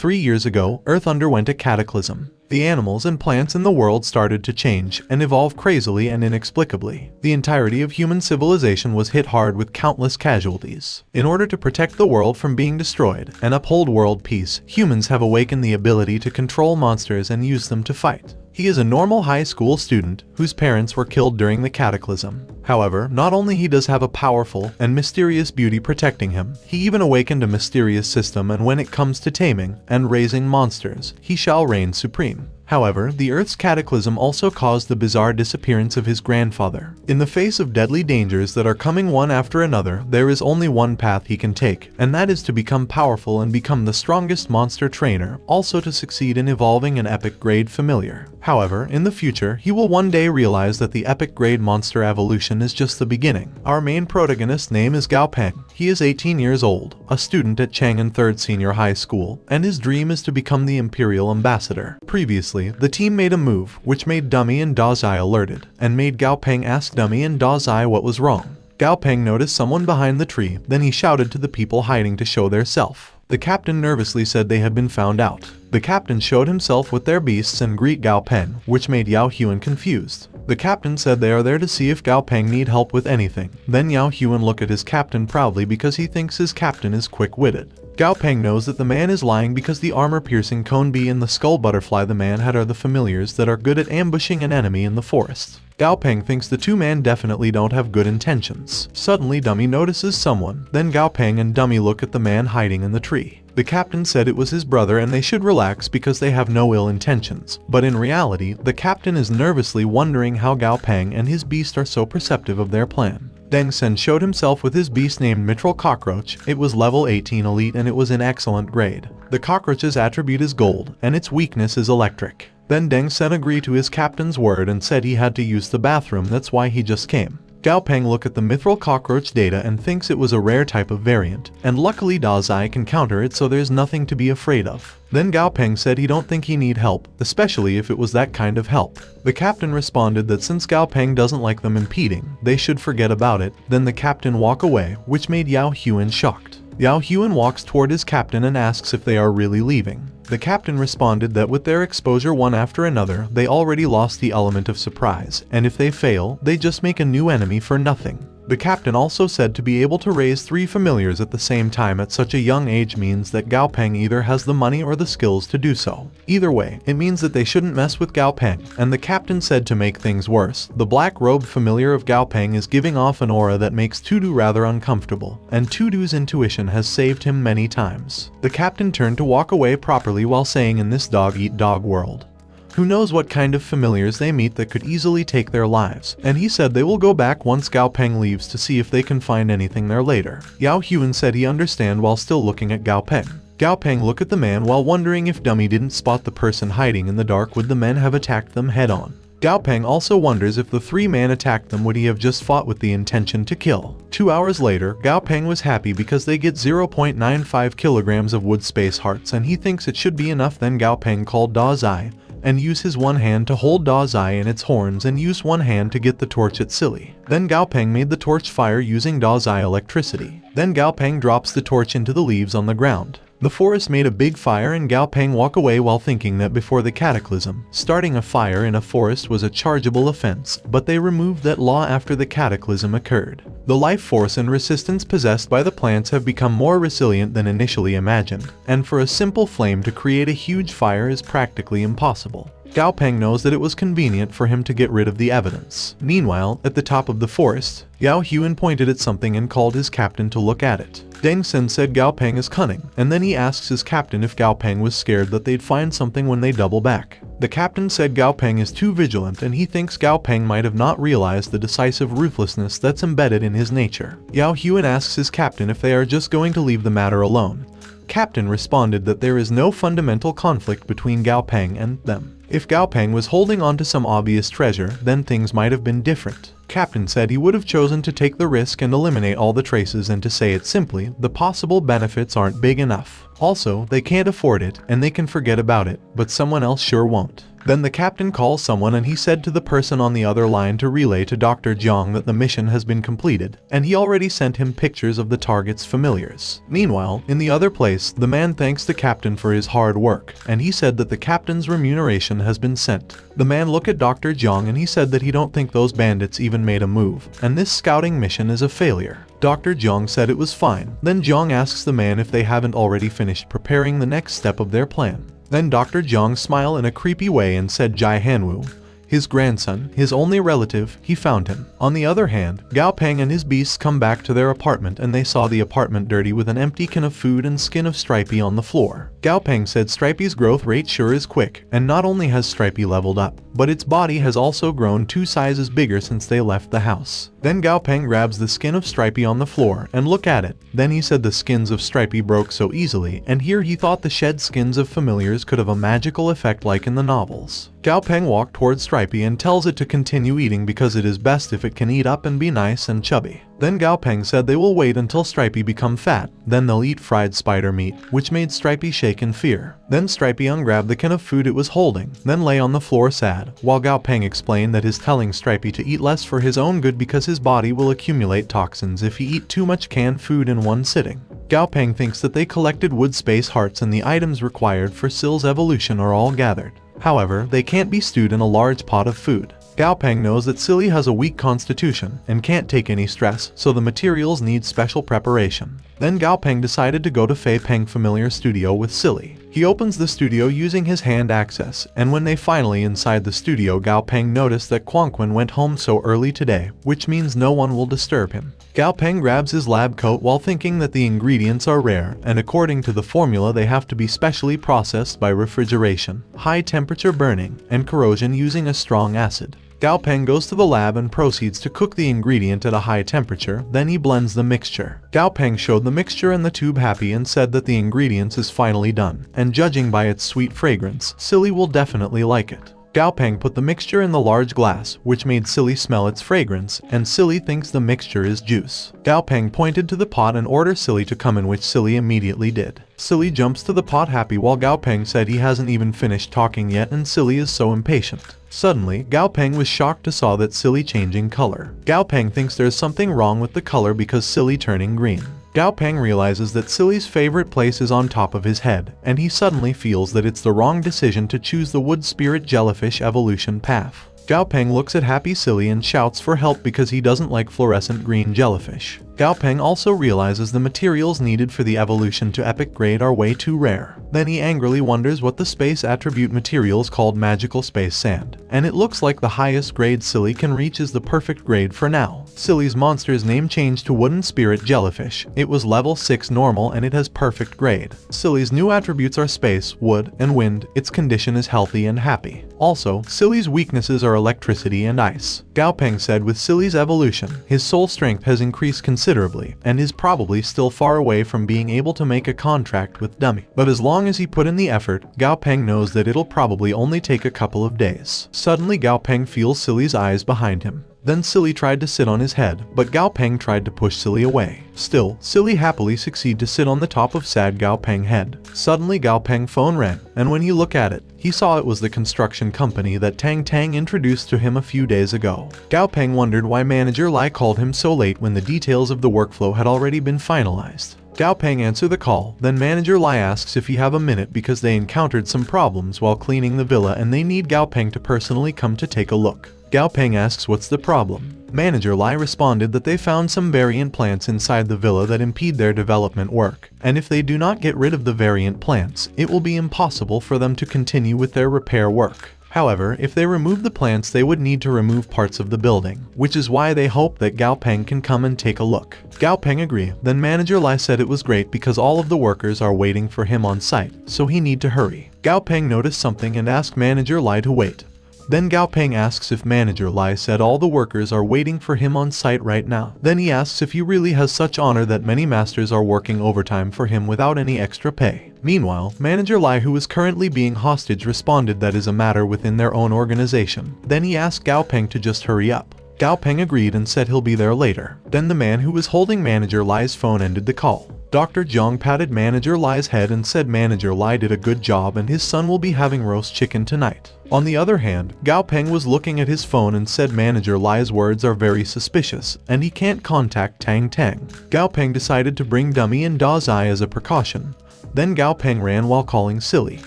3 years ago, Earth underwent a cataclysm. The animals and plants in the world started to change and evolve crazily and inexplicably. The entirety of human civilization was hit hard with countless casualties. In order to protect the world from being destroyed and uphold world peace, humans have awakened the ability to control monsters and use them to fight. He is a normal high school student whose parents were killed during the cataclysm. However, not only he does have a powerful and mysterious beauty protecting him, he even awakened a mysterious system, and when it comes to taming and raising monsters, he shall reign supreme. However, the Earth's cataclysm also caused the bizarre disappearance of his grandfather. In the face of deadly dangers that are coming one after another, there is only one path he can take, and that is to become powerful and become the strongest monster trainer, also to succeed in evolving an epic grade familiar. However, in the future, he will one day realize that the epic grade monster evolution is just the beginning. Our main protagonist's name is Gao Peng. He is 18 years old, a student at Chang'an 3rd Senior High School, and his dream is to become the Imperial Ambassador. Previously, the team made a move which made Dummy and Dazai alerted, and made Gao Peng ask Dummy and Dazai what was wrong. Gao Peng noticed someone behind the tree, then he shouted to the people hiding to show their self. The captain nervously said they had been found out. The captain showed himself with their beasts and greet Gao Peng, which made Yao Huan confused. The captain said they are there to see if Gao Peng need help with anything. Then Yao Huan looked at his captain proudly because he thinks his captain is quick-witted. Gao Peng knows that the man is lying because the armor-piercing cone bee and the skull butterfly the man had are the familiars that are good at ambushing an enemy in the forest. Gao Peng thinks the two men definitely don't have good intentions. Suddenly Dummy notices someone, then Gao Peng and Dummy look at the man hiding in the tree. The captain said it was his brother and they should relax because they have no ill intentions. But in reality, the captain is nervously wondering how Gao Peng and his beast are so perceptive of their plan. Deng Sen showed himself with his beast named Mithril Cockroach. It was level 18 elite and it was in excellent grade. The cockroach's attribute is gold, and its weakness is electric. Then Deng Sen agreed to his captain's word and said he had to use the bathroom, that's why he just came. Gao Peng looked at the Mithril Cockroach data and thinks it was a rare type of variant, and luckily Dazai can counter it so there's nothing to be afraid of. Then Gao Peng said he don't think he need help, especially if it was that kind of help. The captain responded that since Gao Peng doesn't like them impeding, they should forget about it. Then the captain walk away, which made Yao Huan shocked. Yao Huan walks toward his captain and asks if they are really leaving. The captain responded that with their exposure one after another, they already lost the element of surprise, and if they fail, they just make a new enemy for nothing. The captain also said to be able to raise 3 familiars at the same time at such a young age means that Gao Peng either has the money or the skills to do so. Either way, it means that they shouldn't mess with Gao Peng, and the captain said to make things worse, the black-robed familiar of Gao Peng is giving off an aura that makes Tudu rather uncomfortable, and Tudu's intuition has saved him many times. The captain turned to walk away properly while saying in this dog-eat-dog world, who knows what kind of familiars they meet that could easily take their lives, and he said they will go back once Gao Peng leaves to see if they can find anything there later. Yao Huan said he understand while still looking at Gao Peng. Gao Peng looked at the man while wondering if Dummy didn't spot the person hiding in the dark, would the men have attacked them head-on. Gao Peng also wonders if the 3 men attacked them, would he have just fought with the intention to kill. 2 hours later, Gao Peng was happy because they get 0.95 kilograms of wood space hearts and he thinks it should be enough. Then Gao Peng called Dazai and use his one hand to hold Dazai in its horns and use one hand to get the torch at Silly. Then Gao Peng made the torch fire using Dazai electricity. Then Gao Peng drops the torch into the leaves on the ground. The forest made a big fire and Gao Peng walk away while thinking that before the cataclysm, starting a fire in a forest was a chargeable offense, but they removed that law after the cataclysm occurred. The life force and resistance possessed by the plants have become more resilient than initially imagined, and for a simple flame to create a huge fire is practically impossible. Gao Peng knows that it was convenient for him to get rid of the evidence. Meanwhile, at the top of the forest, Yao Huan pointed at something and called his captain to look at it. Deng Sen said Gao Peng is cunning, and then he asks his captain if Gao Peng was scared that they'd find something when they double back. The captain said Gao Peng is too vigilant and he thinks Gao Peng might have not realized the decisive ruthlessness that's embedded in his nature. Yao Huan asks his captain if they are just going to leave the matter alone. Captain responded that there is no fundamental conflict between Gao Peng and them. If Gao Peng was holding on to some obvious treasure, then things might have been different. Captain said he would have chosen to take the risk and eliminate all the traces, and to say it simply, the possible benefits aren't big enough. Also, they can't afford it, and they can forget about it, but someone else sure won't. Then the captain calls someone and he said to the person on the other line to relay to Dr. Jiang that the mission has been completed, and he already sent him pictures of the target's familiars. Meanwhile, in the other place, the man thanks the captain for his hard work, and he said that the captain's remuneration has been sent. The man looked at Dr. Jiang and he said that he don't think those bandits even made a move, and this scouting mission is a failure. Dr. Jiang said it was fine. Then Jiang asks the man if they haven't already finished preparing the next step of their plan. Then Dr. Jiang smiled in a creepy way and said Jai Hanwu, his grandson, his only relative, he found him. On the other hand, Gao Peng and his beasts come back to their apartment and they saw the apartment dirty with an empty can of food and skin of Stripey on the floor. Gao Peng said Stripey's growth rate sure is quick, and not only has Stripey leveled up, but its body has also grown 2 sizes bigger since they left the house. Then Gao Peng grabs the skin of Stripey on the floor and look at it. Then he said the skins of Stripey broke so easily, and here he thought the shed skins of familiars could have a magical effect like in the novels. Gao Peng walked towards Stripey and tells it to continue eating because it is best if it can eat up and be nice and chubby. Then Gao Peng said they will wait until Stripey become fat, then they'll eat fried spider meat, which made Stripey shake in fear. Then Stripey ungrabbed the can of food it was holding, then lay on the floor sad, while Gao Peng explained that he's telling Stripey to eat less for his own good because his body will accumulate toxins if he eat too much canned food in one sitting. Gao Peng thinks that they collected wood space hearts and the items required for Sill's evolution are all gathered. However, they can't be stewed in a large pot of food. Gao Peng knows that Silly has a weak constitution and can't take any stress, so the materials need special preparation. Then Gao Peng decided to go to Fei Peng Familiar Studio with Silly. He opens the studio using his hand access, and when they finally inside the studio, Gao Peng noticed that Quanquan went home so early today, which means no one will disturb him. Gao Peng grabs his lab coat while thinking that the ingredients are rare, and according to the formula they have to be specially processed by refrigeration, high temperature burning, and corrosion using a strong acid. Gao Peng goes to the lab and proceeds to cook the ingredient at a high temperature, then he blends the mixture. Gao Peng showed the mixture and the tube happy and said that the ingredients is finally done, and judging by its sweet fragrance, Silly will definitely like it. Gao Peng put the mixture in the large glass, which made Silly smell its fragrance, and Silly thinks the mixture is juice. Gao Peng pointed to the pot and ordered Silly to come in, which Silly immediately did. Silly jumps to the pot happy while Gao Peng said he hasn't even finished talking yet and Silly is so impatient. Suddenly, Gao Peng was shocked to saw that Silly changing color. Gao Peng thinks there's something wrong with the color because Silly turning green. Gao Peng realizes that Silly's favorite place is on top of his head, and he suddenly feels that it's the wrong decision to choose the wood spirit jellyfish evolution path. Gao Peng looks at happy Silly and shouts for help because he doesn't like fluorescent green jellyfish. Gao Peng also realizes the materials needed for the evolution to epic grade are way too rare. Then he angrily wonders what the space attribute materials called magical space sand, and it looks like the highest grade Silly can reach is the perfect grade for now. Silly's monster's name changed to wooden spirit jellyfish. It was level 6 normal and it has perfect grade. Silly's new attributes are space, wood, and wind. Its condition is healthy and happy. Also, Silly's weaknesses are electricity and ice. Gao Peng said with Silly's evolution, his soul strength has increased considerably, and is probably still far away from being able to make a contract with Dummy. But as long as he put in the effort, Gao Peng knows that it'll probably only take a couple of days. Suddenly Gao Peng feels Silly's eyes behind him. Then Silly tried to sit on his head, but Gao Peng tried to push Silly away. Still, Silly happily succeeded to sit on the top of sad Gao Peng head. Suddenly Gao Peng phone rang, and when he looked at it, he saw it was the construction company that Tang Tang introduced to him a few days ago. Gao Peng wondered why Manager Lai called him so late when the details of the workflow had already been finalized. Gao Peng answered the call, then Manager Lai asks if he have a minute because they encountered some problems while cleaning the villa and they need Gao Peng to personally come to take a look. Gao Peng asks what's the problem. Manager Lai responded that they found some variant plants inside the villa that impede their development work, and if they do not get rid of the variant plants, it will be impossible for them to continue with their repair work. However, if they remove the plants they would need to remove parts of the building, which is why they hope that Gao Peng can come and take a look. Gao Peng agreed, then Manager Lai said it was great because all of the workers are waiting for him on site, so he need to hurry. Gao Peng noticed something and asked Manager Lai to wait. Then Gao Peng asks if Manager Lai said all the workers are waiting for him on site right now. Then he asks if he really has such honor that many masters are working overtime for him without any extra pay. Meanwhile, Manager Lai, who is currently being hostage, responded that is a matter within their own organization. Then he asked Gao Peng to just hurry up. Gao Peng agreed and said he'll be there later. Then the man who was holding Manager Lai's phone ended the call. Dr. Jiang patted Manager Lai's head and said Manager Lai did a good job and his son will be having roast chicken tonight. On the other hand, Gao Peng was looking at his phone and said Manager Lai's words are very suspicious and he can't contact Tang Tang. Gao Peng decided to bring Dummy and Da Zai as a precaution. Then Gao Peng ran while calling silly.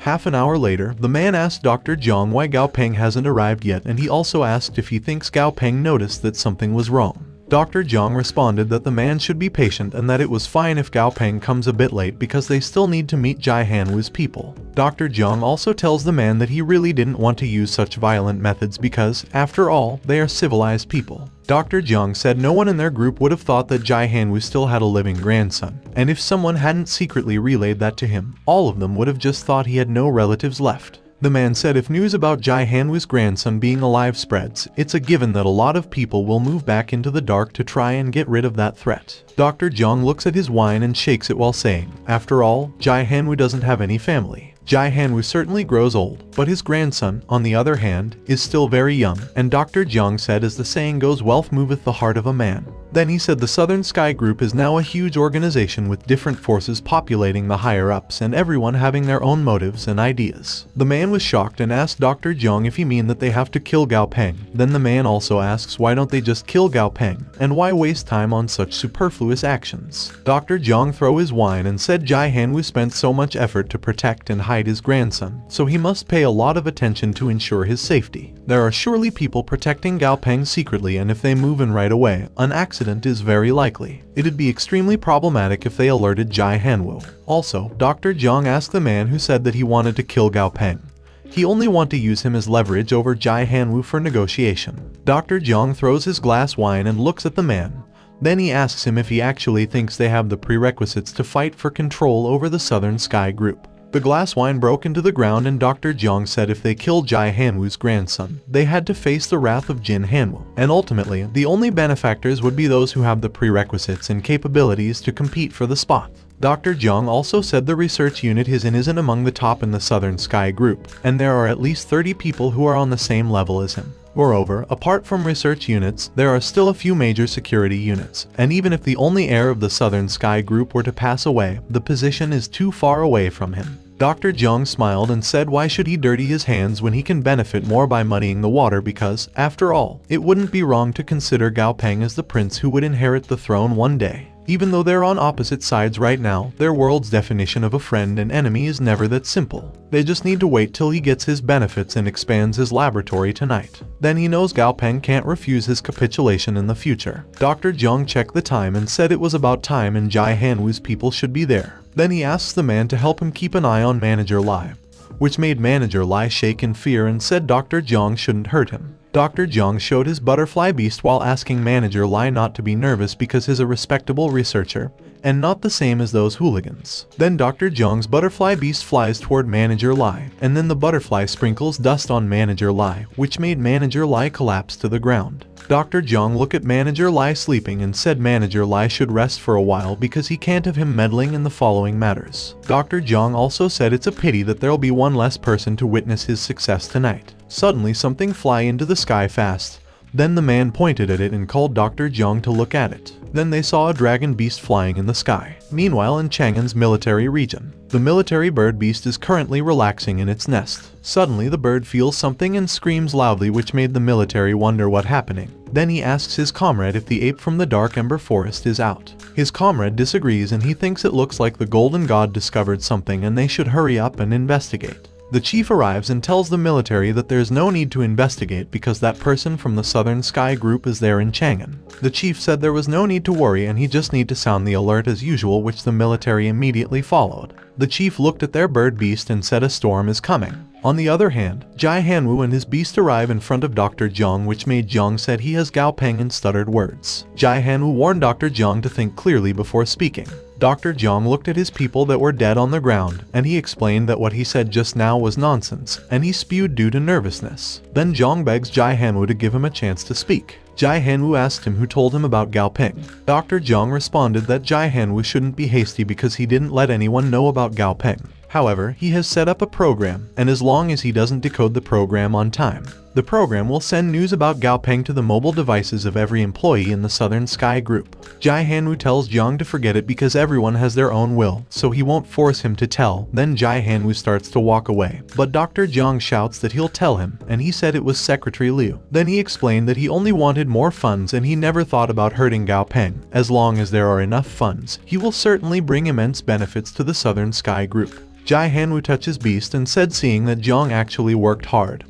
Half an hour later, the man asked Dr. Jiang why Gao Peng hasn't arrived yet and he also asked if he thinks Gao Peng noticed that something was wrong. Dr. Jiang responded that the man should be patient and that it was fine if Gao Peng comes a bit late because they still need to meet Jai Hanwu's people. Dr. Jiang also tells the man that he really didn't want to use such violent methods because, after all, they are civilized people. Dr. Jiang said no one in their group would have thought that Jai Hanwu still had a living grandson, and if someone hadn't secretly relayed that to him, all of them would have just thought he had no relatives left. The man said if news about Jai Hanwu's grandson being alive spreads, it's a given that a lot of people will move back into the dark to try and get rid of that threat. Dr. Jiang looks at his wine and shakes it while saying, after all, Jai Hanwu doesn't have any family. Jai Hanwu certainly grows old, but his grandson, on the other hand, is still very young, and Dr. Jiang said as the saying goes, wealth moveth the heart of a man. Then he said the Southern Sky Group is now a huge organization with different forces populating the higher-ups and everyone having their own motives and ideas. The man was shocked and asked Dr. Jiang if he mean that they have to kill Gao Peng. Then the man also asks why don't they just kill Gao Peng, and why waste time on such superfluous actions. Dr. Jiang threw his wine and said Jai Hanwu spent so much effort to protect and hide his grandson, so he must pay a lot of attention to ensure his safety. There are surely people protecting Gao Peng secretly, and if they move in right away, an accident is very likely. It'd be extremely problematic if they alerted Jai Hanwu. Also, Dr. Jiang asked the man who said that he wanted to kill Gao Peng. He only want to use him as leverage over Jai Hanwu for negotiation. Dr. Jiang throws his glass wine and looks at the man. Then he asks him if he actually thinks they have the prerequisites to fight for control over the Southern Sky Group. The glass wine broke into the ground and Dr. Jiang said if they killed Jai Hanwu's grandson, they had to face the wrath of Jin Hanwu, and ultimately, the only benefactors would be those who have the prerequisites and capabilities to compete for the spot. Dr. Jiang also said the research unit isn't among the top in the Southern Sky Group, and there are at least 30 people who are on the same level as him. Moreover, apart from research units, there are still a few major security units, and even if the only heir of the Southern Sky Group were to pass away, the position is too far away from him. Dr. Jiang smiled and said why should he dirty his hands when he can benefit more by muddying the water because, after all, it wouldn't be wrong to consider Gao Peng as the prince who would inherit the throne one day. Even though they're on opposite sides right now, their world's definition of a friend and enemy is never that simple. They just need to wait till he gets his benefits and expands his laboratory tonight. Then he knows Gao Peng can't refuse his capitulation in the future. Dr. Jiang checked the time and said it was about time and Jai Hanwu's people should be there. Then he asks the man to help him keep an eye on Manager Lai, which made Manager Lai shake in fear and said Dr. Jiang shouldn't hurt him. Dr. Jiang showed his butterfly beast while asking Manager Lai not to be nervous because he's a respectable researcher, and not the same as those hooligans. Then Dr. Jiang's butterfly beast flies toward Manager Lai, and then the butterfly sprinkles dust on Manager Lai, which made Manager Lai collapse to the ground. Dr. Jiang looked at Manager Lai sleeping and said Manager Lai should rest for a while because he can't have him meddling in the following matters. Dr. Jiang also said it's a pity that there'll be one less person to witness his success tonight. Suddenly something fly into the sky fast. Then the man pointed at it and called Dr. Jiang to look at it. Then they saw a dragon beast flying in the sky. Meanwhile, in Chang'an's military region, the military bird beast is currently relaxing in its nest. Suddenly the bird feels something and screams loudly, which made the military wonder what's happening. Then he asks his comrade if the ape from the Dark Ember Forest is out. His comrade disagrees and he thinks it looks like the Golden God discovered something and they should hurry up and investigate. The chief arrives and tells the military that there's no need to investigate because that person from the Southern Sky Group is there in Chang'an. The chief said there was no need to worry and he just need to sound the alert as usual, which the military immediately followed. The chief looked at their bird beast and said a storm is coming. On the other hand, Jai Hanwu and his beast arrive in front of Dr. Jiang, which made Jiang said he has Gao Peng in stuttered words. Jai Hanwu warned Dr. Jiang to think clearly before speaking. Dr. Jiang looked at his people that were dead on the ground, and he explained that what he said just now was nonsense, and he spewed due to nervousness. Then Jiang begs Jai Hanwu to give him a chance to speak. Jai Hanwu asked him who told him about Gao Peng. Dr. Jiang responded that Jai Hanwu shouldn't be hasty because he didn't let anyone know about Gao Peng. However, he has set up a program, and as long as he doesn't decode the program on time, The program will send news about Gao Peng to the mobile devices of every employee in the Southern Sky Group. Jai Hanwoo tells Jiang to forget it because everyone has their own will, so he won't force him to tell. Then Jai Hanwoo starts to walk away, but Dr. Jiang shouts that he'll tell him, and he said it was Secretary Liu. Then he explained that he only wanted more funds and he never thought about hurting Gao Peng. As long as there are enough funds, he will certainly bring immense benefits to the Southern Sky Group. Jai Hanwoo touches Beast and said seeing that Jiang actually worked hard,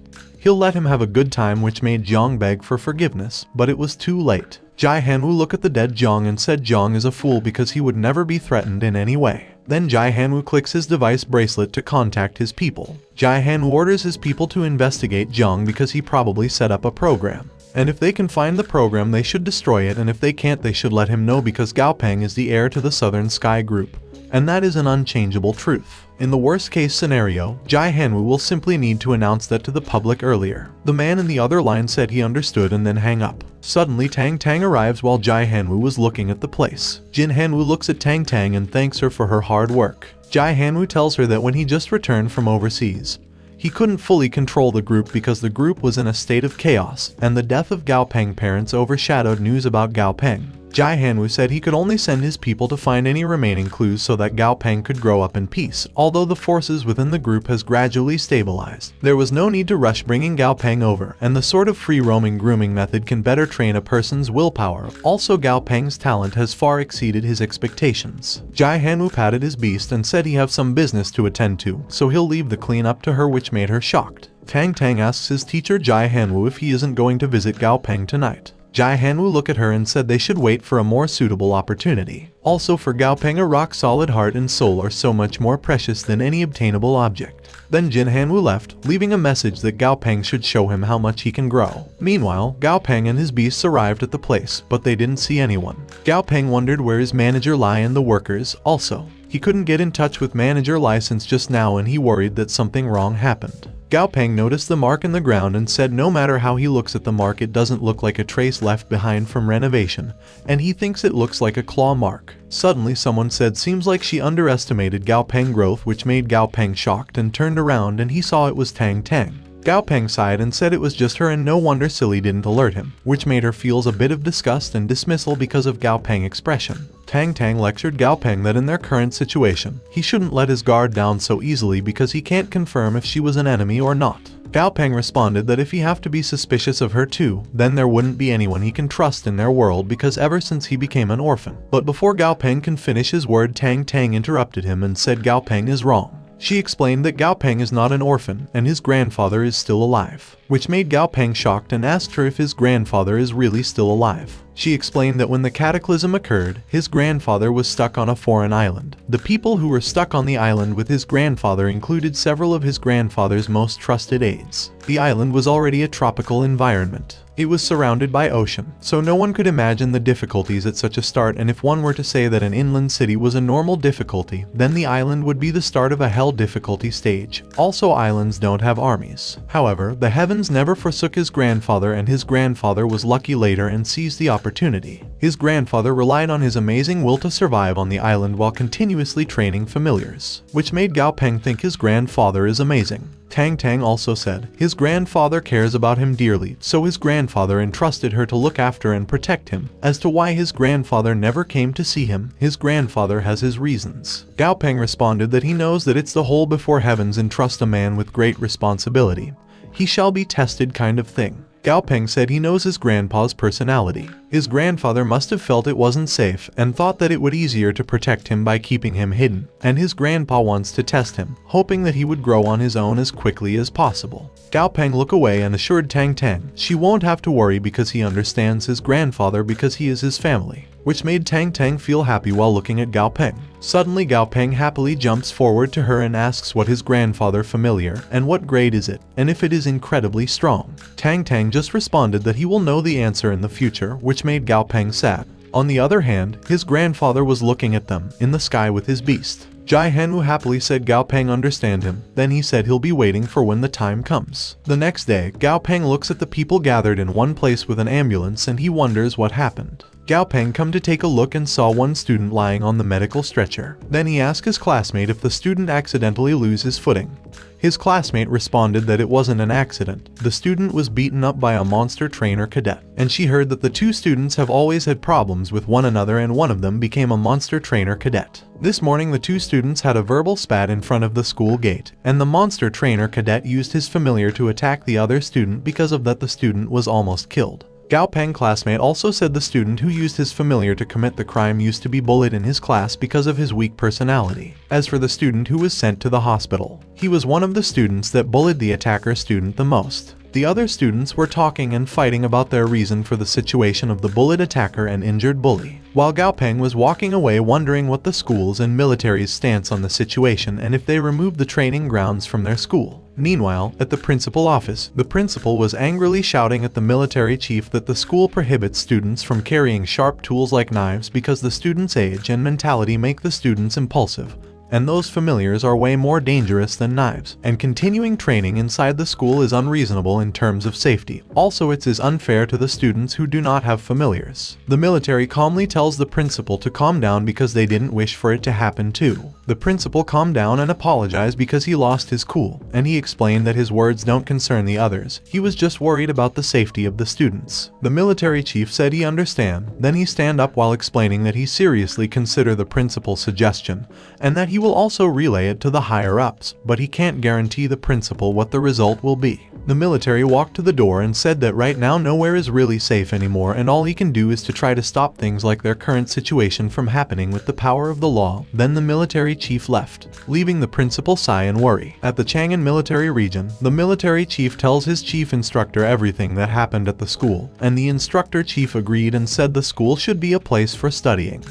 he'll let him have a good time, which made Jiang beg for forgiveness, but it was too late. Jai Hanwoo looked at the dead Jiang and said Jiang is a fool because he would never be threatened in any way. Then Jai Hanwoo clicks his device bracelet to contact his people. Jai Hanwoo orders his people to investigate Jiang because he probably set up a program. And if they can find the program, they should destroy it, and if they can't, they should let him know because Gao Peng is the heir to the Southern Sky Group. And that is an unchangeable truth. In the worst case scenario, Jai Hanwoo will simply need to announce that to the public earlier. The man in the other line said he understood and then hang up. Suddenly Tang Tang arrives while Jai Hanwoo was looking at the place. Jin Hanwoo looks at Tang Tang and thanks her for her hard work. Jai Hanwoo tells her that when he just returned from overseas, he couldn't fully control the group because the group was in a state of chaos, and the death of Gao Peng parents overshadowed news about Gao Peng. Jai Hanwoo said he could only send his people to find any remaining clues so that Gao Peng could grow up in peace. Although the forces within the group has gradually stabilized, there was no need to rush bringing Gao Peng over, and the sort of free-roaming grooming method can better train a person's willpower. Also, Gao Peng's talent has far exceeded his expectations. Jai Hanwoo patted his beast and said he have some business to attend to, so he'll leave the cleanup to her, which made her shocked. Tang Tang asks his teacher Jai Hanwoo if he isn't going to visit Gao Peng tonight. Jai Hanwoo looked at her and said they should wait for a more suitable opportunity. Also, for Gao Peng, a rock-solid heart and soul are so much more precious than any obtainable object. Then Jin Hanwoo left, leaving a message that Gao Peng should show him how much he can grow. Meanwhile, Gao Peng and his beasts arrived at the place, but they didn't see anyone. Gao Peng wondered where his manager Lai and the workers. Also, he couldn't get in touch with manager Lai since just now, and he worried that something wrong happened. Gao Peng noticed the mark in the ground and said no matter how he looks at the mark, it doesn't look like a trace left behind from renovation, and he thinks it looks like a claw mark. Suddenly someone said seems like she underestimated Gao Peng growth, which made Gao Peng shocked and turned around and he saw it was Tang Tang. Gao Peng sighed and said it was just her, and no wonder Silly didn't alert him, which made her feel a bit of disgust and dismissal because of Gao Peng's expression. Tang Tang lectured Gao Peng that in their current situation, he shouldn't let his guard down so easily because he can't confirm if she was an enemy or not. Gao Peng responded that if he have to be suspicious of her too, then there wouldn't be anyone he can trust in their world because ever since he became an orphan. But before Gao Peng can finish his word, Tang Tang interrupted him and said Gao Peng is wrong. She explained that Gao Peng is not an orphan and his grandfather is still alive, which made Gao Peng shocked and asked her if his grandfather is really still alive. She explained that when the cataclysm occurred, his grandfather was stuck on a foreign island. The people who were stuck on the island with his grandfather included several of his grandfather's most trusted aides. The island was already a tropical environment. It was surrounded by ocean, so no one could imagine the difficulties at such a start, and if one were to say that an inland city was a normal difficulty, then the island would be the start of a hell difficulty stage. Also, islands don't have armies. However, the heavens never forsook his grandfather, and his grandfather was lucky later and seized the opportunity. His grandfather relied on his amazing will to survive on the island while continuously training familiars, which made Gao Peng think his grandfather is amazing. Tang Tang also said his grandfather cares about him dearly, so his grandfather entrusted her to look after and protect him. As to why his grandfather never came to see him, his grandfather has his reasons. Gao Peng responded that he knows that it's the whole before heavens entrust a man with great responsibility. He shall be tested kind of thing. Gao Peng said he knows his grandpa's personality. His grandfather must have felt it wasn't safe and thought that it would easier to protect him by keeping him hidden, and his grandpa wants to test him, hoping that he would grow on his own as quickly as possible. Gao Peng looked away and assured Tang Tang she won't have to worry because he understands his grandfather because he is his family, which made Tang Tang feel happy while looking at Gao Peng. Suddenly Gao Peng happily jumps forward to her and asks what his grandfather familiar and what grade is it, and if it is incredibly strong. Tang Tang just responded that he will know the answer in the future, which made Gao Peng sad. On the other hand, his grandfather was looking at them in the sky with his beast. Jai Hanwoo happily said Gao Peng understand him, then he said he'll be waiting for when the time comes. The next day, Gao Peng looks at the people gathered in one place with an ambulance and he wonders what happened. Gao Peng come to take a look and saw one student lying on the medical stretcher. Then he asked his classmate if the student accidentally lose his footing. His classmate responded that it wasn't an accident. The student was beaten up by a monster trainer cadet, and she heard that the two students have always had problems with one another and one of them became a monster trainer cadet. This morning the two students had a verbal spat in front of the school gate, and the monster trainer cadet used his familiar to attack the other student. Because of that the student was almost killed. Gao Peng classmate also said the student who used his familiar to commit the crime used to be bullied in his class because of his weak personality. As for the student who was sent to the hospital, he was one of the students that bullied the attacker student the most. The other students were talking and fighting about their reason for the situation of the bullied attacker and injured bully, while Gao Peng was walking away wondering what the school's and military's stance on the situation and if they removed the training grounds from their school. Meanwhile, at the principal office, the principal was angrily shouting at the military chief that the school prohibits students from carrying sharp tools like knives because the students' age and mentality make the students impulsive, and those familiars are way more dangerous than knives, and continuing training inside the school is unreasonable in terms of safety. Also, it is unfair to the students who do not have familiars. The military calmly tells the principal to calm down because they didn't wish for it to happen too. The principal calmed down and apologized because he lost his cool, and he explained that his words don't concern the others. He was just worried about the safety of the students. The military chief said he understand. Then he stand up while explaining that he seriously consider the principal's suggestion, and that he will also relay it to the higher-ups, but he can't guarantee the principal what the result will be. The military walked to the door and said that right now nowhere is really safe anymore and all he can do is to try to stop things like their current situation from happening with the power of the law. Then the military chief left, leaving the principal sigh and worry. At the Chang'an military region, the military chief tells his chief instructor everything that happened at the school, and the instructor chief agreed and said the school should be a place for studying.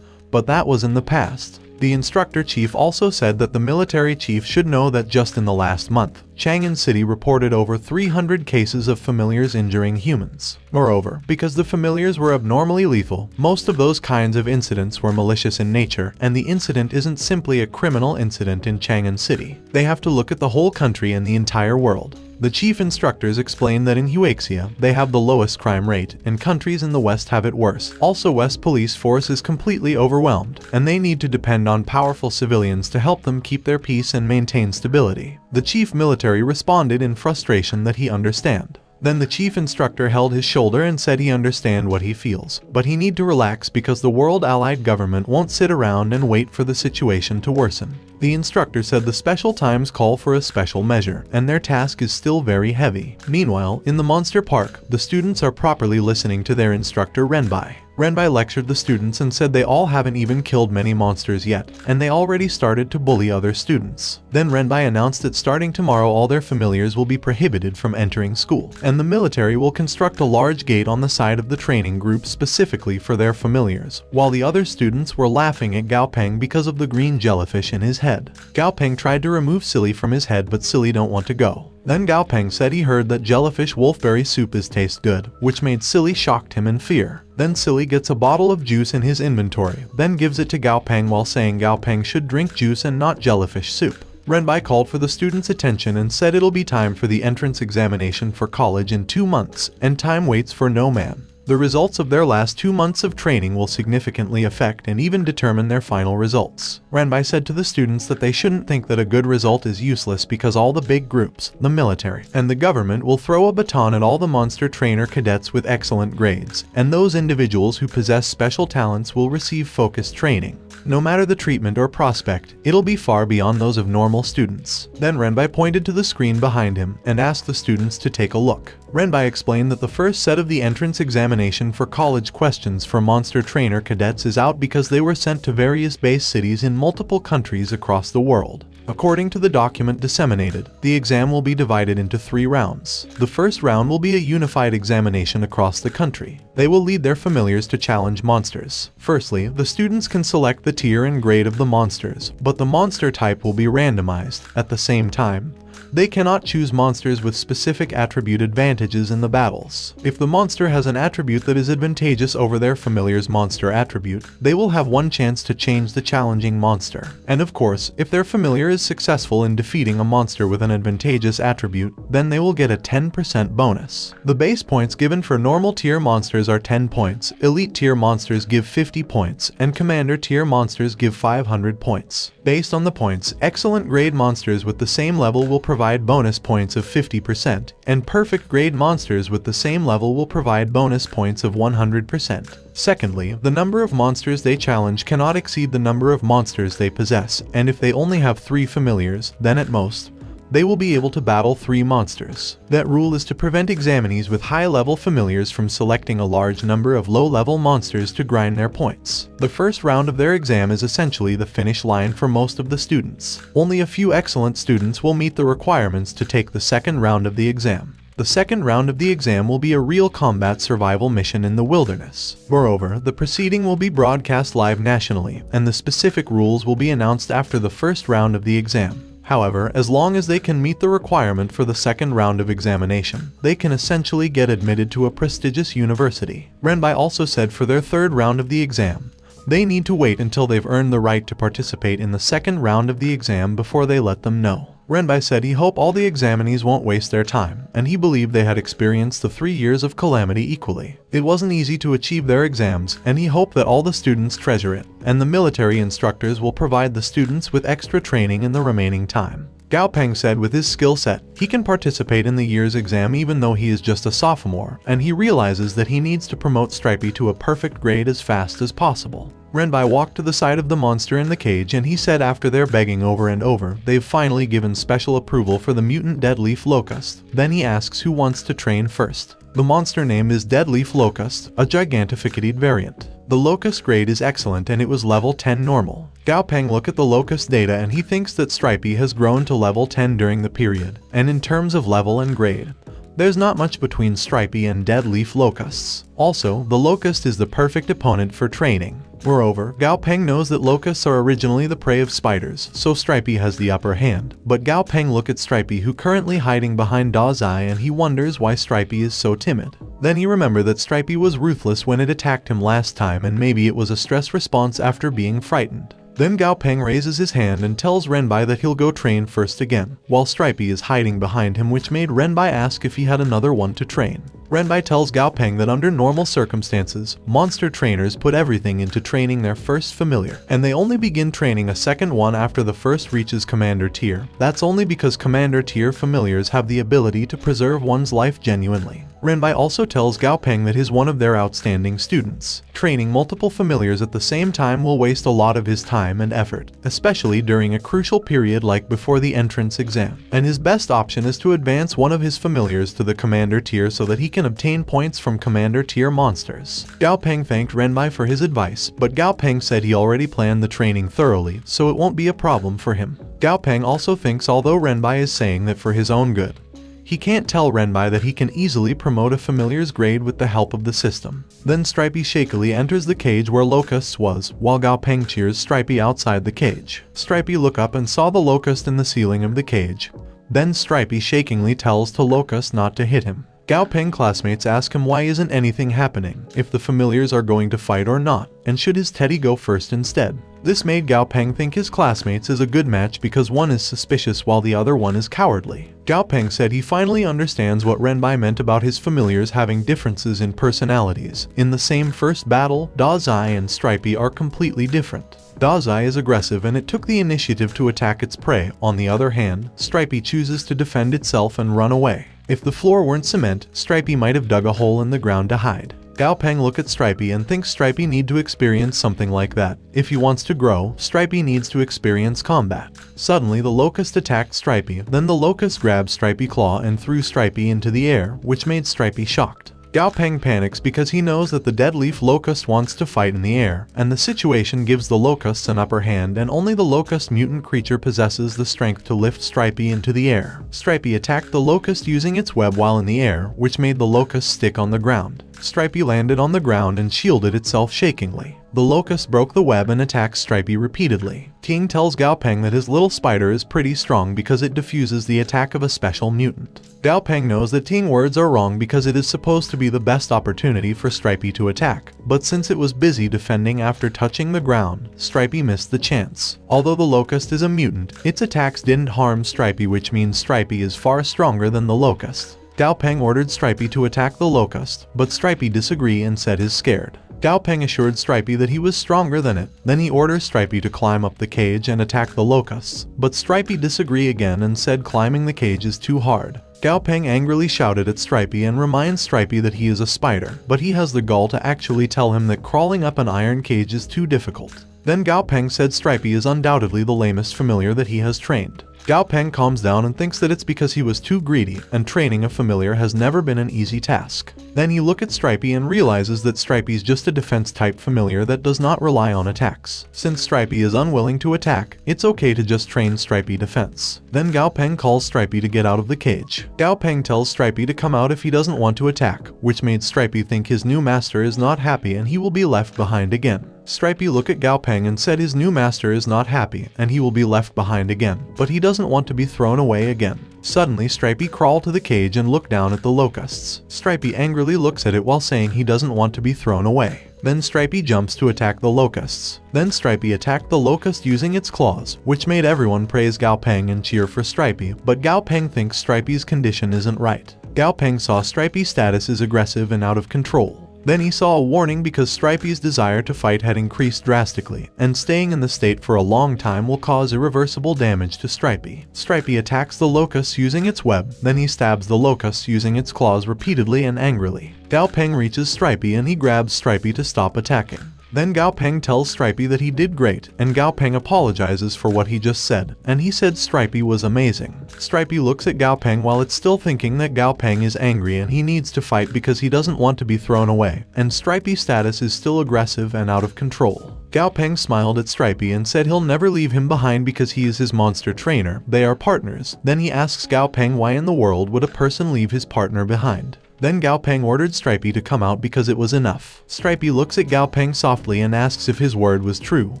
But that was in the past. The instructor chief also said that the military chief should know that just in the last month, Chang'an City reported over 300 cases of familiars injuring humans. Moreover, because the familiars were abnormally lethal, most of those kinds of incidents were malicious in nature, and the incident isn't simply a criminal incident in Chang'an City. They have to look at the whole country and the entire world. The chief instructors explained that in Huaxia, they have the lowest crime rate, and countries in the West have it worse. Also, West police force is completely overwhelmed, and they need to depend on powerful civilians to help them keep their peace and maintain stability. The chief military responded in frustration that he understand. Then the chief instructor held his shoulder and said he understand what he feels, but he need to relax because the world allied government won't sit around and wait for the situation to worsen. The instructor said the special times call for a special measure, and their task is still very heavy. Meanwhile, in the monster park, the students are properly listening to their instructor Renbai. Renbai lectured the students and said they all haven't even killed many monsters yet, and they already started to bully other students. Then Renbai announced that starting tomorrow all their familiars will be prohibited from entering school, and the military will construct a large gate on the side of the training group specifically for their familiars, while the other students were laughing at Gao Peng because of the green jellyfish in his head. Gao Peng tried to remove Silly from his head, but Silly don't want to go. Then Gao Peng said he heard that jellyfish wolfberry soup is taste good, which made Silly shocked him in fear. Then Silly gets a bottle of juice in his inventory, then gives it to Gao Peng while saying Gao Peng should drink juice and not jellyfish soup. Renbai called for the students' attention and said it'll be time for the entrance examination for college in 2 months, and time waits for no man. The results of their last 2 months of training will significantly affect and even determine their final results. Renbai said to the students that they shouldn't think that a good result is useless because all the big groups, the military, and the government will throw a baton at all the monster trainer cadets with excellent grades, and those individuals who possess special talents will receive focused training. No matter the treatment or prospect, it'll be far beyond those of normal students. Then Renbai pointed to the screen behind him and asked the students to take a look. Renbai explained that the first set of the entrance examination for college questions for monster trainer cadets is out because they were sent to various base cities in multiple countries across the world. According to the document disseminated, the exam will be divided into 3 rounds. The first round will be a unified examination across the country. They will lead their familiars to challenge monsters. Firstly, the students can select the tier and grade of the monsters, but the monster type will be randomized. At the same time, They cannot choose monsters with specific attribute advantages in the battles. If the monster has an attribute that is advantageous over their familiar's monster attribute, they will have one chance to change the challenging monster. And of course, if their familiar is successful in defeating a monster with an advantageous attribute, then they will get a 10% bonus. The base points given for normal tier monsters are 10 points, elite tier monsters give 50 points, and commander tier monsters give 500 points. Based on the points, excellent grade monsters with the same level will provide bonus points of 50%, and perfect grade monsters with the same level will provide bonus points of 100%. Secondly, the number of monsters they challenge cannot exceed the number of monsters they possess, and if they only have 3 familiars, then at most, they will be able to battle 3 monsters. That rule is to prevent examinees with high-level familiars from selecting a large number of low-level monsters to grind their points. The first round of their exam is essentially the finish line for most of the students. Only a few excellent students will meet the requirements to take the second round of the exam. The second round of the exam will be a real combat survival mission in the wilderness. Moreover, the proceeding will be broadcast live nationally, and the specific rules will be announced after the first round of the exam. However, as long as they can meet the requirement for the second round of examination, they can essentially get admitted to a prestigious university. Renbai also said for their third round of the exam, they need to wait until they've earned the right to participate in the second round of the exam before they let them know. Renbai said he hoped all the examinees won't waste their time, and he believed they had experienced the 3 years of calamity equally. It wasn't easy to achieve their exams, and he hoped that all the students treasure it, and the military instructors will provide the students with extra training in the remaining time. Gao Peng said with his skill set, he can participate in the year's exam even though he is just a sophomore, and he realizes that he needs to promote Stripey to a perfect grade as fast as possible. Renbai walked to the side of the monster in the cage and he said after their begging over and over, they've finally given special approval for the mutant Deadleaf Locust. Then he asks who wants to train first. The monster name is Deadleaf Locust, a gigantificated variant. The Locust grade is excellent and it was level 10 normal. Gao Peng look at the Locust data and he thinks that Stripey has grown to level 10 during the period, and in terms of level and grade, there's not much between Stripey and Deadleaf Locusts. Also, the Locust is the perfect opponent for training. Moreover, Gao Peng knows that locusts are originally the prey of spiders, so Stripey has the upper hand. But Gao Peng look at Stripey who currently hiding behind Da's eye and he wonders why Stripey is so timid. Then he remembered that Stripey was ruthless when it attacked him last time and maybe it was a stress response after being frightened. Then Gao Peng raises his hand and tells Renbai that he'll go train first again, while Stripey is hiding behind him, which made Renbai ask if he had another one to train. Renbai tells Gao Peng that under normal circumstances, monster trainers put everything into training their first familiar, and they only begin training a second one after the first reaches commander tier. That's only because commander tier familiars have the ability to preserve one's life genuinely. Renbai also tells Gao Peng that he's one of their outstanding students. Training multiple familiars at the same time will waste a lot of his time and effort, especially during a crucial period like before the entrance exam. And his best option is to advance one of his familiars to the commander tier so that he can obtain points from commander tier monsters. Gao Peng thanked Renbai for his advice, but Gao Peng said he already planned the training thoroughly, so it won't be a problem for him. Gao Peng also thinks although Renbai is saying that for his own good, he can't tell Renbai that he can easily promote a familiar's grade with the help of the system. Then Stripey shakily enters the cage where Locusts was, while Gao Peng cheers Stripey outside the cage. Stripey looked up and saw the Locust in the ceiling of the cage. Then Stripey shakingly tells to Locust not to hit him. Gao Peng classmates ask him why isn't anything happening, if the familiars are going to fight or not, and should his Teddy go first instead. This made Gao Peng think his classmates is a good match because one is suspicious while the other one is cowardly. Gao Peng said he finally understands what Renbai meant about his familiars having differences in personalities. In the same first battle, Dazai and Stripey are completely different. Dazai is aggressive and it took the initiative to attack its prey. On the other hand, Stripey chooses to defend itself and run away. If the floor weren't cement, Stripey might have dug a hole in the ground to hide. Gao Peng look at Stripey and thinks Stripey need to experience something like that. If he wants to grow, Stripey needs to experience combat. Suddenly the Locust attacked Stripey, then the Locust grabbed Stripey claw and threw Stripey into the air, which made Stripey shocked. Gao Peng panics because he knows that the Deadleaf Locust wants to fight in the air, and the situation gives the Locusts an upper hand and only the Locust mutant creature possesses the strength to lift Stripey into the air. Stripey attacked the Locust using its web while in the air, which made the Locust stick on the ground. Stripey landed on the ground and shielded itself shakingly. The locust broke the web and attacked Stripey repeatedly. Ting tells Gao Peng that his little spider is pretty strong because it diffuses the attack of a special mutant. Gao Peng knows that Ting words are wrong because it is supposed to be the best opportunity for Stripey to attack, but since it was busy defending after touching the ground, Stripey missed the chance. Although the locust is a mutant, its attacks didn't harm Stripey, which means Stripey is far stronger than the locust. Gao Peng ordered Stripey to attack the locust, but Stripey disagreed and said he's scared. Gao Peng assured Stripey that he was stronger than it. Then he orders Stripey to climb up the cage and attack the locusts, but Stripey disagreed again and said climbing the cage is too hard. Gao Peng angrily shouted at Stripey and reminds Stripey that he is a spider, but he has the gall to actually tell him that crawling up an iron cage is too difficult. Then Gao Peng said Stripey is undoubtedly the lamest familiar that he has trained. Gao Peng calms down and thinks that it's because he was too greedy, and training a familiar has never been an easy task. Then he looks at Stripey and realizes that Stripey's just a defense-type familiar that does not rely on attacks. Since Stripey is unwilling to attack, it's okay to just train Stripey defense. Then Gao Peng calls Stripey to get out of the cage. Gao Peng tells Stripey to come out if he doesn't want to attack, which made Stripey think his new master is not happy and he will be left behind again. Stripey looked at Gao Peng and said his new master is not happy and he will be left behind again, but he doesn't want to be thrown away again. Suddenly, Stripey crawled to the cage and looked down at the locusts. Stripey angrily looks at it while saying he doesn't want to be thrown away. Then Stripey jumps to attack the locusts. Then Stripey attacked the locust using its claws, which made everyone praise Gao Peng and cheer for Stripey, but Gao Peng thinks Stripey's condition isn't right. Gao Peng saw Stripey's status is aggressive and out of control. Then he saw a warning because Stripey's desire to fight had increased drastically, and staying in the state for a long time will cause irreversible damage to Stripey. Stripey attacks the locust using its web, then he stabs the locust using its claws repeatedly and angrily. Gao Peng reaches Stripey and he grabs Stripey to stop attacking. Then Gao Peng tells Stripey that he did great, and Gao Peng apologizes for what he just said, and he said Stripey was amazing. Stripey looks at Gao Peng while it's still thinking that Gao Peng is angry and he needs to fight because he doesn't want to be thrown away, and Stripey's status is still aggressive and out of control. Gao Peng smiled at Stripey and said he'll never leave him behind because he is his monster trainer. They are partners. Then he asks Gao Peng why in the world would a person leave his partner behind. Then Gao Peng ordered Stripey to come out because it was enough. Stripey looks at Gao Peng softly and asks if his word was true.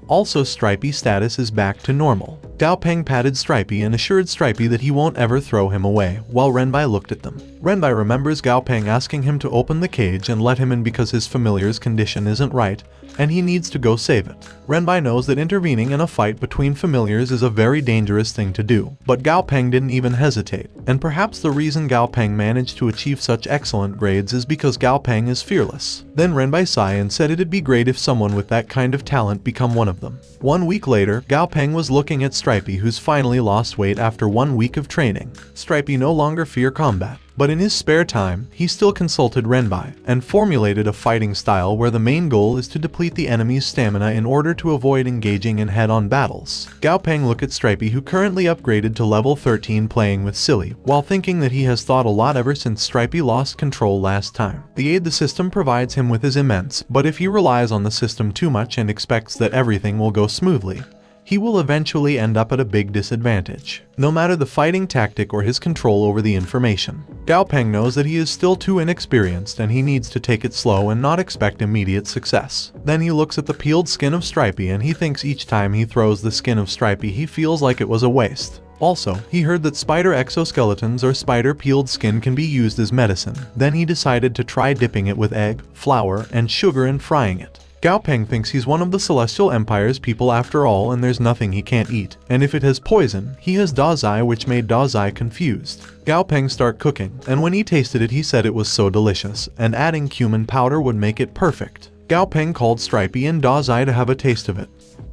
Also, Stripey's status is back to normal. Gao Peng patted Stripey and assured Stripey that he won't ever throw him away, while Renbai looked at them. Renbai remembers Gao Peng asking him to open the cage and let him in because his familiar's condition isn't right, and he needs to go save it. Renbai knows that intervening in a fight between familiars is a very dangerous thing to do, but Gao Peng didn't even hesitate, and perhaps the reason Gao Peng managed to achieve such excellent grades is because Gao Peng is fearless. Then Renbai sighed and said it'd be great if someone with that kind of talent become one of them. 1 week later, Gao Peng was looking at Stripey, who's finally lost weight after 1 week of training. Stripey no longer feared combat, but in his spare time, he still consulted Renbai and formulated a fighting style where the main goal is to deplete the enemy's stamina in order to avoid engaging in head-on battles. Gao Peng looked at Stripey, who currently upgraded to level 13 playing with Silly, while thinking that he has thought a lot ever since Stripey lost control last time. The aid the system provides him with is immense, but if he relies on the system too much and expects that everything will go smoothly, he will eventually end up at a big disadvantage, no matter the fighting tactic or his control over the information. Gao Peng knows that he is still too inexperienced and he needs to take it slow and not expect immediate success. Then he looks at the peeled skin of Stripey and he thinks each time he throws the skin of Stripey he feels like it was a waste. Also, he heard that spider exoskeletons or spider peeled skin can be used as medicine. Then he decided to try dipping it with egg, flour, and sugar and frying it. Gao Peng thinks he's one of the Celestial Empire's people after all and there's nothing he can't eat, and if it has poison, he has Dazai, which made Dazai confused. Gao Peng started cooking, and when he tasted it he said it was so delicious, and adding cumin powder would make it perfect. Gao Peng called Stripey and Dazai to have a taste of it.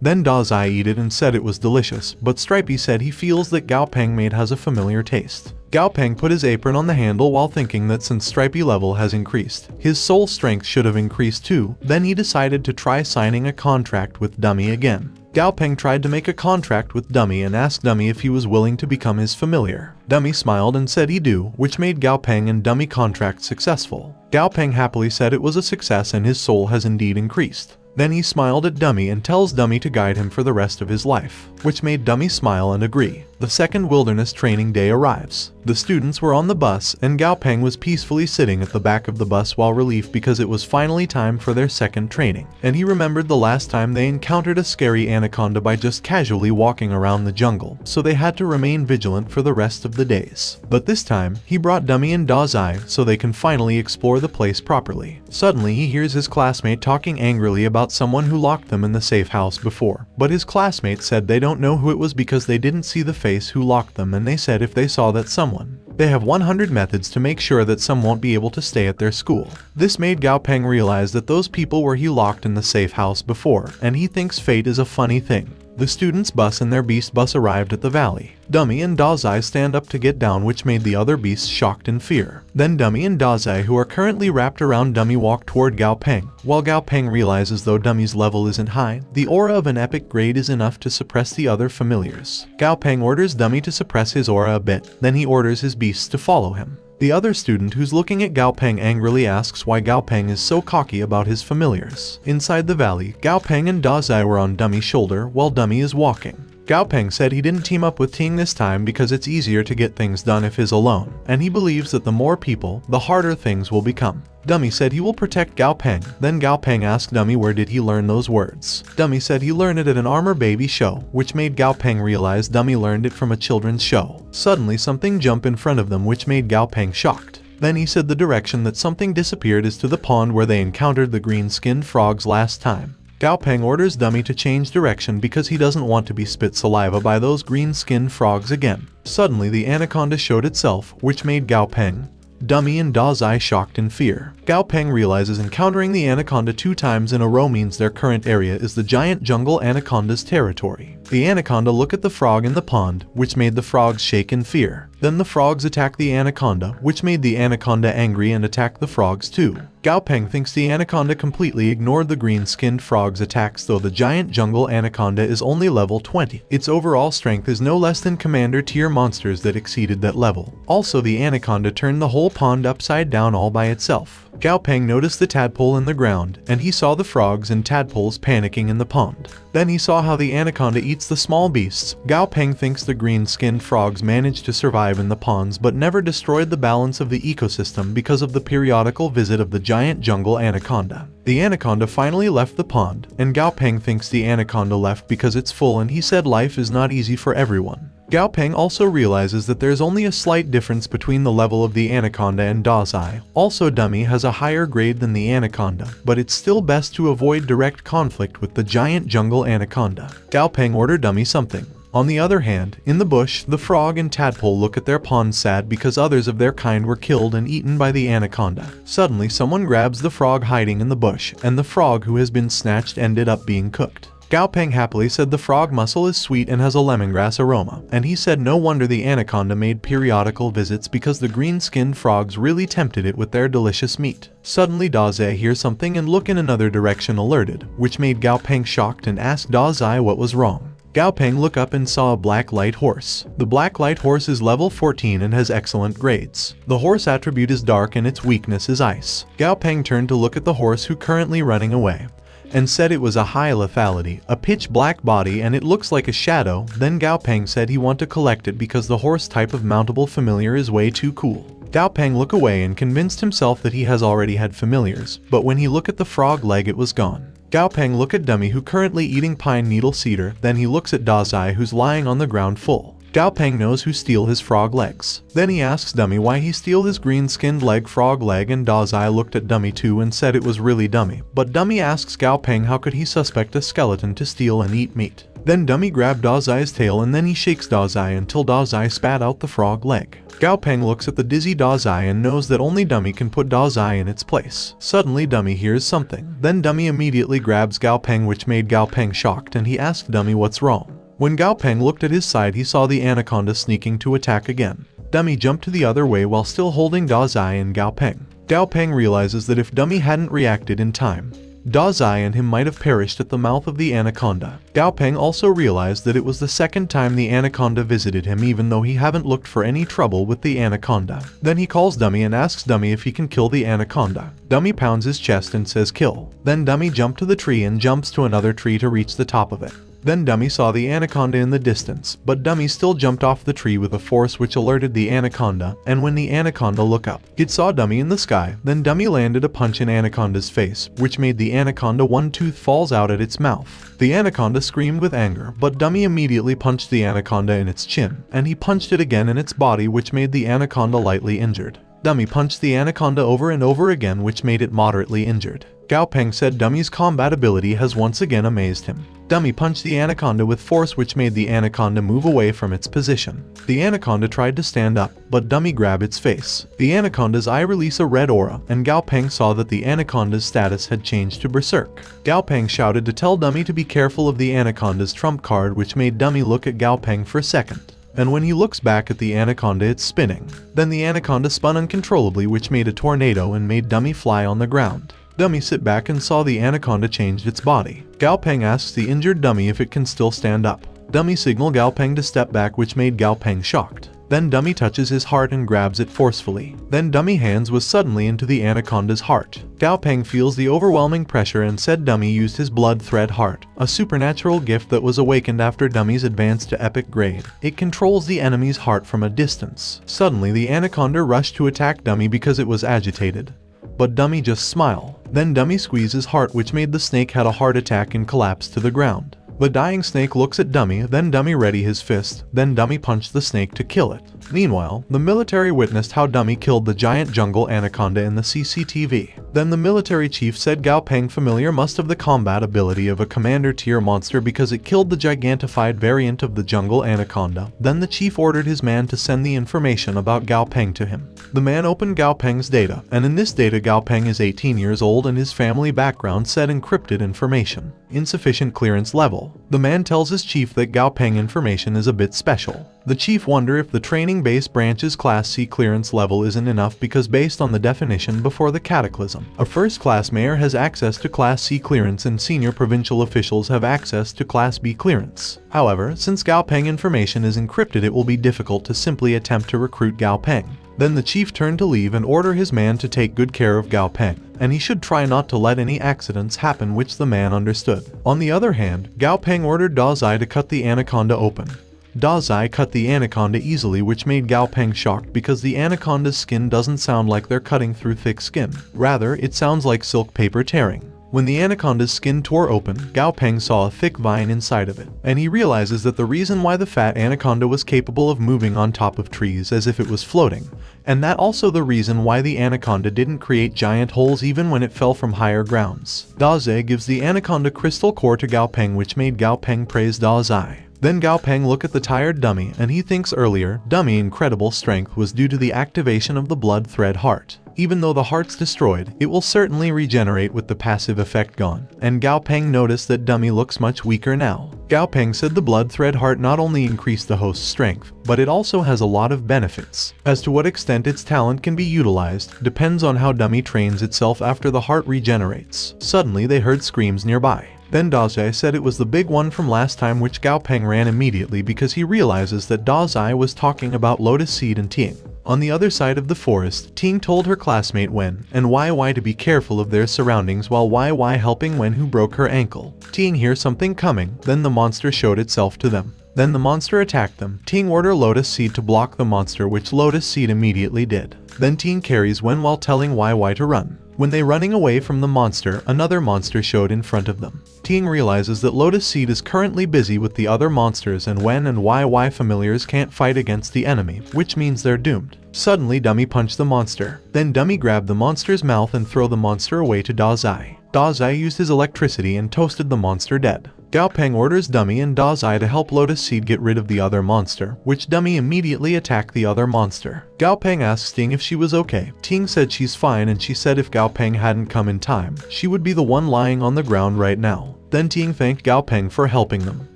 Then Dazai ate it and said it was delicious, but Stripey said he feels that Gao Peng made has a familiar taste. Gao Peng put his apron on the handle while thinking that since Stripey level has increased, his soul strength should have increased too. Then he decided to try signing a contract with Dummy again. Gao Peng tried to make a contract with Dummy and asked Dummy if he was willing to become his familiar. Dummy smiled and said he do, which made Gao Peng and Dummy contract successful. Gao Peng happily said it was a success and his soul has indeed increased. Then he smiled at Dummy and tells Dummy to guide him for the rest of his life. which made Dummy smile and agree. The second wilderness training day arrives. The students were on the bus, and Gao Peng was peacefully sitting at the back of the bus while relieved because it was finally time for their second training. And he remembered the last time they encountered a scary anaconda by just casually walking around the jungle, so they had to remain vigilant for the rest of the days. But this time, he brought Dummy and Dazai so they can finally explore the place properly. Suddenly, he hears his classmate talking angrily about someone who locked them in the safe house before. But his classmate said they don't know who it was because they didn't see the face who locked them, and they said if they saw that someone, they have 100 methods to make sure that some won't be able to stay at their school. This made Gao Peng realize that those people were he locked in the safe house before, and he thinks fate is a funny thing. The students' bus and their beast bus arrived at the valley. Dummy and Dazai stand up to get down, which made the other beasts shocked in fear. Then Dummy and Dazai, who are currently wrapped around Dummy, walk toward Gao Peng. While Gao Peng realizes though Dummy's level isn't high, the aura of an epic grade is enough to suppress the other familiars. Gao Peng orders Dummy to suppress his aura a bit, then he orders his beasts to follow him. The other student who's looking at Gao Peng angrily asks why Gao Peng is so cocky about his familiars. Inside the valley, Gao Peng and Dazai were on Dummy's shoulder while Dummy is walking. Gao Peng said he didn't team up with Ting this time because it's easier to get things done if he's alone, and he believes that the more people, the harder things will become. Dummy said he will protect Gao Peng. Then Gao Peng asked Dummy where did he learn those words. Dummy said he learned it at an Armor Baby show, which made Gao Peng realize Dummy learned it from a children's show. Suddenly something jumped in front of them, which made Gao Peng shocked. Then he said the direction that something disappeared is to the pond where they encountered the green-skinned frogs last time. Gao Peng orders Dummy to change direction because he doesn't want to be spit saliva by those green-skinned frogs again. Suddenly the anaconda showed itself, which made Gao Peng, Dummy and Dazai shocked in fear. Gao Peng realizes encountering the anaconda 2 times in a row means their current area is the giant jungle anaconda's territory. The anaconda look at the frog in the pond, which made the frogs shake in fear. Then the frogs attack the anaconda, which made the anaconda angry and attack the frogs too. Gao Peng thinks the anaconda completely ignored the green-skinned frog's attacks, though the giant jungle anaconda is only level 20. Its overall strength is no less than commander tier monsters that exceeded that level. Also, the anaconda turned the whole pond upside down all by itself. Gao Peng noticed the tadpole in the ground, and he saw the frogs and tadpoles panicking in the pond. Then he saw how the anaconda eats the small beasts. Gao Peng thinks the green-skinned frogs managed to survive in the ponds but never destroyed the balance of the ecosystem because of the periodical visit of the giant jungle anaconda. The anaconda finally left the pond, and Gao Peng thinks the anaconda left because it's full, and he said life is not easy for everyone. Gao Peng also realizes that there's only a slight difference between the level of the anaconda and Dazai. Also, Dummy has a higher grade than the anaconda, but it's still best to avoid direct conflict with the giant jungle anaconda. Gao Peng ordered Dummy something. On the other hand, in the bush, the frog and tadpole look at their pond sad because others of their kind were killed and eaten by the anaconda. Suddenly, someone grabs the frog hiding in the bush, and the frog who has been snatched ended up being cooked. Gao Peng happily said the frog muscle is sweet and has a lemongrass aroma, and he said no wonder the anaconda made periodical visits because the green-skinned frogs really tempted it with their delicious meat. Suddenly Dazai hears something and look in another direction alerted, which made Gao Peng shocked and asked Dazai what was wrong. Gao Peng looked up and saw a black light horse. The black light horse is level 14 and has excellent grades. The horse attribute is dark and its weakness is ice. Gao Peng turned to look at the horse who currently running away, and said it was a high lethality, a pitch black body, and it looks like a shadow. Then Gao Peng said he want to collect it because the horse type of mountable familiar is way too cool. Gao Peng looked away and convinced himself that he has already had familiars, but when he looked at the frog leg it was gone. Gao Peng looked at Dummy who currently eating pine needle cedar, then he looks at Dazai who's lying on the ground full. Gao Peng knows who steal his frog legs. Then he asks Dummy why he steal his green-skinned leg frog leg, and Dazai looked at Dummy too and said it was really Dummy. But Dummy asks Gao Peng how could he suspect a skeleton to steal and eat meat. Then Dummy grabbed Dazai's tail and then he shakes Dazai until Dazai spat out the frog leg. Gao Peng looks at the dizzy Dazai and knows that only Dummy can put Dazai in its place. Suddenly Dummy hears something. Then Dummy immediately grabs Gao Peng, which made Gao Peng shocked, and he asked Dummy what's wrong. When Gao Peng looked at his side he saw the anaconda sneaking to attack again. Dummy jumped to the other way while still holding Dazai and Gao Peng. Gao Peng realizes that if Dummy hadn't reacted in time, Dazai and him might have perished at the mouth of the anaconda. Gao Peng also realized that it was the second time the anaconda visited him, even though he haven't looked for any trouble with the anaconda. Then he calls Dummy and asks Dummy if he can kill the anaconda. Dummy pounds his chest and says kill. Then Dummy jumped to the tree and jumps to another tree to reach the top of it. Then Dummy saw the anaconda in the distance, but Dummy still jumped off the tree with a force which alerted the anaconda, and when the anaconda looked up, it saw Dummy in the sky. Then Dummy landed a punch in Anaconda's face, which made the anaconda one tooth falls out at its mouth. The anaconda screamed with anger, but Dummy immediately punched the anaconda in its chin, and he punched it again in its body, which made the anaconda lightly injured. Dummy punched the anaconda over and over again, which made it moderately injured. Gao Peng said Dummy's combat ability has once again amazed him. Dummy punched the anaconda with force, which made the anaconda move away from its position. The anaconda tried to stand up, but Dummy grabbed its face. The anaconda's eye released a red aura, and Gao Peng saw that the anaconda's status had changed to Berserk. Gao Peng shouted to tell Dummy to be careful of the anaconda's trump card, which made Dummy look at Gao Peng for a second. And when he looks back at the anaconda, it's spinning. Then the anaconda spun uncontrollably, which made a tornado and made Dummy fly on the ground. Dummy sit back and saw the anaconda changed its body. Gao Peng asks the injured Dummy if it can still stand up. Dummy signaled Gao Peng to step back, which made Gao Peng shocked. Then Dummy touches his heart and grabs it forcefully. Then Dummy hands was suddenly into the anaconda's heart. Gao Peng feels the overwhelming pressure and said Dummy used his blood thread heart, a supernatural gift that was awakened after Dummy's advance to epic grade. It controls the enemy's heart from a distance. Suddenly the anaconda rushed to attack Dummy because it was agitated. But Dummy just smiled. Then Dummy squeezed his heart, which made the snake had a heart attack and collapsed to the ground. The dying snake looks at Dummy, then Dummy ready his fist, then Dummy punched the snake to kill it. Meanwhile, the military witnessed how Dummy killed the giant jungle anaconda in the CCTV. Then the military chief said Gao Peng familiar must have the combat ability of a commander tier monster because it killed the gigantified variant of the jungle anaconda. Then the chief ordered his man to send the information about Gao Peng to him. The man opened Gao Peng's data, and in this data Gao Peng is 18 years old and his family background said encrypted information. Insufficient clearance level. The man tells his chief that Gao Peng information is a bit special. The chief wonder if the training base branch's Class C clearance level isn't enough because based on the definition before the cataclysm, a first-class mayor has access to Class C clearance and senior provincial officials have access to Class B clearance. However, since Gao Peng information is encrypted, it will be difficult to simply attempt to recruit Gao Peng. Then the chief turned to leave and order his man to take good care of Gao Peng, and he should try not to let any accidents happen, which the man understood. On the other hand, Gao Peng ordered Da Zai to cut the anaconda open. Da Zai cut the anaconda easily, which made Gao Peng shocked because the anaconda's skin doesn't sound like they're cutting through thick skin. Rather, it sounds like silk paper tearing. When the anaconda's skin tore open, Gao Peng saw a thick vine inside of it, and he realizes that the reason why the fat anaconda was capable of moving on top of trees as if it was floating, and that also the reason why the anaconda didn't create giant holes even when it fell from higher grounds. Da Zai gives the anaconda crystal core to Gao Peng, which made Gao Peng praise Da Zai. Then Gao Peng look at the tired Dummy, and he thinks earlier, Dummy's incredible strength was due to the activation of the blood thread heart. Even though the heart's destroyed, it will certainly regenerate with the passive effect gone. And Gao Peng noticed that Dummy looks much weaker now. Gao Peng said the blood thread heart not only increased the host's strength, but it also has a lot of benefits. As to what extent its talent can be utilized, depends on how Dummy trains itself after the heart regenerates. Suddenly they heard screams nearby. Then Da Zai said it was the big one from last time, which Gao Peng ran immediately because he realizes that Da Zai was talking about Lotus Seed and Ting. On the other side of the forest, Ting told her classmate Wen and Wai to be careful of their surroundings while Wai helping Wen, who broke her ankle. Ting hears something coming, then the monster showed itself to them. Then the monster attacked them. Ting ordered Lotus Seed to block the monster, which Lotus Seed immediately did. Then Ting carries Wen while telling Wai to run. When they running away from the monster, another monster showed in front of them. Ting realizes that Lotus Seed is currently busy with the other monsters and Wen and Wai familiars can't fight against the enemy, which means they're doomed. Suddenly Dummy punched the monster. Then Dummy grabbed the monster's mouth and threw the monster away to Da Zai. Da Zai used his electricity and toasted the monster dead. Gao Peng orders Dummy and Da Zai to help Lotus Seed get rid of the other monster, which Dummy immediately attacked the other monster. Gao Peng asks Ting if she was okay. Ting said she's fine, and she said if Gao Peng hadn't come in time, she would be the one lying on the ground right now. Then Ting thanked Gao Peng for helping them.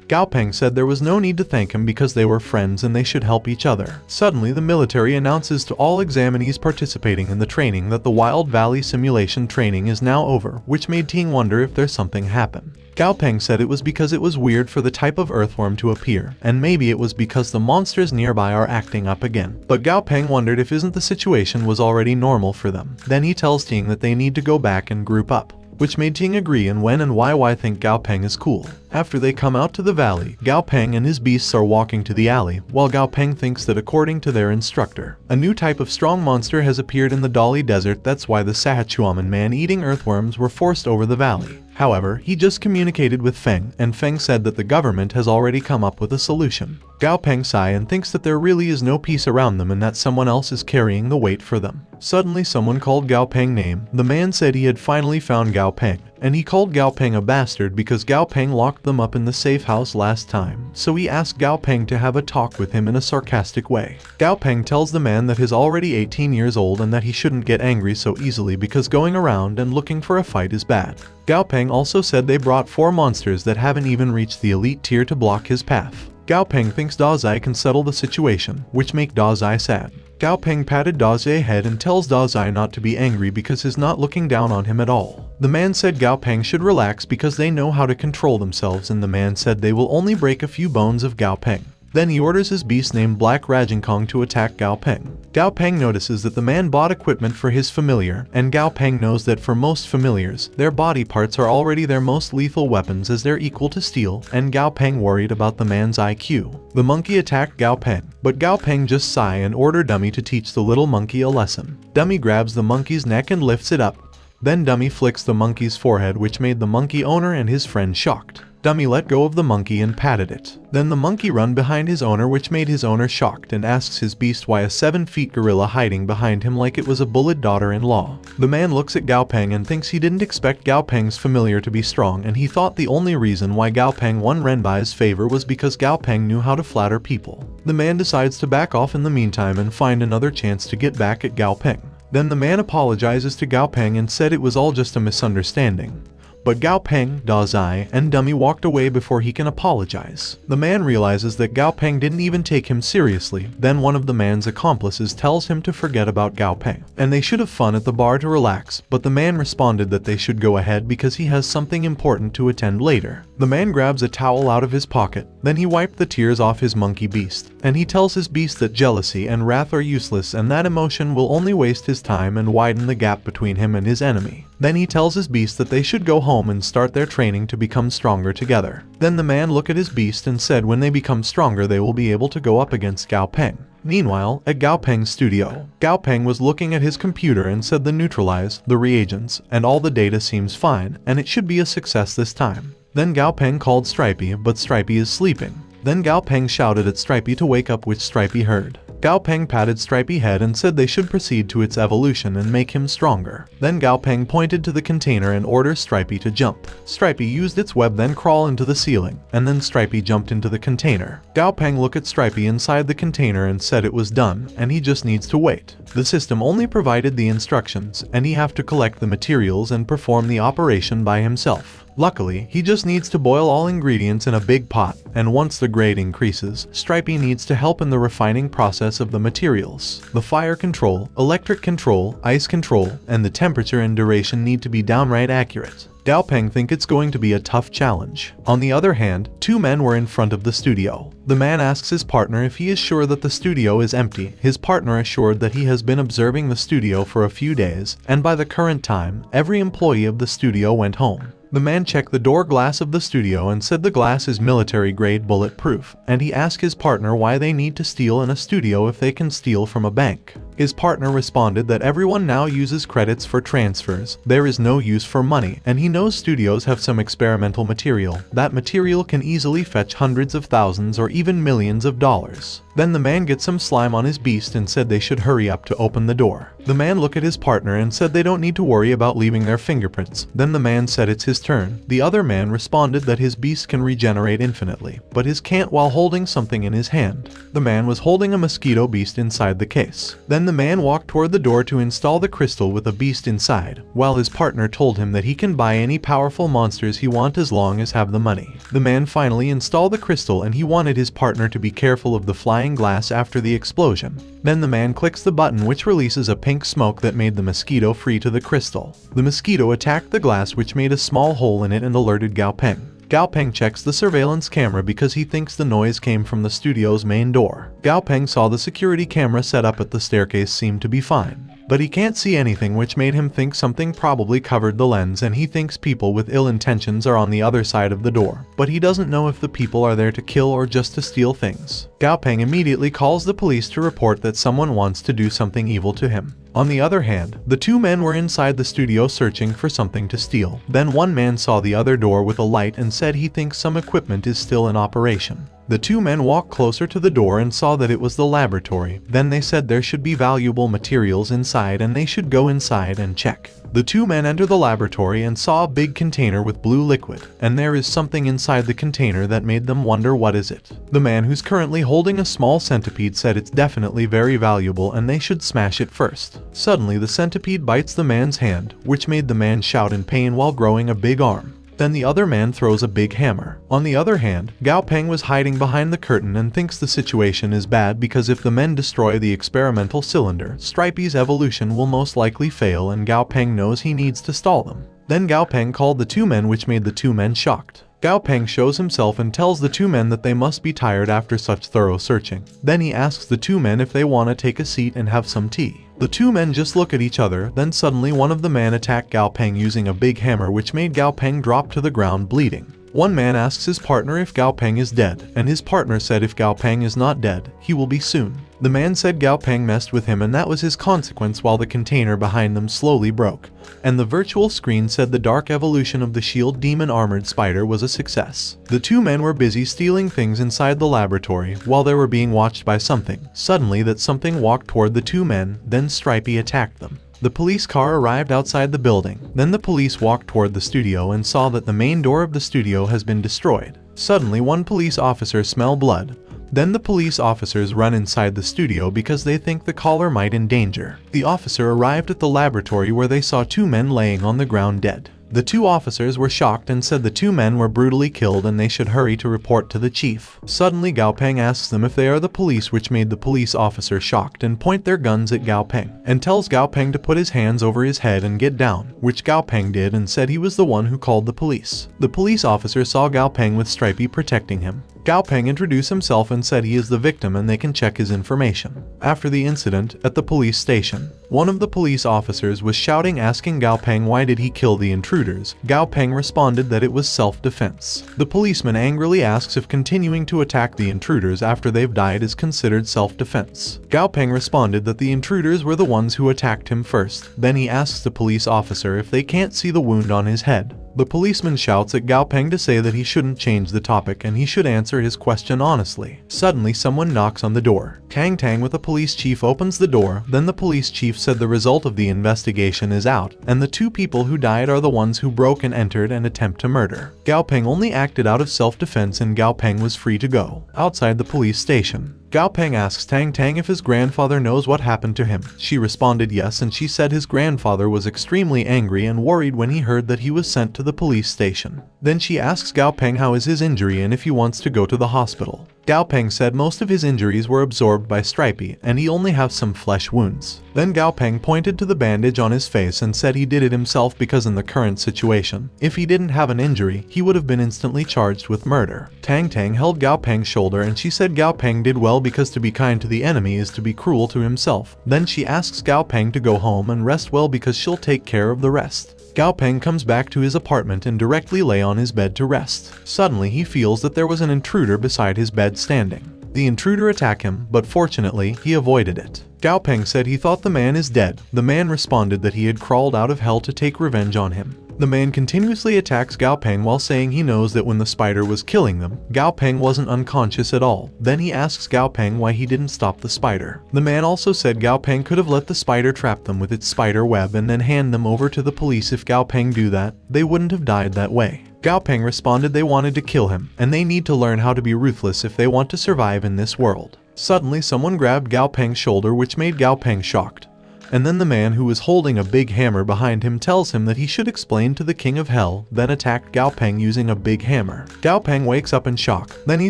Gao Peng said there was no need to thank him because they were friends and they should help each other. Suddenly the military announces to all examinees participating in the training that the Wild Valley simulation training is now over, which made Ting wonder if there's something happen. Gao Peng said it was because it was weird for the type of earthworm to appear, and maybe it was because the monsters nearby are acting up again. But Gao Peng wondered if isn't the situation was already normal for them. Then he tells Ting that they need to go back and group up, which made Ting agree, and Wen and Wai think Gao Peng is cool. After they come out to the valley, Gao Peng and his beasts are walking to the alley, while Gao Peng thinks that according to their instructor, a new type of strong monster has appeared in the Dali Desert. That's why the Sahachuaman man-eating earthworms were forced over the valley. However, he just communicated with Feng, and Feng said that the government has already come up with a solution. Gao Peng sigh and thinks that there really is no peace around them and that someone else is carrying the weight for them. Suddenly someone called Gao Peng name. The man said he had finally found Gao Peng, and he called Gao Peng a bastard because Gao Peng locked them up in the safe house last time, so he asked Gao Peng to have a talk with him in a sarcastic way. Gao Peng tells the man that he's already 18 years old and that he shouldn't get angry so easily because going around and looking for a fight is bad. Gao Peng also said they brought 4 monsters that haven't even reached the elite tier to block his path. Gao Peng thinks Dazai can settle the situation, which make Dazai sad. Gao Peng patted Dazai's head and tells Dazai not to be angry because he's not looking down on him at all. The man said Gao Peng should relax because they know how to control themselves, and the man said they will only break a few bones of Gao Peng. Then he orders his beast named Black Rajinkong to attack Gao Peng. Gao Peng notices that the man bought equipment for his familiar, and Gao Peng knows that for most familiars, their body parts are already their most lethal weapons as they're equal to steel, and Gao Peng worried about the man's IQ. The monkey attacked Gao Peng, but Gao Peng just sigh and order Dummy to teach the little monkey a lesson. Dummy grabs the monkey's neck and lifts it up. Then Dummy flicks the monkey's forehead, which made the monkey owner and his friend shocked. Dummy let go of the monkey and patted it. Then the monkey run behind his owner, which made his owner shocked and asks his beast why a 7-foot gorilla hiding behind him like it was a bullied daughter-in-law. The man looks at Gao Peng and thinks he didn't expect Gao Peng's familiar to be strong, and he thought the only reason why Gao Peng won Renbai's favor was because Gao Peng knew how to flatter people. The man decides to back off in the meantime and find another chance to get back at Gao Peng. Then the man apologizes to Gao Peng and said it was all just a misunderstanding. But Gao Peng, Dazai, and Dummy walked away before he can apologize. The man realizes that Gao Peng didn't even take him seriously. Then one of the man's accomplices tells him to forget about Gao Peng, and they should have fun at the bar to relax, but the man responded that they should go ahead because he has something important to attend later. The man grabs a towel out of his pocket, then he wiped the tears off his monkey beast, and he tells his beast that jealousy and wrath are useless and that emotion will only waste his time and widen the gap between him and his enemy. Then he tells his beast that they should go home and start their training to become stronger together. Then the man looked at his beast and said when they become stronger they will be able to go up against Gao Peng. Meanwhile, at Gao Peng's studio, Gao Peng was looking at his computer and said the neutralize, the reagents, and all the data seems fine, and it should be a success this time. Then Gao Peng called Stripey, but Stripey is sleeping. Then Gao Peng shouted at Stripey to wake up, which Stripey heard. Gao Peng patted Stripey's head and said they should proceed to its evolution and make him stronger. Then Gao Peng pointed to the container and ordered Stripey to jump. Stripey used its web then crawl into the ceiling, and then Stripey jumped into the container. Gao Peng looked at Stripey inside the container and said it was done, and he just needs to wait. The system only provided the instructions, and he have to collect the materials and perform the operation by himself. Luckily, he just needs to boil all ingredients in a big pot, and once the grade increases, Stripey needs to help in the refining process of the materials. The fire control, electric control, ice control, and the temperature and duration need to be downright accurate. Gao Peng think it's going to be a tough challenge. On the other hand, 2 men were in front of the studio. The man asks his partner if he is sure that the studio is empty. His partner assured that he has been observing the studio for a few days, and by the current time, every employee of the studio went home. The man checked the door glass of the studio and said the glass is military-grade bulletproof, and he asked his partner why they need to steal in a studio if they can steal from a bank. His partner responded that everyone now uses credits for transfers, there is no use for money, and he knows studios have some experimental material. That material can easily fetch hundreds of thousands or even millions of dollars. Then the man gets some slime on his beast and said they should hurry up to open the door. The man looked at his partner and said they don't need to worry about leaving their fingerprints. Then the man said it's his turn. The other man responded that his beast can regenerate infinitely, but his can't while holding something in his hand. The man was holding a mosquito beast inside the case. Then the man walked toward the door to install the crystal with a beast inside, while his partner told him that he can buy any powerful monsters he wants as long as have the money. The man finally installed the crystal and he wanted his partner to be careful of the flying glass after the explosion. Then the man clicks the button which releases a pink smoke that made the mosquito free to the crystal. The mosquito attacked the glass which made a small hole in it and alerted Gao Peng. Gao Peng checks the surveillance camera because he thinks the noise came from the studio's main door. Gao Peng saw the security camera set up at the staircase seemed to be fine. but he can't see anything, which made him think something probably covered the lens, and he thinks people with ill intentions are on the other side of the door, but he doesn't know if the people are there to kill or just to steal things. Gao Peng immediately calls the police to report that someone wants to do something evil to him. On the other hand, the two men were inside the studio searching for something to steal. Then one man saw the other door with a light and said he thinks some equipment is still in operation. The two men walked closer to the door and saw that it was the laboratory. Then they said there should be valuable materials inside and they should go inside and check. The two men enter the laboratory and saw a big container with blue liquid, and there is something inside the container that made them wonder what is it. The man who's currently holding a small centipede said it's definitely very valuable and they should smash it first. Suddenly the centipede bites the man's hand, which made the man shout in pain while growing a big arm. Then the other man throws a big hammer. On the other hand, Gao Peng was hiding behind the curtain and thinks the situation is bad because if the men destroy the experimental cylinder, Stripey's evolution will most likely fail, and Gao Peng knows he needs to stall them. Then Gao Peng called the two men, which made the two men shocked. Gao Peng shows himself and tells the two men that they must be tired after such thorough searching. Then he asks the two men if they want to take a seat and have some tea. The two men just look at each other, then suddenly one of the men attacked Gao Peng using a big hammer, which made Gao Peng drop to the ground bleeding. One man asks his partner if Gao Peng is dead, and his partner said if Gao Peng is not dead, he will be soon. The man said Gao Peng messed with him and that was his consequence, while the container behind them slowly broke. And the virtual screen said the dark evolution of the shield demon armored spider was a success. The two men were busy stealing things inside the laboratory while they were being watched by something. Suddenly that something walked toward the two men, then Stripey attacked them. The police car arrived outside the building. Then the police walked toward the studio and saw that the main door of the studio has been destroyed. Suddenly one police officer smelled blood. Then the police officers run inside the studio because they think the caller might endanger. The officer arrived at the laboratory where they saw two men laying on the ground dead. The two officers were shocked and said the two men were brutally killed and they should hurry to report to the chief. Suddenly Gao Peng asks them if they are the police, which made the police officer shocked and point their guns at Gao Peng, and tells Gao Peng to put his hands over his head and get down, which Gao Peng did and said he was the one who called the police. The police officer saw Gao Peng with Stripey protecting him. Gao Peng introduced himself and said he is the victim and they can check his information. After the incident at the police station, one of the police officers was shouting, asking Gao Peng why did he kill the intruders. Gao Peng responded that it was self-defense. The policeman angrily asks if continuing to attack the intruders after they've died is considered self-defense. Gao Peng responded that the intruders were the ones who attacked him first. Then he asks the police officer if they can't see the wound on his head. The policeman shouts at Gao Peng to say that he shouldn't change the topic and he should answer his question honestly. Suddenly someone knocks on the door. Tang Tang with a police chief opens the door. Then the police chief said the result of the investigation is out, and the two people who died are the ones who broke and entered and attempt to murder. Gao Peng only acted out of self-defense and Gao Peng was free to go. Outside the police station, Gao Peng asks Tang Tang if his grandfather knows what happened to him. She responded yes, and she said his grandfather was extremely angry and worried when he heard that he was sent to the police station. Then she asks Gao Peng how is his injury and if he wants to go to the hospital. Gao Peng said most of his injuries were absorbed by Stripey and he only has some flesh wounds. Then Gao Peng pointed to the bandage on his face and said he did it himself because in the current situation, if he didn't have an injury, he would have been instantly charged with murder. Tang Tang held Gao Peng's shoulder and she said Gao Peng did well because to be kind to the enemy is to be cruel to himself. Then she asks Gao Peng to go home and rest well because she'll take care of the rest. Gao Peng comes back to his apartment and directly lay on his bed to rest. Suddenly he feels that there was an intruder beside his bed standing. The intruder attacked him, but fortunately he avoided it. Gao Peng said he thought the man is dead. The man responded that he had crawled out of hell to take revenge on him. The man continuously attacks Gao Peng while saying he knows that when the spider was killing them, Gao Peng wasn't unconscious at all. Then he asks Gao Peng why he didn't stop the spider. The man also said Gao Peng could have let the spider trap them with its spider web and then hand them over to the police. If Gao Peng do that, they wouldn't have died that way. Gao Peng responded they wanted to kill him, and they need to learn how to be ruthless if they want to survive in this world. Suddenly someone grabbed Gao Peng's shoulder, which made Gao Peng shocked. And then the man who was holding a big hammer behind him tells him that he should explain to the King of Hell, then attacked Gao Peng using a big hammer. Gao Peng wakes up in shock. Then he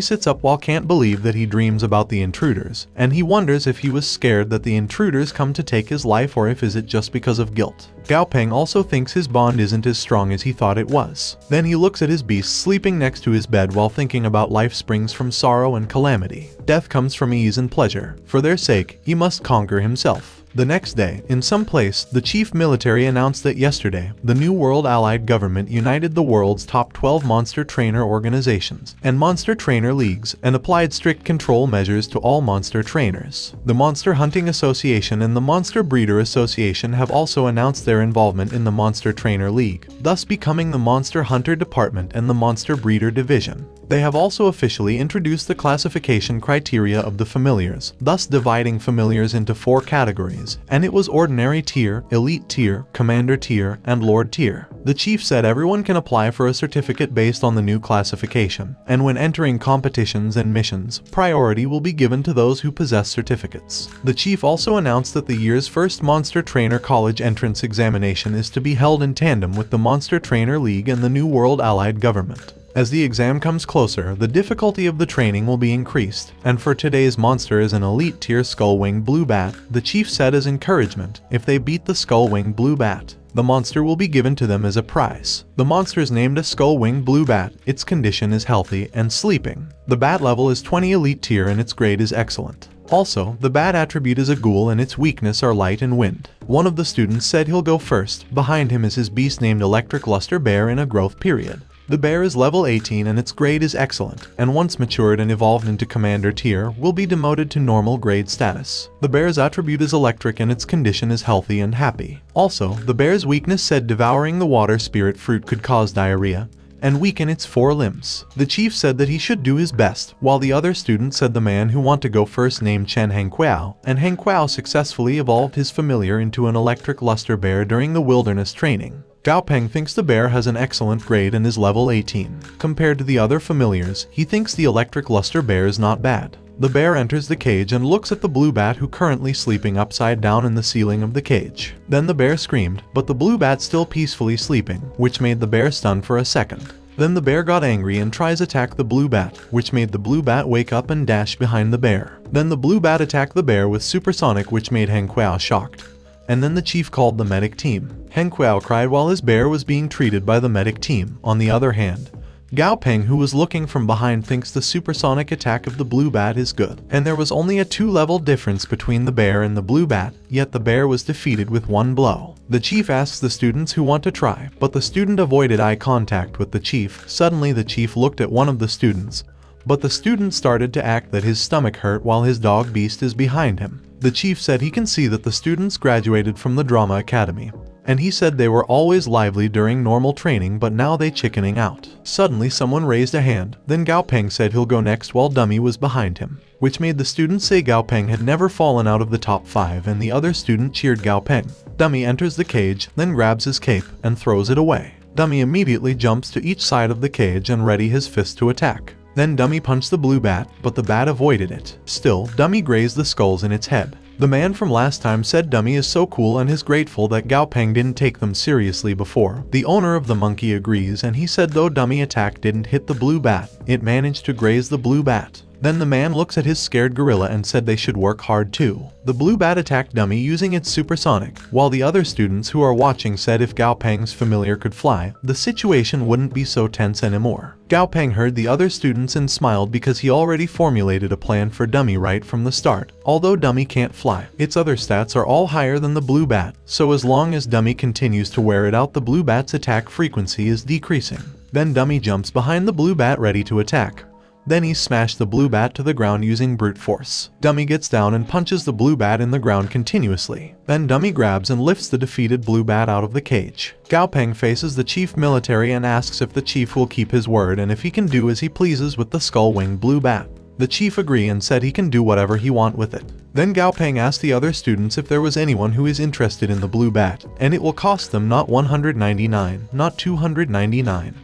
sits up while can't believe that he dreams about the intruders, and he wonders if he was scared that the intruders come to take his life or if is it just because of guilt. Gao Peng also thinks his bond isn't as strong as he thought it was. Then he looks at his beast sleeping next to his bed while thinking about life springs from sorrow and calamity. Death comes from ease and pleasure. For their sake, he must conquer himself. The next day, in some place, the chief military announced that yesterday, the New World Allied government united the world's top 12 monster trainer organizations and monster trainer leagues and applied strict control measures to all monster trainers. The Monster Hunting Association and the Monster Breeder Association have also announced their involvement in the Monster Trainer League, thus becoming the Monster Hunter Department and the Monster Breeder Division. They have also officially introduced the classification criteria of the familiars, thus dividing familiars into 4 categories, and it was Ordinary Tier, Elite Tier, Commander Tier, and Lord Tier. The chief said everyone can apply for a certificate based on the new classification, and when entering competitions and missions, priority will be given to those who possess certificates. The chief also announced that the year's first Monster Trainer College entrance examination is to be held in tandem with the Monster Trainer League and the New World Allied government. As the exam comes closer, the difficulty of the training will be increased, and for today's monster is an elite tier Skull-Winged Blue Bat. The chief said as encouragement, if they beat the Skull-Winged Blue Bat, the monster will be given to them as a prize. The monster is named a Skull-Winged Blue Bat. Its condition is healthy and sleeping. The bat level is 20 elite tier and its grade is excellent. Also, the bat attribute is a ghoul and its weakness are light and wind. One of the students said he'll go first. Behind him is his beast named Electric Luster Bear in a growth period. The bear is level 18 and its grade is excellent, and once matured and evolved into Commander Tier, will be demoted to normal grade status. The bear's attribute is electric and its condition is healthy and happy. Also, the bear's weakness said devouring the water spirit fruit could cause diarrhea and weaken its 4 limbs. The chief said that he should do his best, while the other student said the man who want to go first named Chen Hengqiao, and Hengqiao successfully evolved his familiar into an electric luster bear during the wilderness training. Gao Peng thinks the bear has an excellent grade and is level 18. Compared to the other familiars, he thinks the electric luster bear is not bad. The bear enters the cage and looks at the blue bat who currently sleeping upside down in the ceiling of the cage. Then the bear screamed, but the blue bat still peacefully sleeping, which made the bear stun for a second. Then the bear got angry and tries attack the blue bat, which made the blue bat wake up and dash behind the bear. Then the blue bat attacked the bear with supersonic, which made Hengqiao shocked. And then the chief called the medic team. Hengqiao cried while his bear was being treated by the medic team. On the other hand, Gao Peng, who was looking from behind, thinks the supersonic attack of the blue bat is good. And there was only a 2-level difference between the bear and the blue bat, yet the bear was defeated with 1 blow. The chief asks the students who want to try, but the student avoided eye contact with the chief. Suddenly the chief looked at one of the students, but the student started to act that his stomach hurt while his dog beast is behind him. The chief said he can see that the students graduated from the drama academy, and he said they were always lively during normal training, but now they chickening out. Suddenly someone raised a hand, then Gao Peng said he'll go next while Dummy was behind him, which made the students say Gao Peng had never fallen out of the top 5, and the other student cheered Gao Peng. Dummy enters the cage, then grabs his cape and throws it away. Dummy immediately jumps to each side of the cage and ready his fist to attack. Then Dummy punched the blue bat, but the bat avoided it. Still, Dummy grazed the skulls in its head. The man from last time said Dummy is so cool and is grateful that Gao Peng didn't take them seriously before. The owner of the monkey agrees, and he said though Dummy attack didn't hit the blue bat, it managed to graze the blue bat. Then the man looks at his scared gorilla and said they should work hard too. The blue bat attacked Dummy using its supersonic, while the other students who are watching said if Gao Peng's familiar could fly, the situation wouldn't be so tense anymore. Gao Peng heard the other students and smiled because he already formulated a plan for Dummy right from the start. Although Dummy can't fly, its other stats are all higher than the blue bat, so as long as Dummy continues to wear it out, the blue bat's attack frequency is decreasing. Then Dummy jumps behind the blue bat ready to attack. Then he smashed the blue bat to the ground using brute force. Dummy gets down and punches the blue bat in the ground continuously. Then Dummy grabs and lifts the defeated blue bat out of the cage. Gao Peng faces the chief military and asks if the chief will keep his word and if he can do as he pleases with the skull-winged blue bat. The chief agreed and said he can do whatever he want with it. Then Gao Peng asked the other students if there was anyone who is interested in the blue bat, and it will cost them not 199, not 299.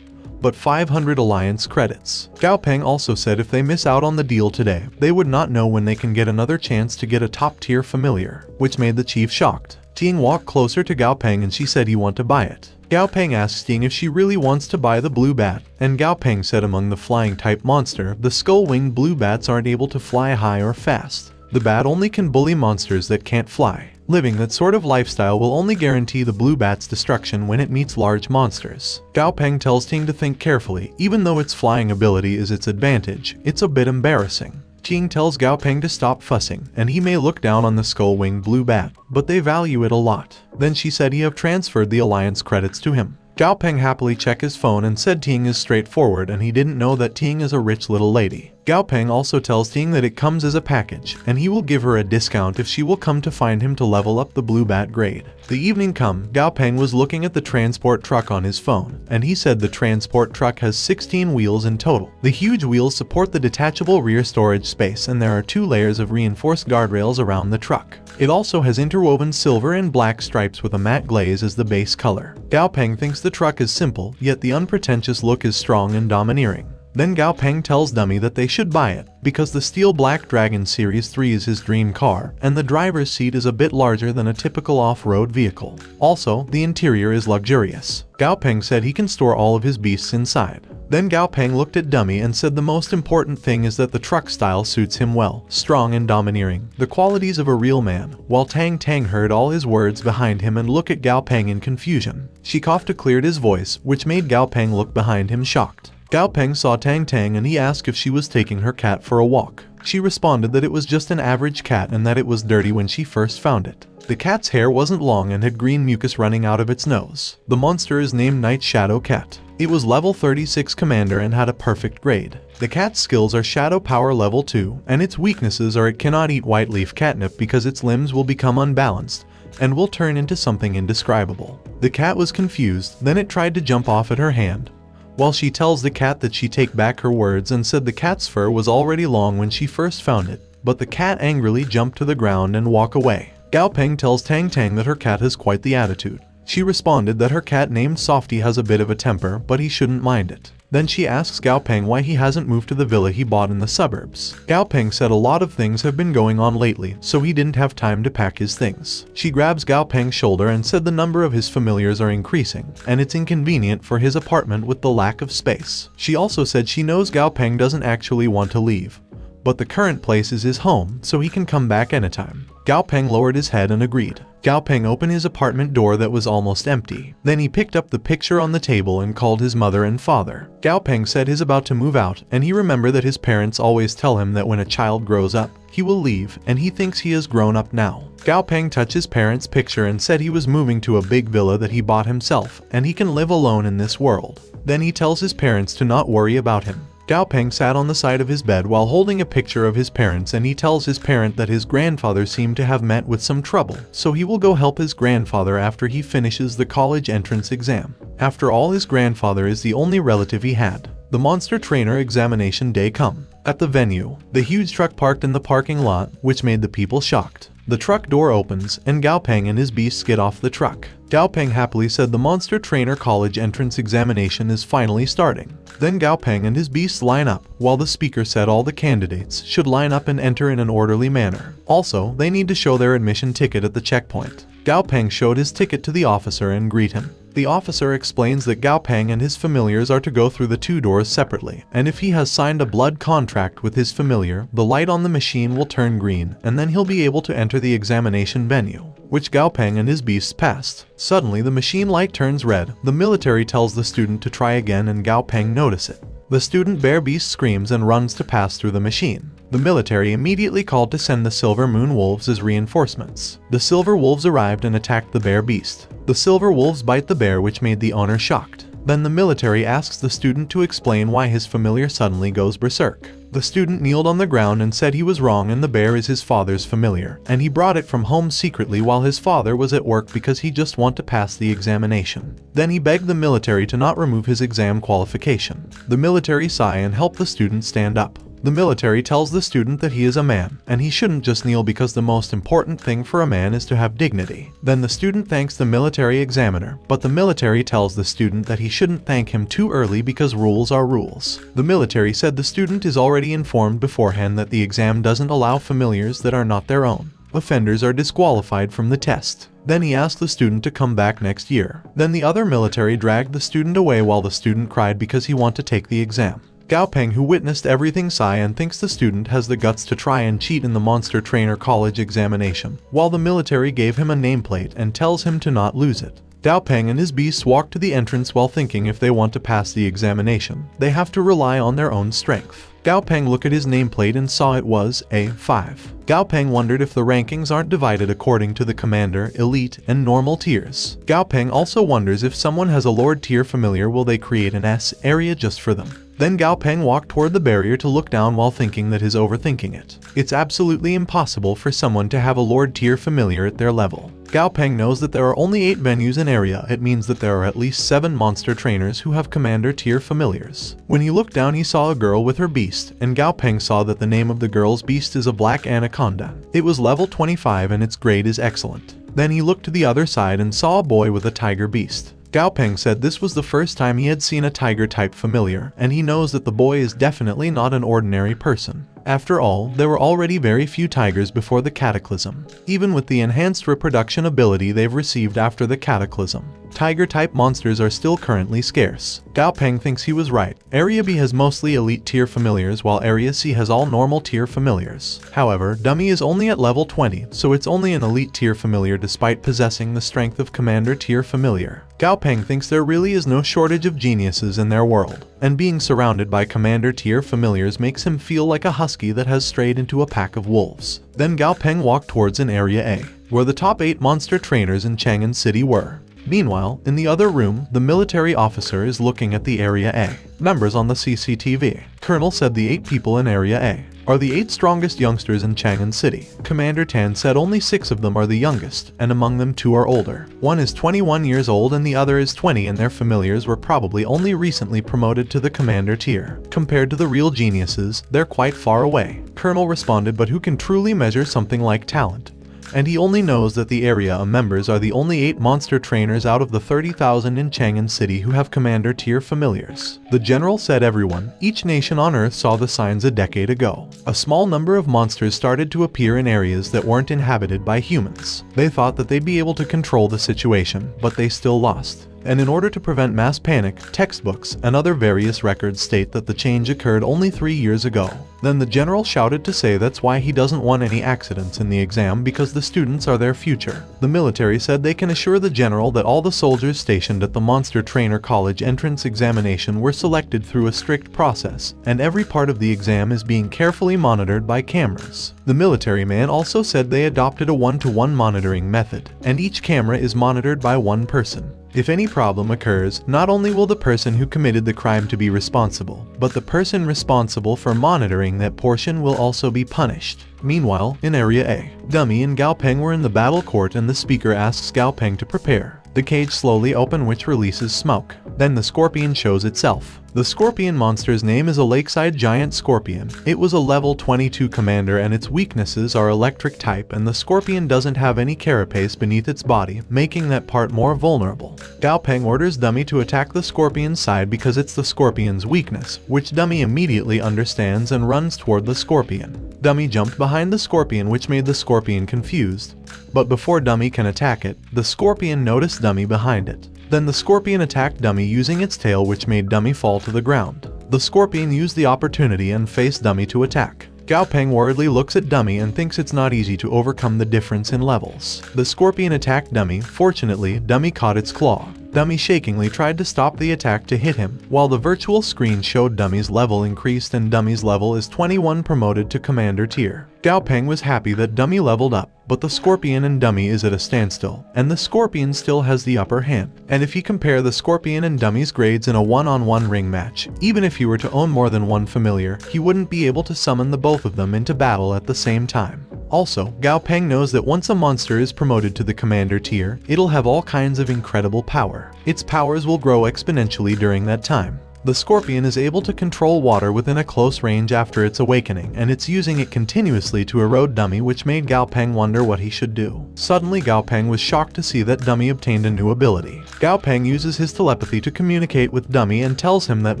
But 500 alliance credits. Gao Peng also said if they miss out on the deal today, they would not know when they can get another chance to get a top-tier familiar, which made the chief shocked. Ting walked closer to Gao Peng and she said he want to buy it. Gao Peng asked Ting if she really wants to buy the blue bat, and Gao Peng said among the flying type monster, the skull-winged blue bats aren't able to fly high or fast. The bat only can bully monsters that can't fly. Living that sort of lifestyle will only guarantee the blue bat's destruction when it meets large monsters. Gao Peng tells Ting to think carefully. Even though its flying ability is its advantage, it's a bit embarrassing. Ting tells Gao Peng to stop fussing, and he may look down on the skull-winged blue bat, but they value it a lot. Then she said he have transferred the alliance credits to him. Gao Peng happily checked his phone and said Ting is straightforward and he didn't know that Ting is a rich little lady. Gao Peng also tells Ting that it comes as a package, and he will give her a discount if she will come to find him to level up the blue bat grade. The evening come, Gao Peng was looking at the transport truck on his phone, and he said the transport truck has 16 wheels in total. The huge wheels support the detachable rear storage space, and there are 2 layers of reinforced guardrails around the truck. It also has interwoven silver and black stripes with a matte glaze as the base color. Gao Peng thinks the truck is simple, yet the unpretentious look is strong and domineering. Then Gao Peng tells Dummy that they should buy it, because the Steel Black Dragon Series 3 is his dream car, and the driver's seat is a bit larger than a typical off-road vehicle. Also, the interior is luxurious. Gao Peng said he can store all of his beasts inside. Then Gao Peng looked at Dummy and said the most important thing is that the truck style suits him well, strong and domineering, the qualities of a real man, while Tang Tang heard all his words behind him and looked at Gao Peng in confusion. She coughed to clear his voice, which made Gao Peng look behind him shocked. Gao Peng saw Tang Tang and he asked if she was taking her cat for a walk. She responded that it was just an average cat and that it was dirty when she first found it. The cat's hair wasn't long and had green mucus running out of its nose. The monster is named Night Shadow Cat. It was level 36 commander and had a perfect grade. The cat's skills are Shadow Power level 2, and its weaknesses are it cannot eat white leaf catnip because its limbs will become unbalanced and will turn into something indescribable. The cat was confused, then it tried to jump off at her hand, while she tells the cat that she take back her words and said the cat's fur was already long when she first found it, but the cat angrily jumped to the ground and walk away. Gao Peng tells Tang Tang that her cat has quite the attitude. She responded that her cat named Softy has a bit of a temper, but he shouldn't mind it. Then she asks Gao Peng why he hasn't moved to the villa he bought in the suburbs. Gao Peng said a lot of things have been going on lately, so he didn't have time to pack his things. She grabs Gao Peng's shoulder and said the number of his familiars are increasing, and it's inconvenient for his apartment with the lack of space. She also said she knows Gao Peng doesn't actually want to leave, but the current place is his home, so he can come back anytime. Gao Peng lowered his head and agreed. Gao Peng opened his apartment door that was almost empty. Then he picked up the picture on the table and called his mother and father. Gao Peng said he's about to move out, and he remembered that his parents always tell him that when a child grows up, he will leave, and he thinks he has grown up now. Gao Peng touched his parents' picture and said he was moving to a big villa that he bought himself, and he can live alone in this world. Then he tells his parents to not worry about him. Gao Peng sat on the side of his bed while holding a picture of his parents, and he tells his parent that his grandfather seemed to have met with some trouble, so he will go help his grandfather after he finishes the college entrance exam. After all, his grandfather is the only relative he had. The monster trainer examination day come. At the venue, the huge truck parked in the parking lot, which made the people shocked. The truck door opens, and Gao Peng and his beasts get off the truck. Gao Peng happily said the monster trainer college entrance examination is finally starting. Then Gao Peng and his beasts line up, while the speaker said all the candidates should line up and enter in an orderly manner. Also, they need to show their admission ticket at the checkpoint. Gao Peng showed his ticket to the officer and greet him. The officer explains that Gao Peng and his familiars are to go through the 2 doors separately, and if he has signed a blood contract with his familiar, the light on the machine will turn green, and then he'll be able to enter the examination venue, which Gao Peng and his beasts passed. Suddenly, the machine light turns red. The military tells the student to try again, and Gao Peng notice it. The student bear beast screams and runs to pass through the machine. The military immediately called to send the Silver Moon Wolves as reinforcements. The Silver Wolves arrived and attacked the bear beast. The Silver Wolves bite the bear, which made the owner shocked. Then the military asks the student to explain why his familiar suddenly goes berserk. The student kneeled on the ground and said he was wrong and the bear is his father's familiar, and he brought it from home secretly while his father was at work because he just wanted to pass the examination. Then he begged the military to not remove his exam qualification. The military sigh and help the student stand up. The military tells the student that he is a man, and he shouldn't just kneel because the most important thing for a man is to have dignity. Then the student thanks the military examiner, but the military tells the student that he shouldn't thank him too early because rules are rules. The military said the student is already informed beforehand that the exam doesn't allow familiars that are not their own. Offenders are disqualified from the test. Then he asked the student to come back next year. Then the other military dragged the student away while the student cried because he wanted to take the exam. Gao Peng, who witnessed everything, sigh and thinks the student has the guts to try and cheat in the monster trainer college examination, while the military gave him a nameplate and tells him to not lose it. Gao Peng and his beasts walk to the entrance while thinking if they want to pass the examination, they have to rely on their own strength. Gao Peng looked at his nameplate and saw it was A5. Gao Peng wondered if the rankings aren't divided according to the Commander, Elite, and Normal tiers. Gao Peng also wonders if someone has a Lord tier familiar, will they create an S area just for them. Then Gao Peng walked toward the barrier to look down while thinking that he's overthinking it. It's absolutely impossible for someone to have a Lord tier familiar at their level. Gao Peng knows that there are only 8 venues in area. It means that there are at least 7 monster trainers who have Commander tier familiars. When he looked down, he saw a girl with her beast, and Gao Peng saw that the name of the girl's beast is a black anaconda. It was level 25 and its grade is excellent. Then he looked to the other side and saw a boy with a tiger beast. Gao Peng said this was the first time he had seen a tiger-type familiar, and he knows that the boy is definitely not an ordinary person. After all, there were already very few tigers before the Cataclysm, even with the enhanced reproduction ability they've received after the Cataclysm. Tiger-type monsters are still currently scarce. Gao Peng thinks he was right. Area B has mostly elite tier familiars while Area C has all normal tier familiars. However, Dummy is only at level 20, so it's only an elite tier familiar despite possessing the strength of Commander tier familiar. Gao Peng thinks there really is no shortage of geniuses in their world, and being surrounded by Commander tier familiars makes him feel like a husky that has strayed into a pack of wolves. Then Gao Peng walked towards an Area A, where the top 8 monster trainers in Chang'an City were. Meanwhile, in the other room, the military officer is looking at the Area A numbers on the CCTV. Colonel said the 8 people in Area A are the 8 strongest youngsters in Chang'an City. Commander Tan said only 6 of them are the youngest, and among them 2 are older. One is 21 years old and the other is 20, and their familiars were probably only recently promoted to the Commander tier. Compared to the real geniuses, they're quite far away. Colonel responded, but who can truly measure something like talent? And he only knows that the Area A members are the only 8 monster trainers out of the 30,000 in Chang'an City who have Commander tier familiars. The general said everyone, each nation on Earth saw the signs a decade ago. A small number of monsters started to appear in areas that weren't inhabited by humans. They thought that they'd be able to control the situation, but they still lost. And in order to prevent mass panic, textbooks and other various records state that the change occurred only 3 years ago. Then the general shouted to say that's why he doesn't want any accidents in the exam, because the students are their future. The military said they can assure the general that all the soldiers stationed at the Monster Trainer College entrance examination were selected through a strict process, and every part of the exam is being carefully monitored by cameras. The military man also said they adopted a 1-to-1 monitoring method, and each camera is monitored by one person. If any problem occurs, not only will the person who committed the crime to be responsible, but the person responsible for monitoring that portion will also be punished. Meanwhile, in Area A, Dummy and Gao Peng were in the battle court and the speaker asks Gao Peng to prepare. The cage slowly opens, which releases smoke. Then the scorpion shows itself. The scorpion monster's name is a lakeside giant scorpion. It was a level 22 commander and its weaknesses are electric type, and the scorpion doesn't have any carapace beneath its body, making that part more vulnerable. Gao Peng orders Dummy to attack the scorpion's side because it's the scorpion's weakness, which Dummy immediately understands and runs toward the scorpion. Dummy jumped behind the scorpion, which made the scorpion confused. But before Dummy can attack it, the scorpion noticed Dummy behind it. Then the scorpion attacked Dummy using its tail, which made Dummy fall to the ground. The scorpion used the opportunity and faced Dummy to attack. Gao Peng worriedly looks at Dummy and thinks it's not easy to overcome the difference in levels. The scorpion attacked Dummy. Fortunately, Dummy caught its claw. Dummy shakingly tried to stop the attack to hit him, while the virtual screen showed Dummy's level increased and Dummy's level is 21, promoted to Commander tier. Gao Peng was happy that Dummy leveled up, but the scorpion and Dummy is at a standstill, and the scorpion still has the upper hand. And if you compare the scorpion and Dummy's grades in a one-on-one ring match, even if he were to own more than one familiar, he wouldn't be able to summon the both of them into battle at the same time. Also, Gao Peng knows that once a monster is promoted to the Commander tier, it'll have all kinds of incredible power. Its powers will grow exponentially during that time. The scorpion is able to control water within a close range after its awakening, and it's using it continuously to erode Dummy, which made Gao Peng wonder what he should do. Suddenly Gao Peng was shocked to see that Dummy obtained a new ability. Gao Peng uses his telepathy to communicate with Dummy and tells him that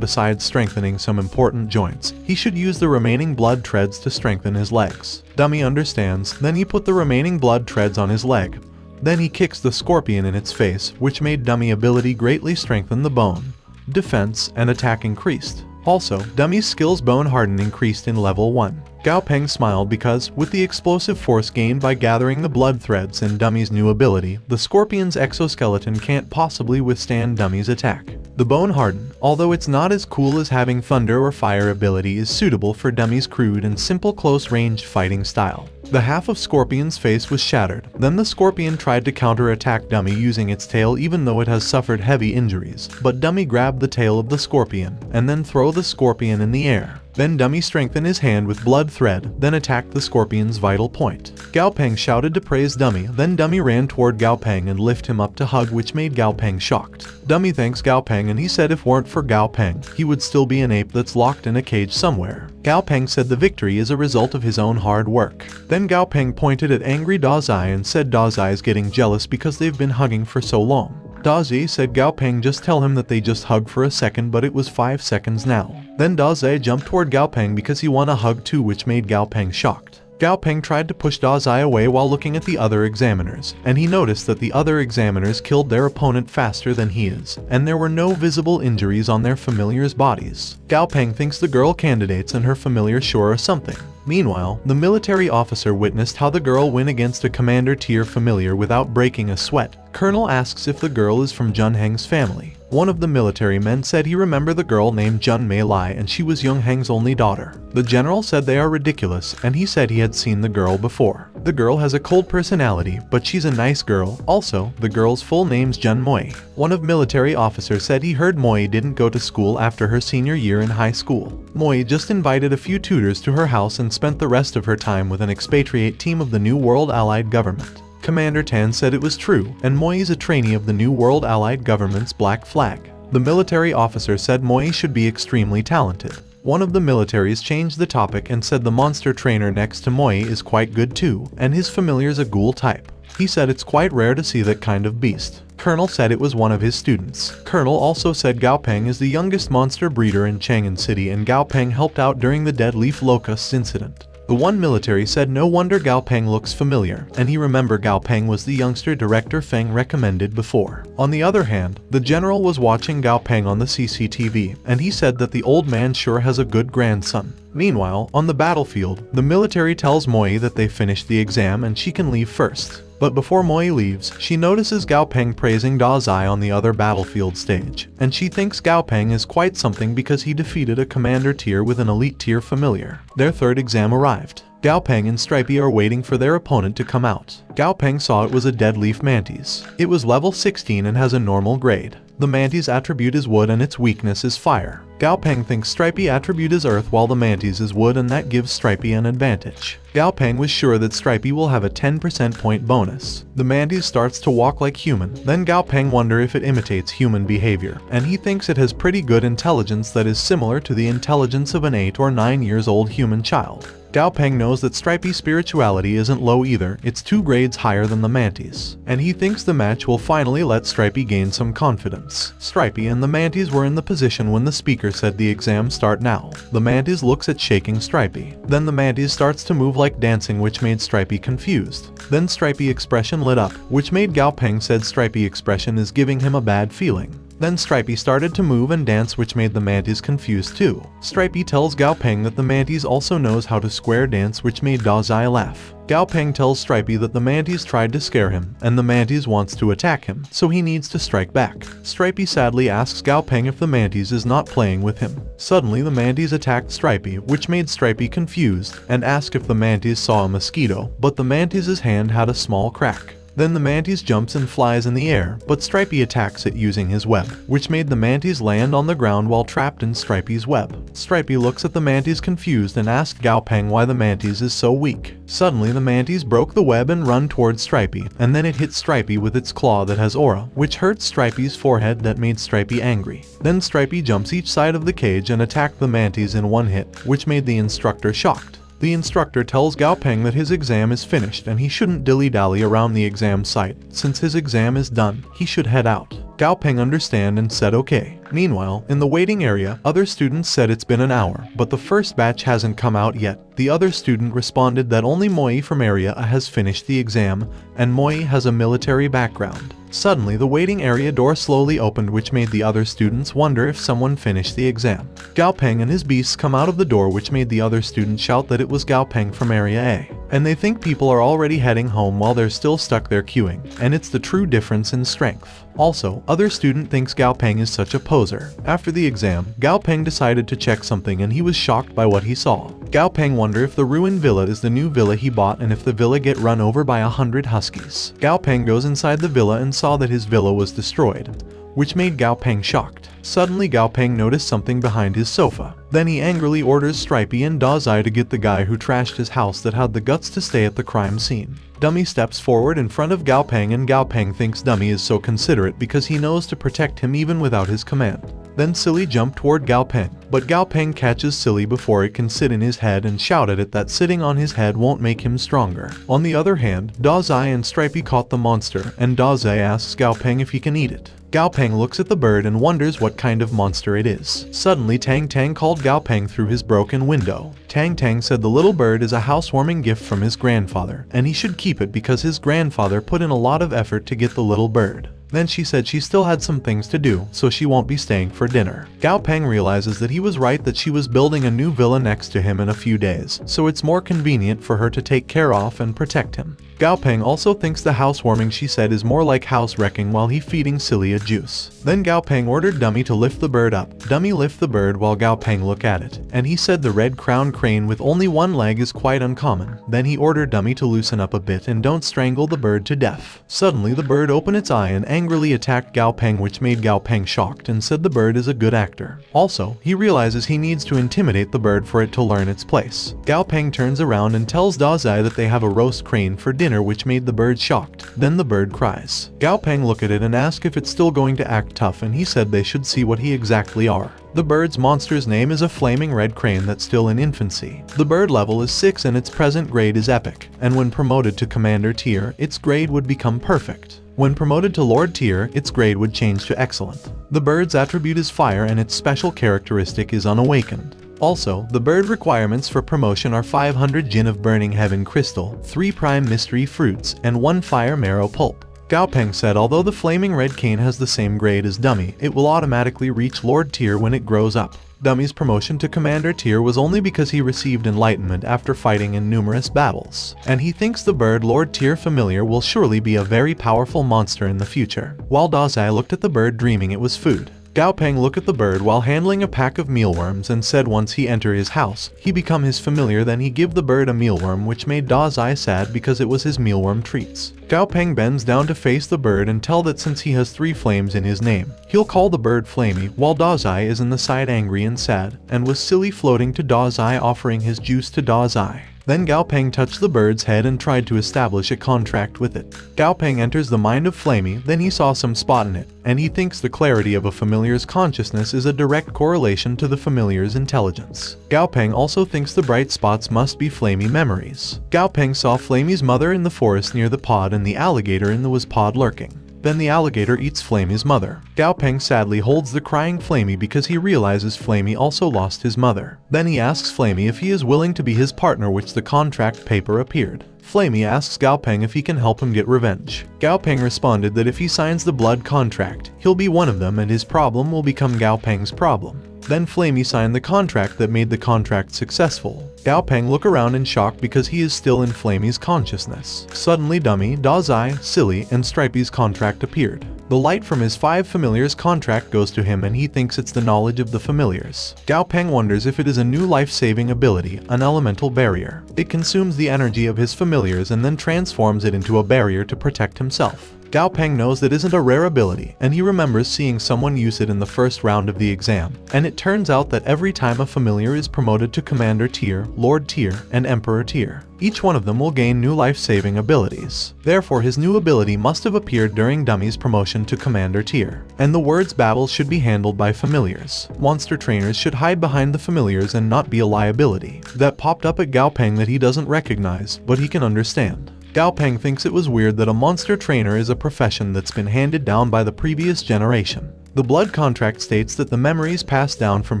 besides strengthening some important joints, he should use the remaining blood treads to strengthen his legs. Dummy understands, then he put the remaining blood treads on his leg. Then he kicks the scorpion in its face, which made Dummy ability greatly strengthen the bone. Defense and attack increased. Also, Dummy's skills bone harden increased in level 1. Gao Peng smiled because, with the explosive force gained by gathering the blood threads and Dummy's new ability, the Scorpion's exoskeleton can't possibly withstand Dummy's attack. The Bone Harden, although it's not as cool as having thunder or fire ability, is suitable for Dummy's crude and simple close-range fighting style. The half of Scorpion's face was shattered. Then the Scorpion tried to counterattack Dummy using its tail even though it has suffered heavy injuries, but Dummy grabbed the tail of the Scorpion and then threw the Scorpion in the air. Then Dummy strengthened his hand with blood thread, then attacked the Scorpion's vital point. Gao Peng shouted to praise Dummy, then Dummy ran toward Gao Peng and lifted him up to hug, which made Gao Peng shocked. Dummy thanks Gao Peng and he said if weren't for Gao Peng, he would still be an ape that's locked in a cage somewhere. Gao Peng said the victory is a result of his own hard work. Then Gao Peng pointed at angry Dazai and said Dazai is getting jealous because they've been hugging for so long. Dazai said Gao Peng just tell him that they just hugged for a second, but it was 5 seconds now. Then Dazai jumped toward Gao Peng because he won a hug too, which made Gao Peng shocked. Gao Peng tried to push Dazai away while looking at the other examiners, and he noticed that the other examiners killed their opponent faster than he is, and there were no visible injuries on their familiars' bodies. Gao Peng thinks the girl candidates and her familiar sure are something. Meanwhile, the military officer witnessed how the girl win against a commander tier familiar without breaking a sweat. Colonel asks if the girl is from Jun Heng's family. One of the military men said he remembered the girl named Jun Mei Lai and she was Young Heng's only daughter. The general said they are ridiculous and he said he had seen the girl before. The girl has a cold personality, but she's a nice girl. Also, the girl's full name's Jun Moi. One of military officers said he heard Moi didn't go to school after her senior year in high school. Moi just invited a few tutors to her house and spent the rest of her time with an expatriate team of the New World Allied Government. Commander Tan said it was true, and Moi is a trainee of the New World Allied Government's Black Flag. The military officer said Moi should be extremely talented. One of the militaries changed the topic and said the monster trainer next to Moi is quite good too, and his familiar's a ghoul type. He said it's quite rare to see that kind of beast. Colonel said it was one of his students. Colonel also said Gao Peng is the youngest monster breeder in Chang'an City and Gao Peng helped out during the Dead Leaf Locusts incident. The one military said no wonder Gao Peng looks familiar, and he remembered Gao Peng was the youngster Director Feng recommended before. On the other hand, the general was watching Gao Peng on the CCTV, and he said that the old man sure has a good grandson. Meanwhile, on the battlefield, the military tells Moi that they finished the exam and she can leave first. But before Moi leaves, she notices Gao Peng praising Dazai on the other battlefield stage, and she thinks Gao Peng is quite something because he defeated a commander tier with an elite tier familiar. Their third exam arrived. Gao Peng and Stripey are waiting for their opponent to come out. Gao Peng saw it was a Dead Leaf Mantis. It was level 16 and has a normal grade. The Mantis attribute is wood and its weakness is fire. Gao Peng thinks Stripey attribute is earth while the Mantis is wood, and that gives Stripey an advantage. Gao Peng was sure that Stripey will have a 10% point bonus. The Mantis starts to walk like human, then Gao Peng wonder if it imitates human behavior, and he thinks it has pretty good intelligence that is similar to the intelligence of an 8 or 9 years old human child. Gao Peng knows that Stripey's spirituality isn't low either, it's 2 grades higher than the Mantis, and he thinks the match will finally let Stripey gain some confidence. Stripey and the Mantis were in the position when the speaker said the exam start now. The Mantis looks at shaking Stripey. Then the Mantis starts to move like dancing, which made Stripey confused. Then Stripey expression lit up, which made Gao Peng said Stripey expression is giving him a bad feeling. Then Stripey started to move and dance, which made the Mantis confused too. Stripey tells Gao Peng that the Mantis also knows how to square dance, which made Dazai laugh. Gao Peng tells Stripey that the Mantis tried to scare him, and the Mantis wants to attack him, so he needs to strike back. Stripey sadly asks Gao Peng if the Mantis is not playing with him. Suddenly the Mantis attacked Stripey, which made Stripey confused, and asked if the Mantis saw a mosquito, but the Mantis' hand had a small crack. Then the Mantis jumps and flies in the air, but Stripey attacks it using his web, which made the Mantis land on the ground while trapped in Stripey's web. Stripey looks at the Mantis confused and asks Gao Peng why the Mantis is so weak. Suddenly the Mantis broke the web and run towards Stripey, and then it hit Stripey with its claw that has aura, which hurt Stripey's forehead that made Stripey angry. Then Stripey jumps each side of the cage and attacked the Mantis in one hit, which made the instructor shocked. The instructor tells Gao Peng that his exam is finished and he shouldn't dilly-dally around the exam site. Since his exam is done, he should head out. Gao Peng understand and said okay. Meanwhile, in the waiting area, other students said it's been an hour, but the first batch hasn't come out yet. The other student responded that only Moi from area A has finished the exam, and Moi has a military background. Suddenly, the waiting area door slowly opened, which made the other students wonder if someone finished the exam. Gao Peng and his beasts come out of the door, which made the other students shout that it was Gao Peng from Area A. And they think people are already heading home while they're still stuck there queuing, and it's the true difference in strength. Also, other student thinks Gao Peng is such a poser. After the exam, Gao Peng decided to check something and he was shocked by what he saw. Gao Peng wondered if the ruined villa is the new villa he bought and if the villa get run over by 100 huskies. Gao Peng goes inside the villa and saw that his villa was destroyed, which made Gao Peng shocked. Suddenly Gao Peng noticed something behind his sofa. Then he angrily orders Stripey and Dazai to get the guy who trashed his house that had the guts to stay at the crime scene. Dummy steps forward in front of Gao Peng and Gao Peng thinks Dummy is so considerate because he knows to protect him even without his command. Then Silly jumped toward Gao Peng, but Gao Peng catches Silly before it can sit in his head and shouted at it that sitting on his head won't make him stronger. On the other hand, Dazai and Stripey caught the monster, and Dazai asks Gao Peng if he can eat it. Gao Peng looks at the bird and wonders what kind of monster it is. Suddenly Tang Tang called Gao Peng through his broken window. Tang Tang said the little bird is a housewarming gift from his grandfather, and he should keep it because his grandfather put in a lot of effort to get the little bird. Then she said she still had some things to do, so she won't be staying for dinner. Gao Peng realizes that he was right, that she was building a new villa next to him in a few days, so it's more convenient for her to take care of and protect him. Gao Peng also thinks the housewarming she said is more like house wrecking while he feeding Silly a juice. Then Gao Peng ordered Dummy to lift the bird up. Dummy lift the bird while Gao Peng look at it, and he said the red-crowned crane with only one leg is quite uncommon. Then he ordered Dummy to loosen up a bit and don't strangle the bird to death. Suddenly the bird opened its eye and angrily attacked Gao Peng, which made Gao Peng shocked and said the bird is a good actor. Also, he realizes he needs to intimidate the bird for it to learn its place. Gao Peng turns around and tells Dazai that they have a roast crane for dinner, which made the bird shocked. Then the bird cries. Gao Peng look at it and ask if it's still going to act tough, and he said they should see what he exactly are. The bird's monster's name is a flaming red crane that's still in infancy. The bird level is 6 and its present grade is epic, and when promoted to commander tier, its grade would become perfect. When promoted to lord tier, its grade would change to excellent. The bird's attribute is fire and its special characteristic is unawakened. Also, the bird requirements for promotion are 500 Jin of Burning Heaven Crystal, 3 Prime Mystery Fruits, and 1 Fire Marrow Pulp. Gao Peng said although the flaming red cane has the same grade as Dummy, it will automatically reach Lord tier when it grows up. Dummy's promotion to Commander tier was only because he received enlightenment after fighting in numerous battles, and he thinks the bird Lord tier familiar will surely be a very powerful monster in the future. While Dazai looked at the bird dreaming it was food. Gao Peng looked at the bird while handling a pack of mealworms and said once he enter his house, he become his familiar, then he give the bird a mealworm, which made Dazai sad because it was his mealworm treats. Gao Peng bends down to face the bird and tell that since he has 3 flames in his name, he'll call the bird Flamey, while Dazai is in the side angry and sad, and was Silly floating to Dazai offering his juice to Dazai. Then Gao Peng touched the bird's head and tried to establish a contract with it. Gao Peng enters the mind of Flamey, then he saw some spot in it, and he thinks the clarity of a familiar's consciousness is a direct correlation to the familiar's intelligence. Gao Peng also thinks the bright spots must be Flamey memories. Gao Peng saw Flamey's mother in the forest near the pod and the alligator in the was pod lurking. Then the alligator eats Flamey's mother. Gao Peng sadly holds the crying Flamey because he realizes Flamey also lost his mother. Then he asks Flamey if he is willing to be his partner, which the contract paper appeared. Flamey asks Gao Peng if he can help him get revenge. Gao Peng responded that if he signs the blood contract, he'll be one of them and his problem will become Gao Peng's problem. Then Flamey signed the contract that made the contract successful. Gao Peng look around in shock because he is still in Flamey's consciousness. Suddenly Dummy, Dazai, Silly, and Stripey's contract appeared. The light from his 5 familiars contract goes to him and he thinks it's the knowledge of the familiars. Gao Peng wonders if it is a new life-saving ability, an elemental barrier. It consumes the energy of his familiars and then transforms it into a barrier to protect himself. Gao Peng knows that isn't a rare ability, and he remembers seeing someone use it in the first round of the exam, and it turns out that every time a familiar is promoted to Commander tier, Lord tier, and Emperor tier, each one of them will gain new life-saving abilities. Therefore his new ability must have appeared during Dummy's promotion to Commander tier, and the words battles should be handled by familiars. Monster trainers should hide behind the familiars and not be a liability. That popped up at Gao Peng that he doesn't recognize, but he can understand. Gao Peng thinks it was weird that a monster trainer is a profession that's been handed down by the previous generation. The blood contract states that the memories passed down from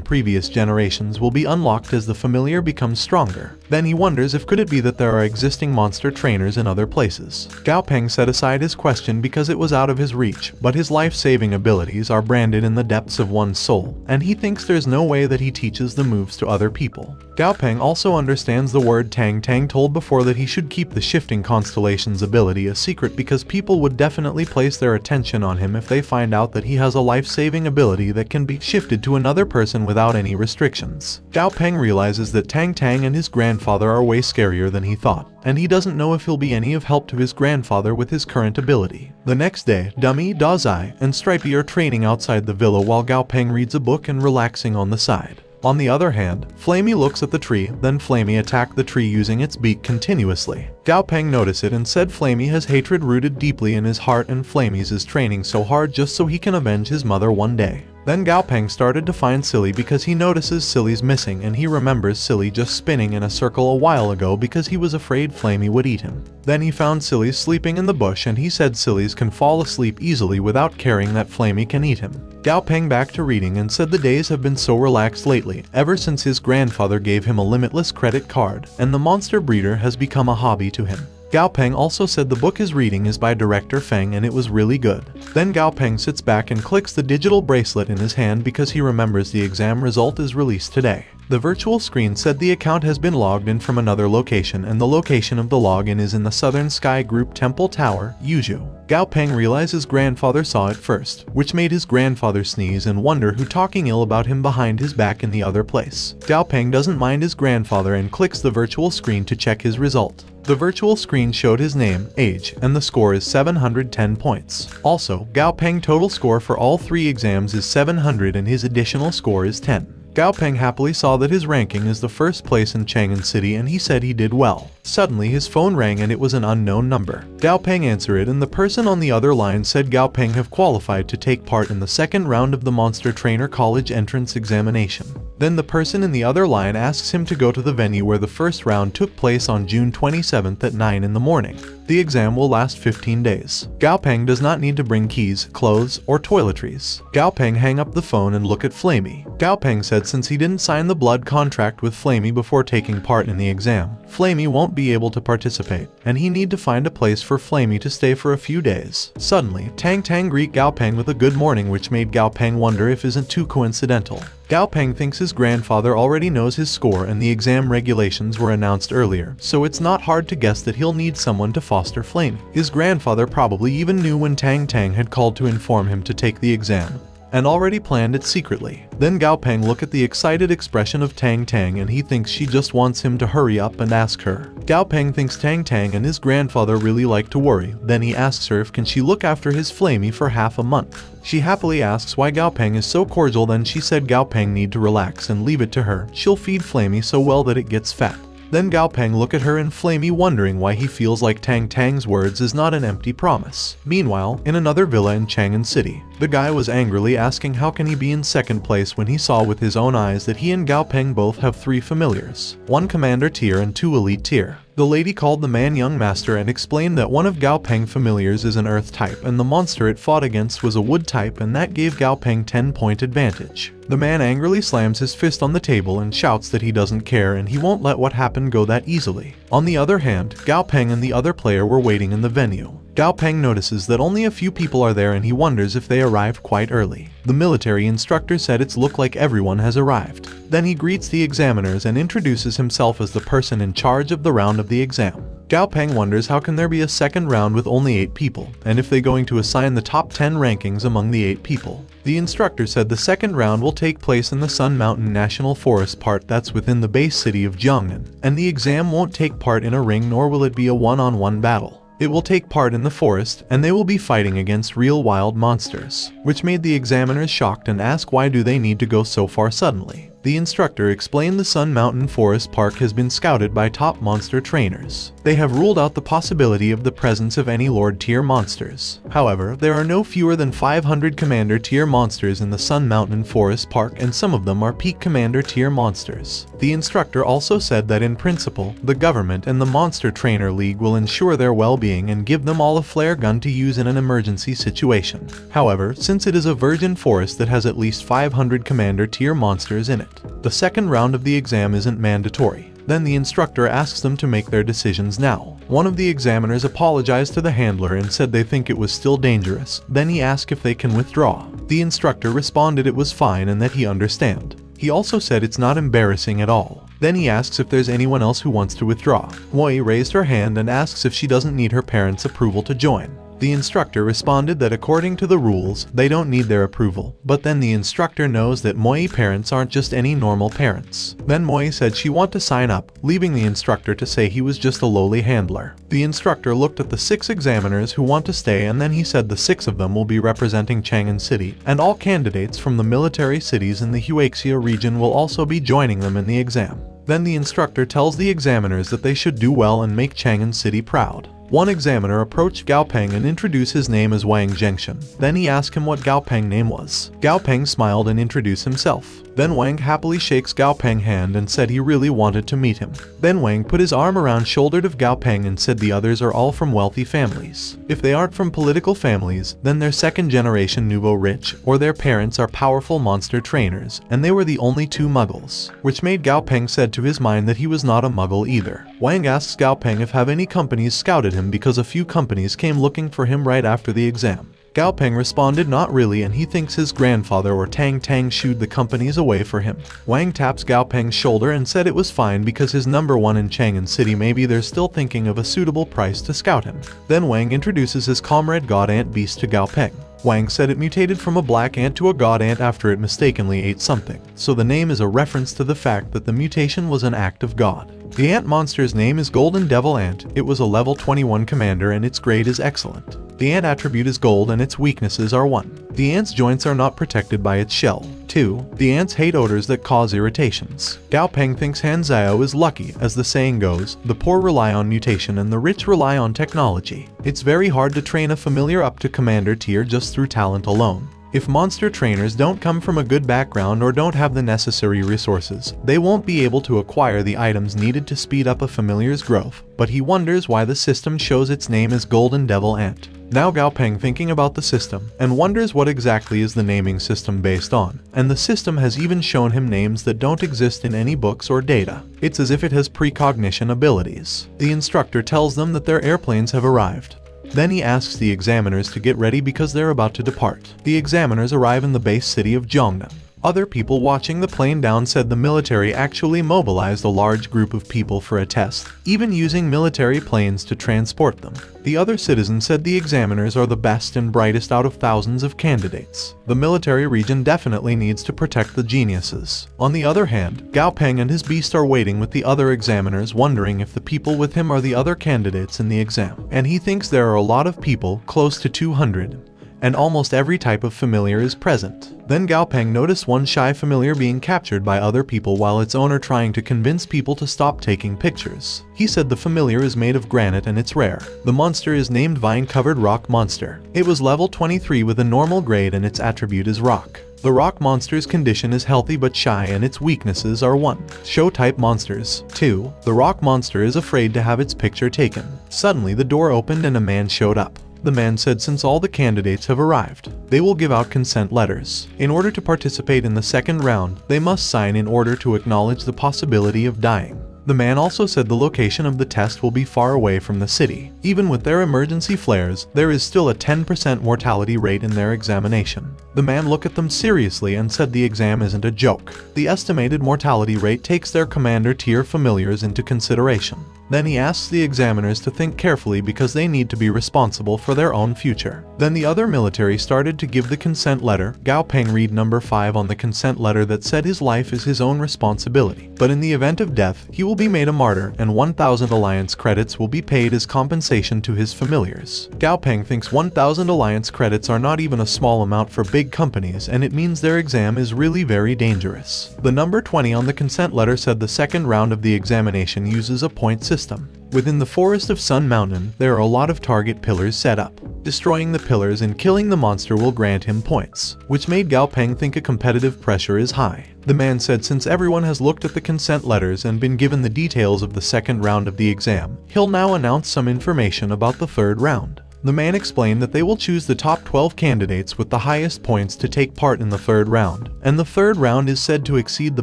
previous generations will be unlocked as the familiar becomes stronger. Then he wonders if could it be that there are existing monster trainers in other places. Gao Peng set aside his question because it was out of his reach, but his life-saving abilities are branded in the depths of one's soul, and he thinks there's no way that he teaches the moves to other people. Gao Peng also understands the word Tang Tang told before that he should keep the shifting constellations ability a secret because people would definitely place their attention on him if they find out that he has a life-saving ability that can be shifted to another person without any restrictions. Gao Peng realizes that Tang Tang and his grandfather are way scarier than he thought, and he doesn't know if he'll be any of help to his grandfather with his current ability. The next day, Dummy, Dazai, and Stripey are training outside the villa while Gao Peng reads a book and relaxing on the side. On the other hand, Flamey looks at the tree, then Flamey attacked the tree using its beak continuously. Gao Peng noticed it and said Flamey has hatred rooted deeply in his heart and Flamey's is training so hard just so he can avenge his mother one day. Then Gao Peng started to find Silly because he notices Silly's missing and he remembers Silly just spinning in a circle a while ago because he was afraid Flamey would eat him. Then he found Silly sleeping in the bush and he said Silly's can fall asleep easily without caring that Flamey can eat him. Gao Peng back to reading and said the days have been so relaxed lately, ever since his grandfather gave him a limitless credit card, and the monster breeder has become a hobby to him. Gao Peng also said the book he's reading is by director Feng and it was really good. Then Gao Peng sits back and clicks the digital bracelet in his hand because he remembers the exam result is released today. The virtual screen said the account has been logged in from another location and the location of the login is in the Southern Sky Group Temple Tower, Yuzhou. Gao Peng realized his grandfather saw it first, which made his grandfather sneeze and wonder who talking ill about him behind his back in the other place. Gao Peng doesn't mind his grandfather and clicks the virtual screen to check his result. The virtual screen showed his name, age, and the score is 710 points. Also, Gao Peng total score for all 3 exams is 700 and his additional score is 10. Gao Peng happily saw that his ranking is the first place in Chang'an City and he said he did well. Suddenly his phone rang and it was an unknown number. Gao Peng answered it and the person on the other line said Gao Peng have qualified to take part in the second round of the Monster Trainer College entrance examination. Then the person in the other line asks him to go to the venue where the first round took place on June 27th at 9 in the morning. The exam will last 15 days. Gao Peng does not need to bring keys, clothes, or toiletries. Gao Peng hang up the phone and look at Flamey. Gao Peng said since he didn't sign the blood contract with Flamey before taking part in the exam, Flamey won't be able to participate, and he need to find a place for Flamey to stay for a few days. Suddenly, Tang Tang greet Gao Peng with a good morning which made Gao Peng wonder if isn't too coincidental. Gao Peng thinks his grandfather already knows his score and the exam regulations were announced earlier, so it's not hard to guess that he'll need someone to foster Flamey. His grandfather probably even knew when Tang Tang had called to inform him to take the exam, and already planned it secretly. Then Gao Peng look at the excited expression of Tang Tang and he thinks she just wants him to hurry up and ask her. Gao Peng thinks Tang Tang and his grandfather really like to worry, then he asks her if can she look after his Flamey for half a month. She happily asks why Gao Peng is so cordial, then she said Gao Peng need to relax and leave it to her, she'll feed Flamey so well that it gets fat. Then Gao Peng look at her and Flamey wondering why he feels like Tang Tang's words is not an empty promise. Meanwhile, in another villa in Chang'an City, the guy was angrily asking how can he be in second place when he saw with his own eyes that he and Gao Peng both have 3 familiars, 1 commander tier and 2 elite tier. The lady called the man young master and explained that one of Gao Peng familiars is an earth type and the monster it fought against was a wood type and that gave Gao Peng 10-point advantage. The man angrily slams his fist on the table and shouts that he doesn't care and he won't let what happened go that easily. On the other hand, Gao Peng and the other player were waiting in the venue. Gao Peng notices that only a few people are there and he wonders if they arrived quite early. The military instructor said it's look like everyone has arrived. Then he greets the examiners and introduces himself as the person in charge of the round of the exam. Gao Peng wonders how can there be a second round with only 8 people, and if they going to assign the top 10 rankings among the 8 people. The instructor said the second round will take place in the Sun Mountain National Forest part that's within the base city of Jiangnan, and the exam won't take part in a ring nor will it be a one-on-one battle. It will take part in the forest, and they will be fighting against real wild monsters, which made the examiners shocked and ask why do they need to go so far suddenly. The instructor explained the Sun Mountain Forest Park has been scouted by top monster trainers. They have ruled out the possibility of the presence of any Lord tier monsters. However, there are no fewer than 500 Commander tier monsters in the Sun Mountain Forest Park, and some of them are peak Commander tier monsters. The instructor also said that in principle, the government and the Monster Trainer League will ensure their well-being and give them all a flare gun to use in an emergency situation. However, since it is a virgin forest that has at least 500 Commander tier monsters in it, the second round of the exam isn't mandatory. Then the instructor asks them to make their decisions now. One of the examiners apologized to the handler and said they think it was still dangerous. Then he asked if they can withdraw. The instructor responded it was fine and that he understand. He also said it's not embarrassing at all. Then he asks if there's anyone else who wants to withdraw. Moi raised her hand and asks if she doesn't need her parents' approval to join. The instructor responded that according to the rules, they don't need their approval, but then the instructor knows that Moi parents aren't just any normal parents. Then Moi said she want to sign up, leaving the instructor to say he was just a lowly handler. The instructor looked at the 6 examiners who want to stay, and then he said the 6 of them will be representing Chang'an City, and all candidates from the military cities in the Huaxia region will also be joining them in the exam. Then the instructor tells the examiners that they should do well and make Chang'an City proud. One examiner approached Gao Peng and introduced his name as Wang Zhengshan. Then he asked him what Gao Peng's name was. Gao Peng smiled and introduced himself. Then Wang happily shakes Gao Peng's hand and said he really wanted to meet him. Then Wang put his arm around shoulder of Gao Peng and said the others are all from wealthy families. If they aren't from political families, then they're second generation nouveau rich, or their parents are powerful monster trainers, and they were the only 2 muggles, which made Gao Peng said to his mind that he was not a muggle either. Wang asks Gao Peng if have any companies scouted him because a few companies came looking for him right after the exam. Gao Peng responded not really, and he thinks his grandfather or Tang Tang shooed the companies away for him. Wang taps Gao Peng's shoulder and said it was fine because his number 1 in Chang'an City, maybe they're still thinking of a suitable price to scout him. Then Wang introduces his comrade God Ant Beast to Gao Peng. Wang said it mutated from a black ant to a god ant after it mistakenly ate something, so the name is a reference to the fact that the mutation was an act of God. The ant monster's name is Golden Devil Ant. It was a level 21 commander and its grade is excellent. The ant attribute is gold and its weaknesses are 1. The ant's joints are not protected by its shell. 2. The ants hate odors that cause irritations. Gao Peng thinks Han Xiao is lucky, as the saying goes, the poor rely on mutation and the rich rely on technology. It's very hard to train a familiar up to commander tier just through talent alone. If monster trainers don't come from a good background or don't have the necessary resources, they won't be able to acquire the items needed to speed up a familiar's growth, but he wonders why the system shows its name as Golden Devil Ant. Now Gao Peng thinking about the system, and wonders what exactly is the naming system based on, and the system has even shown him names that don't exist in any books or data. It's as if it has precognition abilities. The instructor tells them that their airplanes have arrived. Then he asks the examiners to get ready because they're about to depart. The examiners arrive in the base city of Zhongnan. Other people watching the plane down said the military actually mobilized a large group of people for a test, even using military planes to transport them. The other citizens said the examiners are the best and brightest out of thousands of candidates. The military region definitely needs to protect the geniuses. On the other hand, Gao Peng and his beast are waiting with the other examiners, wondering if the people with him are the other candidates in the exam. And he thinks there are a lot of people, close to 200. And almost every type of familiar is present. Then Gao Peng noticed one shy familiar being captured by other people while its owner trying to convince people to stop taking pictures. He said the familiar is made of granite and it's rare. The monster is named Vine-Covered Rock Monster. It was level 23 with a normal grade and its attribute is rock. The rock monster's condition is healthy but shy and its weaknesses are 1. Show type monsters. 2. The rock monster is afraid to have its picture taken. Suddenly the door opened and a man showed up. The man said since all the candidates have arrived, they will give out consent letters. In order to participate in the second round, they must sign in order to acknowledge the possibility of dying. The man also said the location of the test will be far away from the city. Even with their emergency flares, there is still a 10% mortality rate in their examination. The man looked at them seriously and said the exam isn't a joke. The estimated mortality rate takes their commander tier familiars into consideration. Then he asks the examiners to think carefully because they need to be responsible for their own future. Then the other military started to give the consent letter. Gao Peng read number 5 on the consent letter that said his life is his own responsibility, but in the event of death, he will be made a martyr and 1,000 alliance credits will be paid as compensation to his familiars. Gao Peng thinks 1,000 alliance credits are not even a small amount for big companies, and it means their exam is really very dangerous. The number 20 on the consent letter said the second round of the examination uses a point system. Within the forest of Sun Mountain, there are a lot of target pillars set up. Destroying the pillars and killing the monster will grant him points, which made Gao Peng think a competitive pressure is high. The man said since everyone has looked at the consent letters and been given the details of the second round of the exam, he'll now announce some information about the third round. The man explained that they will choose the top 12 candidates with the highest points to take part in the third round, and the third round is said to exceed the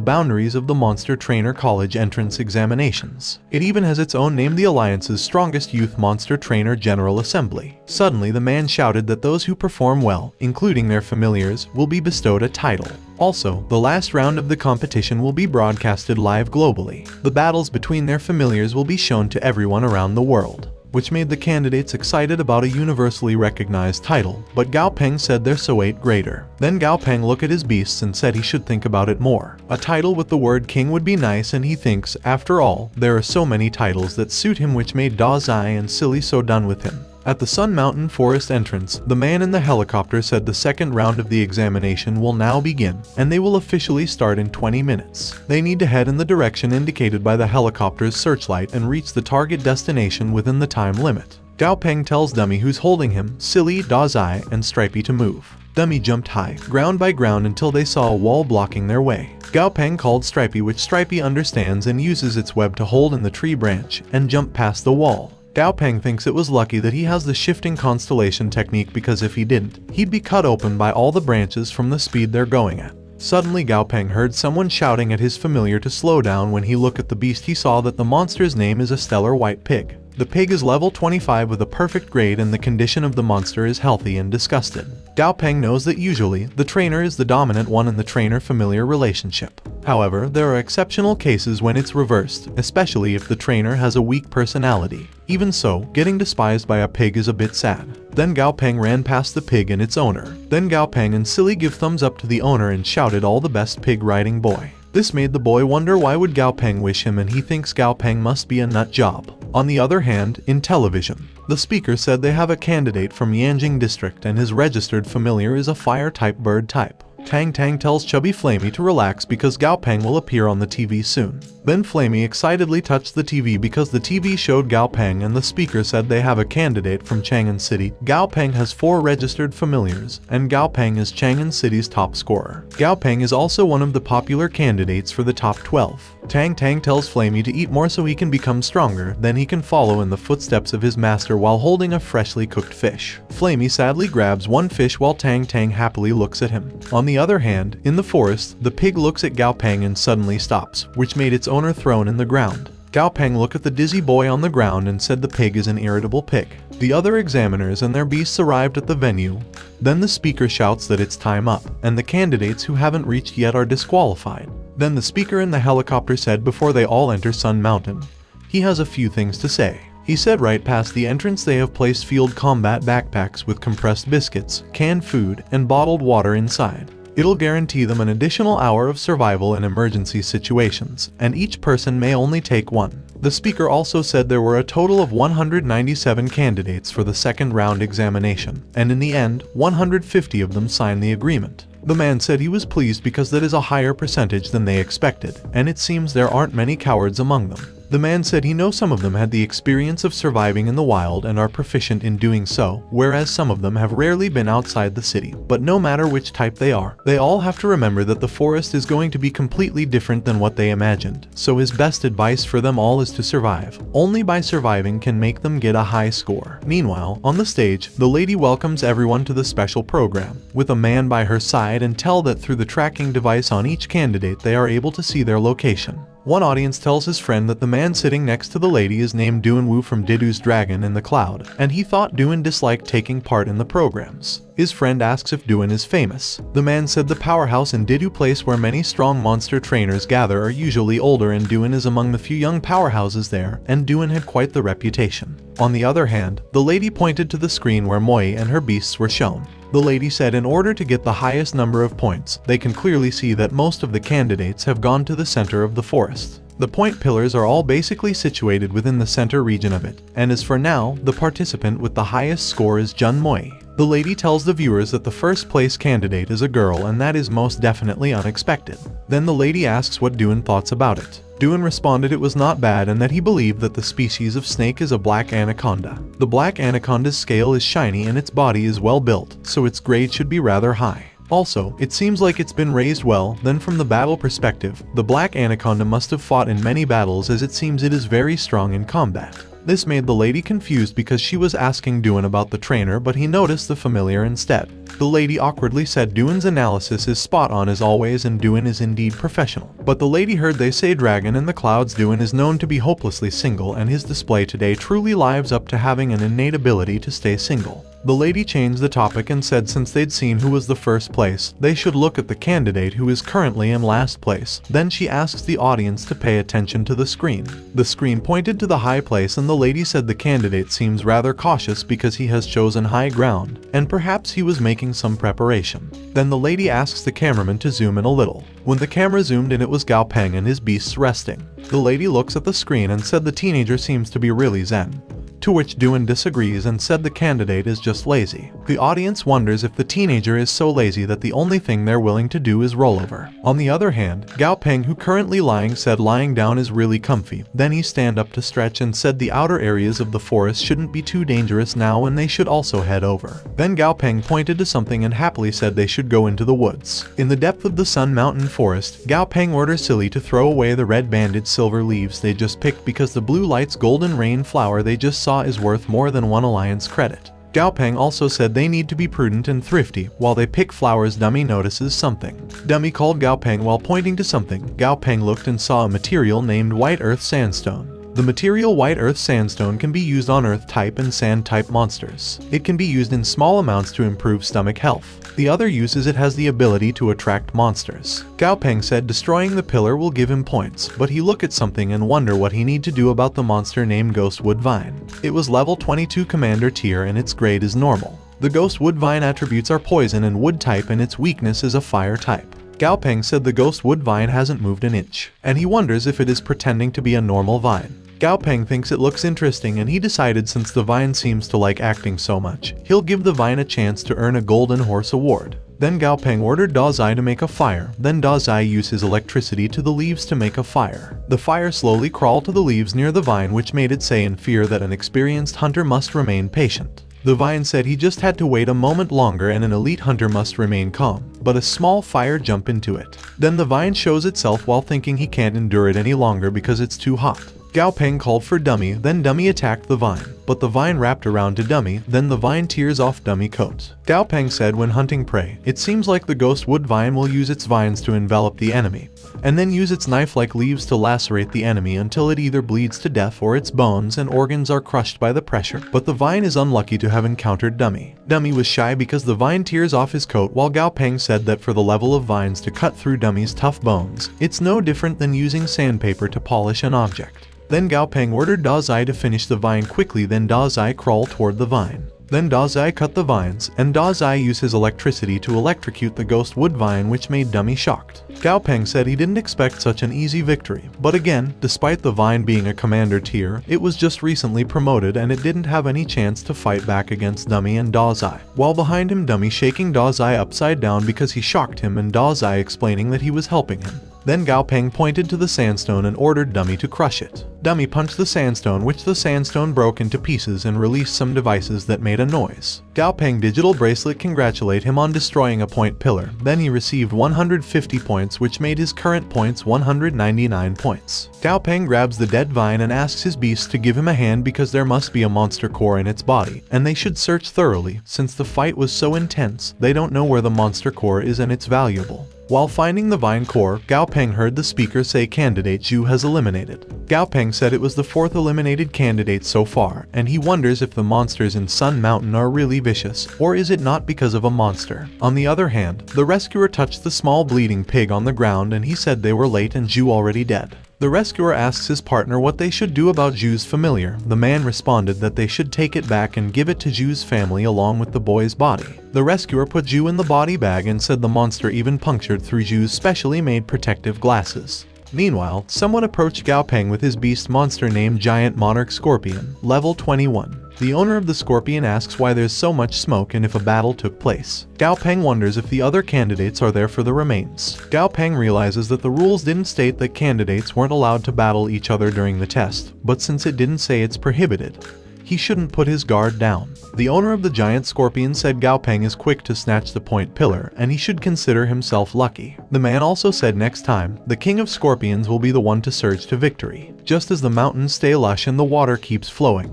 boundaries of the Monster Trainer College entrance examinations. It even has its own name, the Alliance's Strongest Youth Monster Trainer General Assembly. Suddenly the man shouted that those who perform well, including their familiars, will be bestowed a title. Also, the last round of the competition will be broadcasted live globally. The battles between their familiars will be shown to everyone around the world, which made the candidates excited about a universally recognized title, but Gao Peng said they're so 8th grader. Then Gao Peng looked at his beasts and said he should think about it more. A title with the word king would be nice, and he thinks, after all, there are so many titles that suit him, which made Da Zai and Silly so done with him. At the Sun Mountain Forest entrance, the man in the helicopter said the second round of the examination will now begin, and they will officially start in 20 minutes. They need to head in the direction indicated by the helicopter's searchlight and reach the target destination within the time limit. Gao Peng tells Dummy, who's holding him, Silly, Da Zai, and Stripey to move. Dummy jumped high, ground by ground, until they saw a wall blocking their way. Gao Peng called Stripey, which Stripey understands and uses its web to hold in the tree branch and jump past the wall. Gao Peng thinks it was lucky that he has the shifting constellation technique, because if he didn't, he'd be cut open by all the branches from the speed they're going at. Suddenly Gao Peng heard someone shouting at his familiar to slow down. When he looked at the beast, he saw that the monster's name is a stellar white pig. The pig is level 25 with a perfect grade, and the condition of the monster is healthy and disgusted. Gao Peng knows that usually, the trainer is the dominant one in the trainer-familiar relationship. However, there are exceptional cases when it's reversed, especially if the trainer has a weak personality. Even so, getting despised by a pig is a bit sad. Then Gao Peng ran past the pig and its owner. Then Gao Peng and Silly give thumbs up to the owner and shouted, "All the best, pig riding boy." This made the boy wonder why would Gao Peng wish him, and he thinks Gao Peng must be a nut job. On the other hand, in television, the speaker said they have a candidate from Yanjing district and his registered familiar is a fire-type bird type. Tang Tang tells Chubby Flamey to relax because Gao Peng will appear on the TV soon. Then Flamey excitedly touched the TV because the TV showed Gao Peng, and the speaker said they have a candidate from Chang'an City. Gao Peng has 4 registered familiars, and Gao Peng is Chang'an City's top scorer. Gao Peng is also one of the popular candidates for the top 12. Tang Tang tells Flamey to eat more so he can become stronger, then he can follow in the footsteps of his master while holding a freshly cooked fish. Flamey sadly grabs one fish while Tang Tang happily looks at him. On the other hand, in the forest, the pig looks at Gao Peng and suddenly stops, which made its owner thrown in the ground. Gao Peng looked at the dizzy boy on the ground and said the pig is an irritable pig. The other examiners and their beasts arrived at the venue. Then the speaker shouts that it's time up, and the candidates who haven't reached yet are disqualified. Then the speaker in the helicopter said before they all enter Sun Mountain, he has a few things to say. He said right past the entrance they have placed field combat backpacks with compressed biscuits, canned food, and bottled water inside. It'll guarantee them an additional hour of survival in emergency situations, and each person may only take one. The speaker also said there were a total of 197 candidates for the second round examination, and in the end, 150 of them signed the agreement. The man said he was pleased because that is a higher percentage than they expected, and it seems there aren't many cowards among them. The man said he knows some of them had the experience of surviving in the wild and are proficient in doing so, whereas some of them have rarely been outside the city. But no matter which type they are, they all have to remember that the forest is going to be completely different than what they imagined. So his best advice for them all is to survive. Only by surviving can make them get a high score. Meanwhile, on the stage, the lady welcomes everyone to the special program, with a man by her side, and tell that through the tracking device on each candidate they are able to see their location. One audience tells his friend that the man sitting next to the lady is named Duan Wu from Didu's Dragon in the Cloud, and he thought Duan disliked taking part in the programs. His friend asks if Duan is famous. The man said the powerhouse in Didu place where many strong monster trainers gather are usually older, and Duan is among the few young powerhouses there, and Duan had quite the reputation. On the other hand, the lady pointed to the screen where Moi and her beasts were shown. The lady said in order to get the highest number of points, they can clearly see that most of the candidates have gone to the center of the forest. The point pillars are all basically situated within the center region of it, and as for now, the participant with the highest score is Jun Moi. The lady tells the viewers that the first place candidate is a girl, and that is most definitely unexpected. Then the lady asks what Duan thoughts about it. Duan responded it was not bad and that he believed that the species of snake is a black anaconda. The black anaconda's scale is shiny and its body is well built, so its grade should be rather high. Also, it seems like it's been raised well. Then from the battle perspective, the black anaconda must have fought in many battles, as it seems it is very strong in combat. This made the lady confused because she was asking Duan about the trainer, but he noticed the familiar instead. The lady awkwardly said Duan's analysis is spot on as always and Duan is indeed professional. But the lady heard they say Dragon in the Clouds. Duan is known to be hopelessly single, and his display today truly lives up to having an innate ability to stay single. The lady changed the topic and said since they'd seen who was the first place, they should look at the candidate who is currently in last place. Then she asks the audience to pay attention to the screen. The screen pointed to the high place and the lady said the candidate seems rather cautious because he has chosen high ground, and perhaps he was making some preparation. Then the lady asks the cameraman to zoom in a little. When the camera zoomed in, it was Gao Peng and his beasts resting. The lady looks at the screen and said the teenager seems to be really zen. To which Duan disagrees and said the candidate is just lazy. The audience wonders if the teenager is so lazy that the only thing they're willing to do is roll over. On the other hand, Gao Peng, who currently lying, said lying down is really comfy. Then he stand up to stretch and said the outer areas of the forest shouldn't be too dangerous now and they should also head over. Then Gao Peng pointed to something and happily said they should go into the woods. In the depth of the Sun Mountain forest, Gao Peng orders Silly to throw away the red-banded silver leaves they just picked because the blue light's golden rain flower they just saw is worth more than one alliance credit. Gao Peng also said they need to be prudent and thrifty. While they pick flowers, Dummy notices something. Dummy called Gao Peng while pointing to something. Gao Peng looked and saw a material named White Earth Sandstone. The material White Earth Sandstone can be used on Earth type and Sand type monsters. It can be used in small amounts to improve stomach health. The other use is it has the ability to attract monsters. Gao Peng said destroying the pillar will give him points, but he look at something and wonder what he need to do about the monster named Ghostwood Vine. It was level 22 commander tier and its grade is normal. The Ghostwood Vine attributes are poison and wood type and its weakness is a fire type. Gao Peng said the Ghostwood Vine hasn't moved an inch, and he wonders if it is pretending to be a normal vine. Gao Peng thinks it looks interesting and he decided since the vine seems to like acting so much, he'll give the vine a chance to earn a Golden Horse award. Then Gao Peng ordered Da Zai to make a fire. Then Da Zai uses electricity to the leaves to make a fire. The fire slowly crawled to the leaves near the vine, which made it say in fear that an experienced hunter must remain patient. The vine said he just had to wait a moment longer and an elite hunter must remain calm, but a small fire jumped into it. Then the vine shows itself while thinking he can't endure it any longer because it's too hot. Gao Peng called for Dummy, then Dummy attacked the vine, but the vine wrapped around to Dummy, then the vine tears off Dummy coat. Gao Peng said when hunting prey, it seems like the Ghostwood Vine will use its vines to envelop the enemy, and then use its knife-like leaves to lacerate the enemy until it either bleeds to death or its bones and organs are crushed by the pressure. But the vine is unlucky to have encountered Dummy. Dummy was shy because the vine tears off his coat, while Gao Peng said that for the level of vines to cut through Dummy's tough bones, it's no different than using sandpaper to polish an object. Then Gao Peng ordered Da Zai to finish the vine quickly, then Da Zai crawled toward the vine. Then Da Zai cut the vines, and Da Zai used his electricity to electrocute the Ghostwood Vine, which made Dummy shocked. Gao Peng said he didn't expect such an easy victory, but again, despite the vine being a commander tier, it was just recently promoted and it didn't have any chance to fight back against Dummy and Da Zai. While behind him, Dummy shaking Da Zai upside down because he shocked him and Da Zai explaining that he was helping him. Then Gao Peng pointed to the sandstone and ordered Dummy to crush it. Dummy punched the sandstone, which the sandstone broke into pieces and released some devices that made a noise. Gao Peng digital bracelet congratulate him on destroying a point pillar. Then he received 150 points, which made his current points 199 points. Gao Peng grabs the dead vine and asks his beast to give him a hand because there must be a monster core in its body, and they should search thoroughly. Since the fight was so intense, they don't know where the monster core is and it's valuable. While finding the vine core, Gao Peng heard the speaker say candidate Zhu has eliminated. Gao Peng said it was the 4th eliminated candidate so far, and he wonders if the monsters in Sun Mountain are really vicious, or is it not because of a monster. On the other hand, the rescuer touched the small bleeding pig on the ground and he said they were late and Zhu already dead. The rescuer asks his partner what they should do about Zhu's familiar. The man responded that they should take it back and give it to Zhu's family along with the boy's body. The rescuer put Zhu in the body bag and said the monster even punctured through Zhu's specially made protective glasses. Meanwhile, someone approached Gao Peng with his beast monster named Giant Monarch Scorpion, level 21. The owner of the scorpion asks why there's so much smoke and if a battle took place. Gao Peng wonders if the other candidates are there for the remains. Gao Peng realizes that the rules didn't state that candidates weren't allowed to battle each other during the test, but since it didn't say it's prohibited, he shouldn't put his guard down. The owner of the giant scorpion said Gao Peng is quick to snatch the point pillar and he should consider himself lucky. The man also said next time, the king of scorpions will be the one to surge to victory. Just as the mountains stay lush and the water keeps flowing,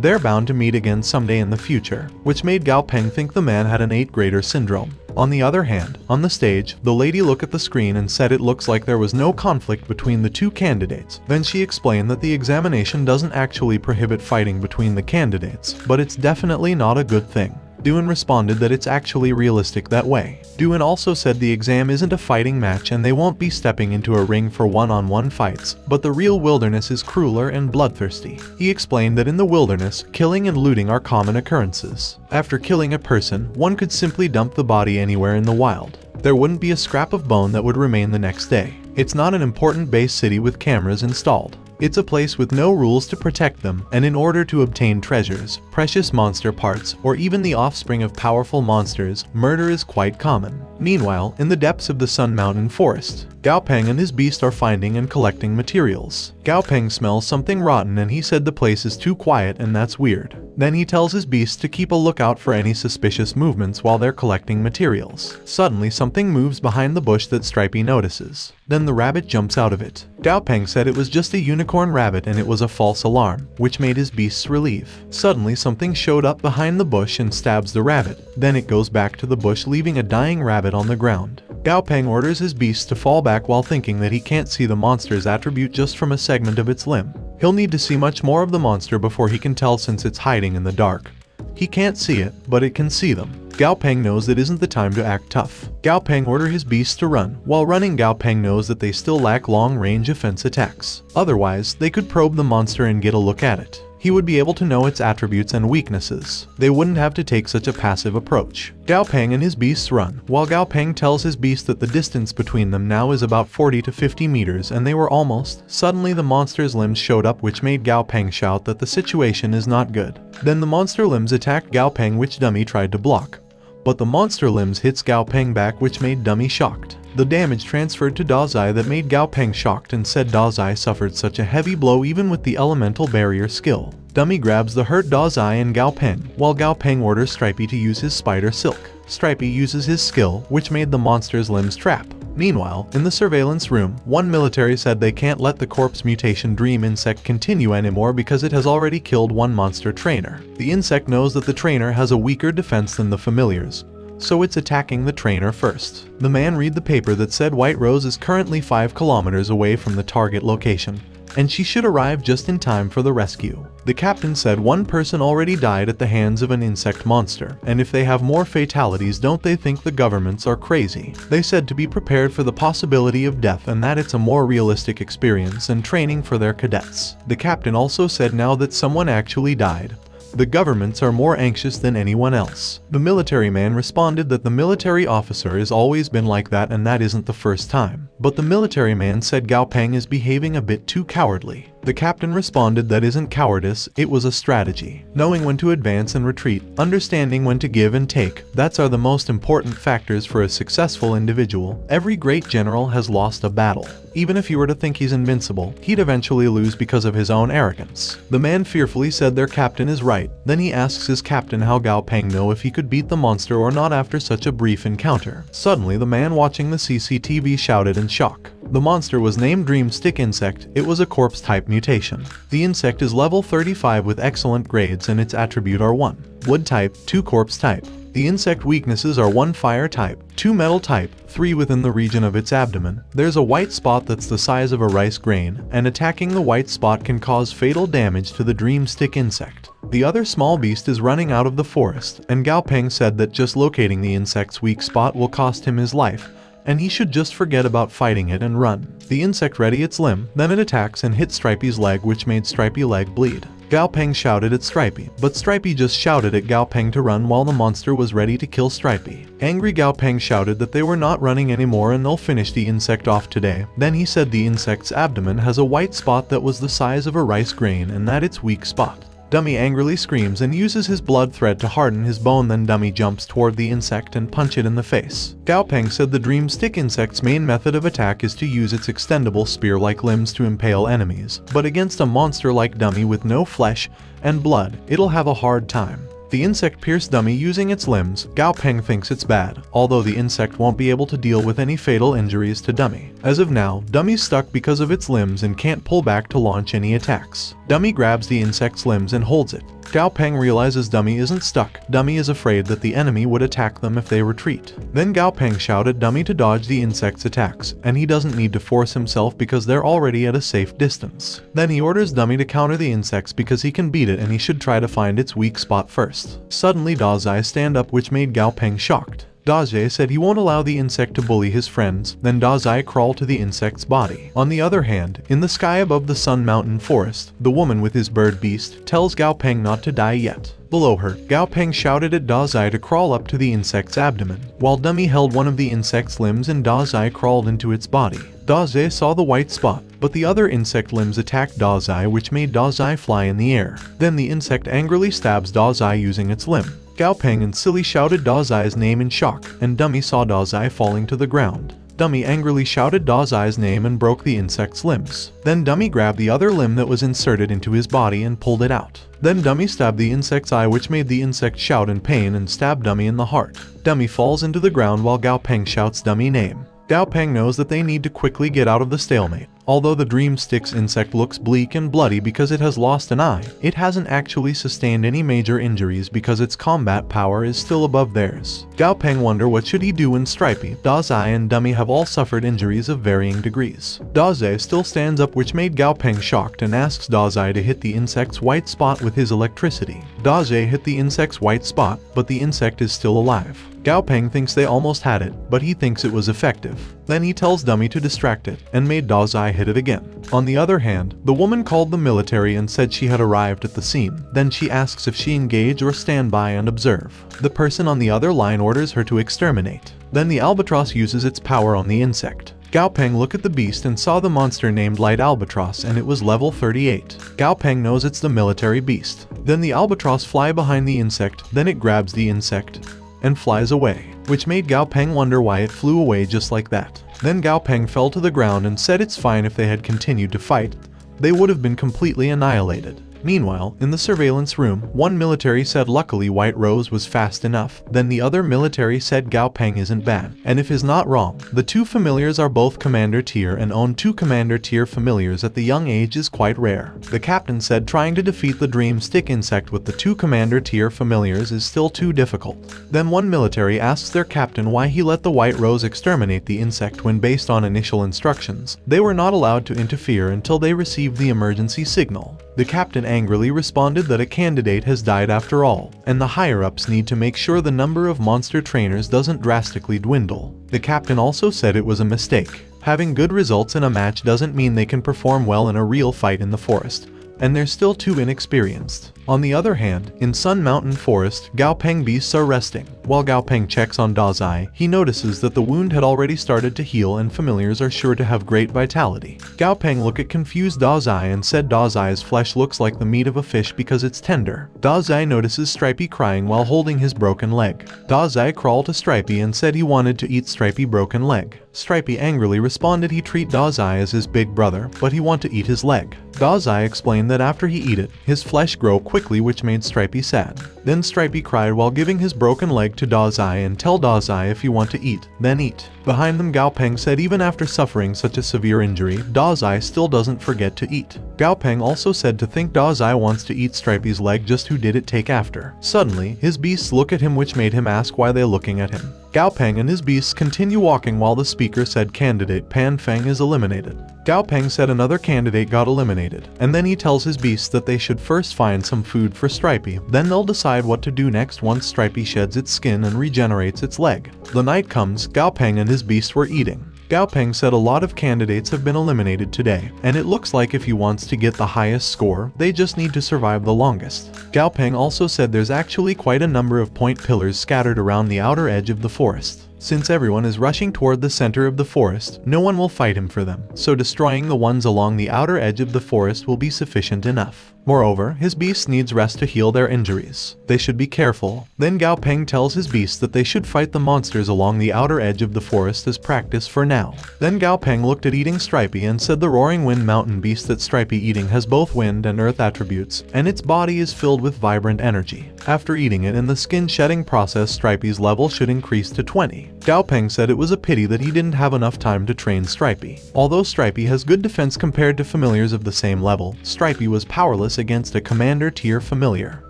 they're bound to meet again someday in the future, which made Gao Peng think the man had an 8th grader syndrome. On the other hand, on the stage, the lady looked at the screen and said it looks like there was no conflict between the two candidates. Then she explained that the examination doesn't actually prohibit fighting between the candidates, but it's definitely not a good thing. Duan responded that it's actually realistic that way. Duan also said the exam isn't a fighting match and they won't be stepping into a ring for one-on-one fights, but the real wilderness is crueler and bloodthirsty. He explained that in the wilderness, killing and looting are common occurrences. After killing a person, one could simply dump the body anywhere in the wild. There wouldn't be a scrap of bone that would remain the next day. It's not an important base city with cameras installed. It's a place with no rules to protect them, and in order to obtain treasures, precious monster parts, or even the offspring of powerful monsters, murder is quite common. Meanwhile, in the depths of the Sun Mountain forest, Gao Peng and his beast are finding and collecting materials. Gao Peng smells something rotten and he said the place is too quiet and that's weird. Then he tells his beast to keep a lookout for any suspicious movements while they're collecting materials. Suddenly something moves behind the bush that Stripey notices. Then the rabbit jumps out of it. Gao Peng said it was just a unicorn rabbit and it was a false alarm, which made his beasts relieve. Suddenly something showed up behind the bush and stabs the rabbit. Then it goes back to the bush leaving a dying rabbit on the ground. Gao Peng orders his beast to fall back while thinking that he can't see the monster's attribute just from a segment of its limb. He'll need to see much more of the monster before he can tell since it's hiding in the dark. He can't see it, but it can see them. Gao Peng knows it isn't the time to act tough. Gao Peng orders his beast to run. While running, Gao Peng knows that they still lack long-range offense attacks. Otherwise, they could probe the monster and get a look at it. He would be able to know its attributes and weaknesses. They wouldn't have to take such a passive approach. Gao Peng and his beasts run, while Gao Peng tells his beast that the distance between them now is about 40 to 50 meters and they were almost. Suddenly the monster's limbs showed up, which made Gao Peng shout that the situation is not good. Then the monster limbs attacked Gao Peng, which Dummy tried to block. But the monster limbs hits Gao Peng back, which made Dummy shocked. The damage transferred to Dazai that made Gao Peng shocked and said Dazai suffered such a heavy blow even with the elemental barrier skill. Dummy grabs the hurt Dazai and Gao Peng, while Gao Peng orders Stripey to use his spider silk. Stripey uses his skill, which made the monster's limbs trap. Meanwhile, in the surveillance room, one military said they can't let the corpse mutation dream insect continue anymore because it has already killed one monster trainer. The insect knows that the trainer has a weaker defense than the familiars, so it's attacking the trainer first. The man read the paper that said White Rose is currently 5 kilometers away from the target location, and she should arrive just in time for the rescue. The captain said one person already died at the hands of an insect monster, and if they have more fatalities, don't they think the governments are crazy? They said to be prepared for the possibility of death and that it's a more realistic experience and training for their cadets. The captain also said now that someone actually died, the governments are more anxious than anyone else. The military man responded that the military officer has always been like that and that isn't the first time. But the military man said Gao Peng is behaving a bit too cowardly. The captain responded that isn't cowardice, it was a strategy. Knowing when to advance and retreat, understanding when to give and take, that's are the most important factors for a successful individual. Every great general has lost a battle. Even if you were to think he's invincible, he'd eventually lose because of his own arrogance. The man fearfully said their captain is right. Then he asks his captain how Gao Peng know if he could beat the monster or not after such a brief encounter. Suddenly the man watching the CCTV shouted in shock. The monster was named Dream Stick Insect. It was a corpse type mutation. The insect is level 35 with excellent grades and its attribute are 1 wood type, 2 corpse type, The insect weaknesses are 1 fire type, 2 metal type, 3 within the region of its abdomen. There's a white spot that's the size of a rice grain, and attacking the white spot can cause fatal damage to the dream stick insect. The other small beast is running out of the forest, and Gao Peng said that just locating the insect's weak spot will cost him his life, and he should just forget about fighting it and run. The insect readied its limb, then it attacks and hit Stripey's leg, which made Stripey leg bleed. Gao Peng shouted at Stripey, but Stripey just shouted at Gao Peng to run while the monster was ready to kill Stripey. Angry Gao Peng shouted that they were not running anymore and they'll finish the insect off today. Then he said the insect's abdomen has a white spot that was the size of a rice grain and that its weak spot. Dummy angrily screams and uses his blood thread to harden his bone, then Dummy jumps toward the insect and punch it in the face. Gao Peng said the dream stick insect's main method of attack is to use its extendable spear-like limbs to impale enemies, but against a monster like Dummy with no flesh and blood, it'll have a hard time. The insect pierced Dummy using its limbs. Gao Peng thinks it's bad, although the insect won't be able to deal with any fatal injuries to Dummy. As of now, Dummy's stuck because of its limbs and can't pull back to launch any attacks. Dummy grabs the insect's limbs and holds it. Gao Peng realizes Dummy isn't stuck. Dummy is afraid that the enemy would attack them if they retreat. Then Gao Peng shouted Dummy to dodge the insect's attacks, and he doesn't need to force himself because they're already at a safe distance. Then he orders Dummy to counter the insects because he can beat it and he should try to find its weak spot first. Suddenly Dazai stand up, which made Gao Peng shocked. Dazai said he won't allow the insect to bully his friends, then Dazai crawled to the insect's body. On the other hand, in the sky above the Sun Mountain forest, the woman with his bird beast tells Gao Peng not to die yet. Below her, Gao Peng shouted at Dazai to crawl up to the insect's abdomen, while Dummy held one of the insect's limbs and Dazai crawled into its body. Dazai saw the white spot, but the other insect limbs attacked Dazai, which made Dazai fly in the air. Then the insect angrily stabs Dazai using its limb. Gao Peng and Silly shouted Dazai's name in shock, and Dummy saw Dazai falling to the ground. Dummy angrily shouted Dazai's name and broke the insect's limbs. Then Dummy grabbed the other limb that was inserted into his body and pulled it out. Then Dummy stabbed the insect's eye, which made the insect shout in pain and stabbed Dummy in the heart. Dummy falls into the ground while Gao Peng shouts Dummy name. Gao Peng knows that they need to quickly get out of the stalemate. Although the dream stick's insect looks bleak and bloody because it has lost an eye, it hasn't actually sustained any major injuries because its combat power is still above theirs. Gao Peng wonder what should he do when Stripey, Dazai and Dummy have all suffered injuries of varying degrees. Dazai still stands up, which made Gao Peng shocked and asks Dazai to hit the insect's white spot with his electricity. Dazai hit the insect's white spot, but the insect is still alive. Gao Peng thinks they almost had it, but he thinks it was effective. Then he tells Dummy to distract it, and made Dazai hit it again. On the other hand, the woman called the military and said she had arrived at the scene. Then she asks if she engage or stand by and observe. The person on the other line orders her to exterminate. Then the albatross uses its power on the insect. Gao Peng looked at the beast and saw the monster named Light Albatross, and it was level 38. Gao Peng knows it's the military beast. Then the albatross fly behind the insect, then it grabs the insect and flies away, which made Gao Peng wonder why it flew away just like that. Then Gao Peng fell to the ground and said it's fine if they had continued to fight. They would have been completely annihilated. Meanwhile, in the surveillance room, one military said luckily White Rose was fast enough. Then the other military said Gao Peng isn't bad, and if is not wrong. The two familiars are both commander tier and own 2 commander tier familiars at the young age is quite rare. The captain said trying to defeat the dream stick insect with the 2 commander tier familiars is still too difficult. Then one military asks their captain why he let the White Rose exterminate the insect when, based on initial instructions, they were not allowed to interfere until they received the emergency signal. The captain angrily responded that a candidate has died after all, and the higher-ups need to make sure the number of monster trainers doesn't drastically dwindle. The captain also said it was a mistake. Having good results in a match doesn't mean they can perform well in a real fight in the forest, and they're still too inexperienced. On the other hand, in Sun Mountain Forest, Gao Peng beasts are resting. While Gao Peng checks on Dazai, he notices that the wound had already started to heal and familiars are sure to have great vitality. Gao Peng looked at confused Dazai and said Dazai's flesh looks like the meat of a fish because it's tender. Dazai notices Stripey crying while holding his broken leg. Dazai crawled to Stripey and said he wanted to eat Stripey broken leg. Stripey angrily responded he treat Dazai as his big brother, but he want to eat his leg. Dazai explained that after he eat it, his flesh grow quickly, which made Stripey sad. Then Stripey cried while giving his broken leg to Dazai and tell Dazai if you want to eat, then eat. Behind them, Gao Peng said even after suffering such a severe injury, Dazai still doesn't forget to eat. Gao Peng also said to think Dazai wants to eat Stripey's leg, just who did it take after. Suddenly, his beasts look at him, which made him ask why they're looking at him. Gao Peng and his beasts continue walking while the speaker said candidate Pan Feng is eliminated. Gao Peng said another candidate got eliminated, and then he tells his beasts that they should first find some food for Stripey, then they'll decide what to do next once Stripey sheds its skin and regenerates its leg. The night comes, Gao Peng and his beasts were eating. Gao Peng said a lot of candidates have been eliminated today, and it looks like if he wants to get the highest score, they just need to survive the longest. Gao Peng also said there's actually quite a number of point pillars scattered around the outer edge of the forest. Since everyone is rushing toward the center of the forest, no one will fight him for them, so destroying the ones along the outer edge of the forest will be sufficient enough. Moreover, his beasts needs rest to heal their injuries. They should be careful. Then Gao Peng tells his beasts that they should fight the monsters along the outer edge of the forest as practice for now. Then Gao Peng looked at eating Stripey and said the Roaring Wind Mountain beast that Stripey eating has both wind and earth attributes, and its body is filled with vibrant energy. After eating it in the skin shedding process, Stripey's level should increase to 20. Gao Peng said it was a pity that he didn't have enough time to train Stripey. Although Stripey has good defense compared to familiars of the same level, Stripey was powerless against a commander tier familiar.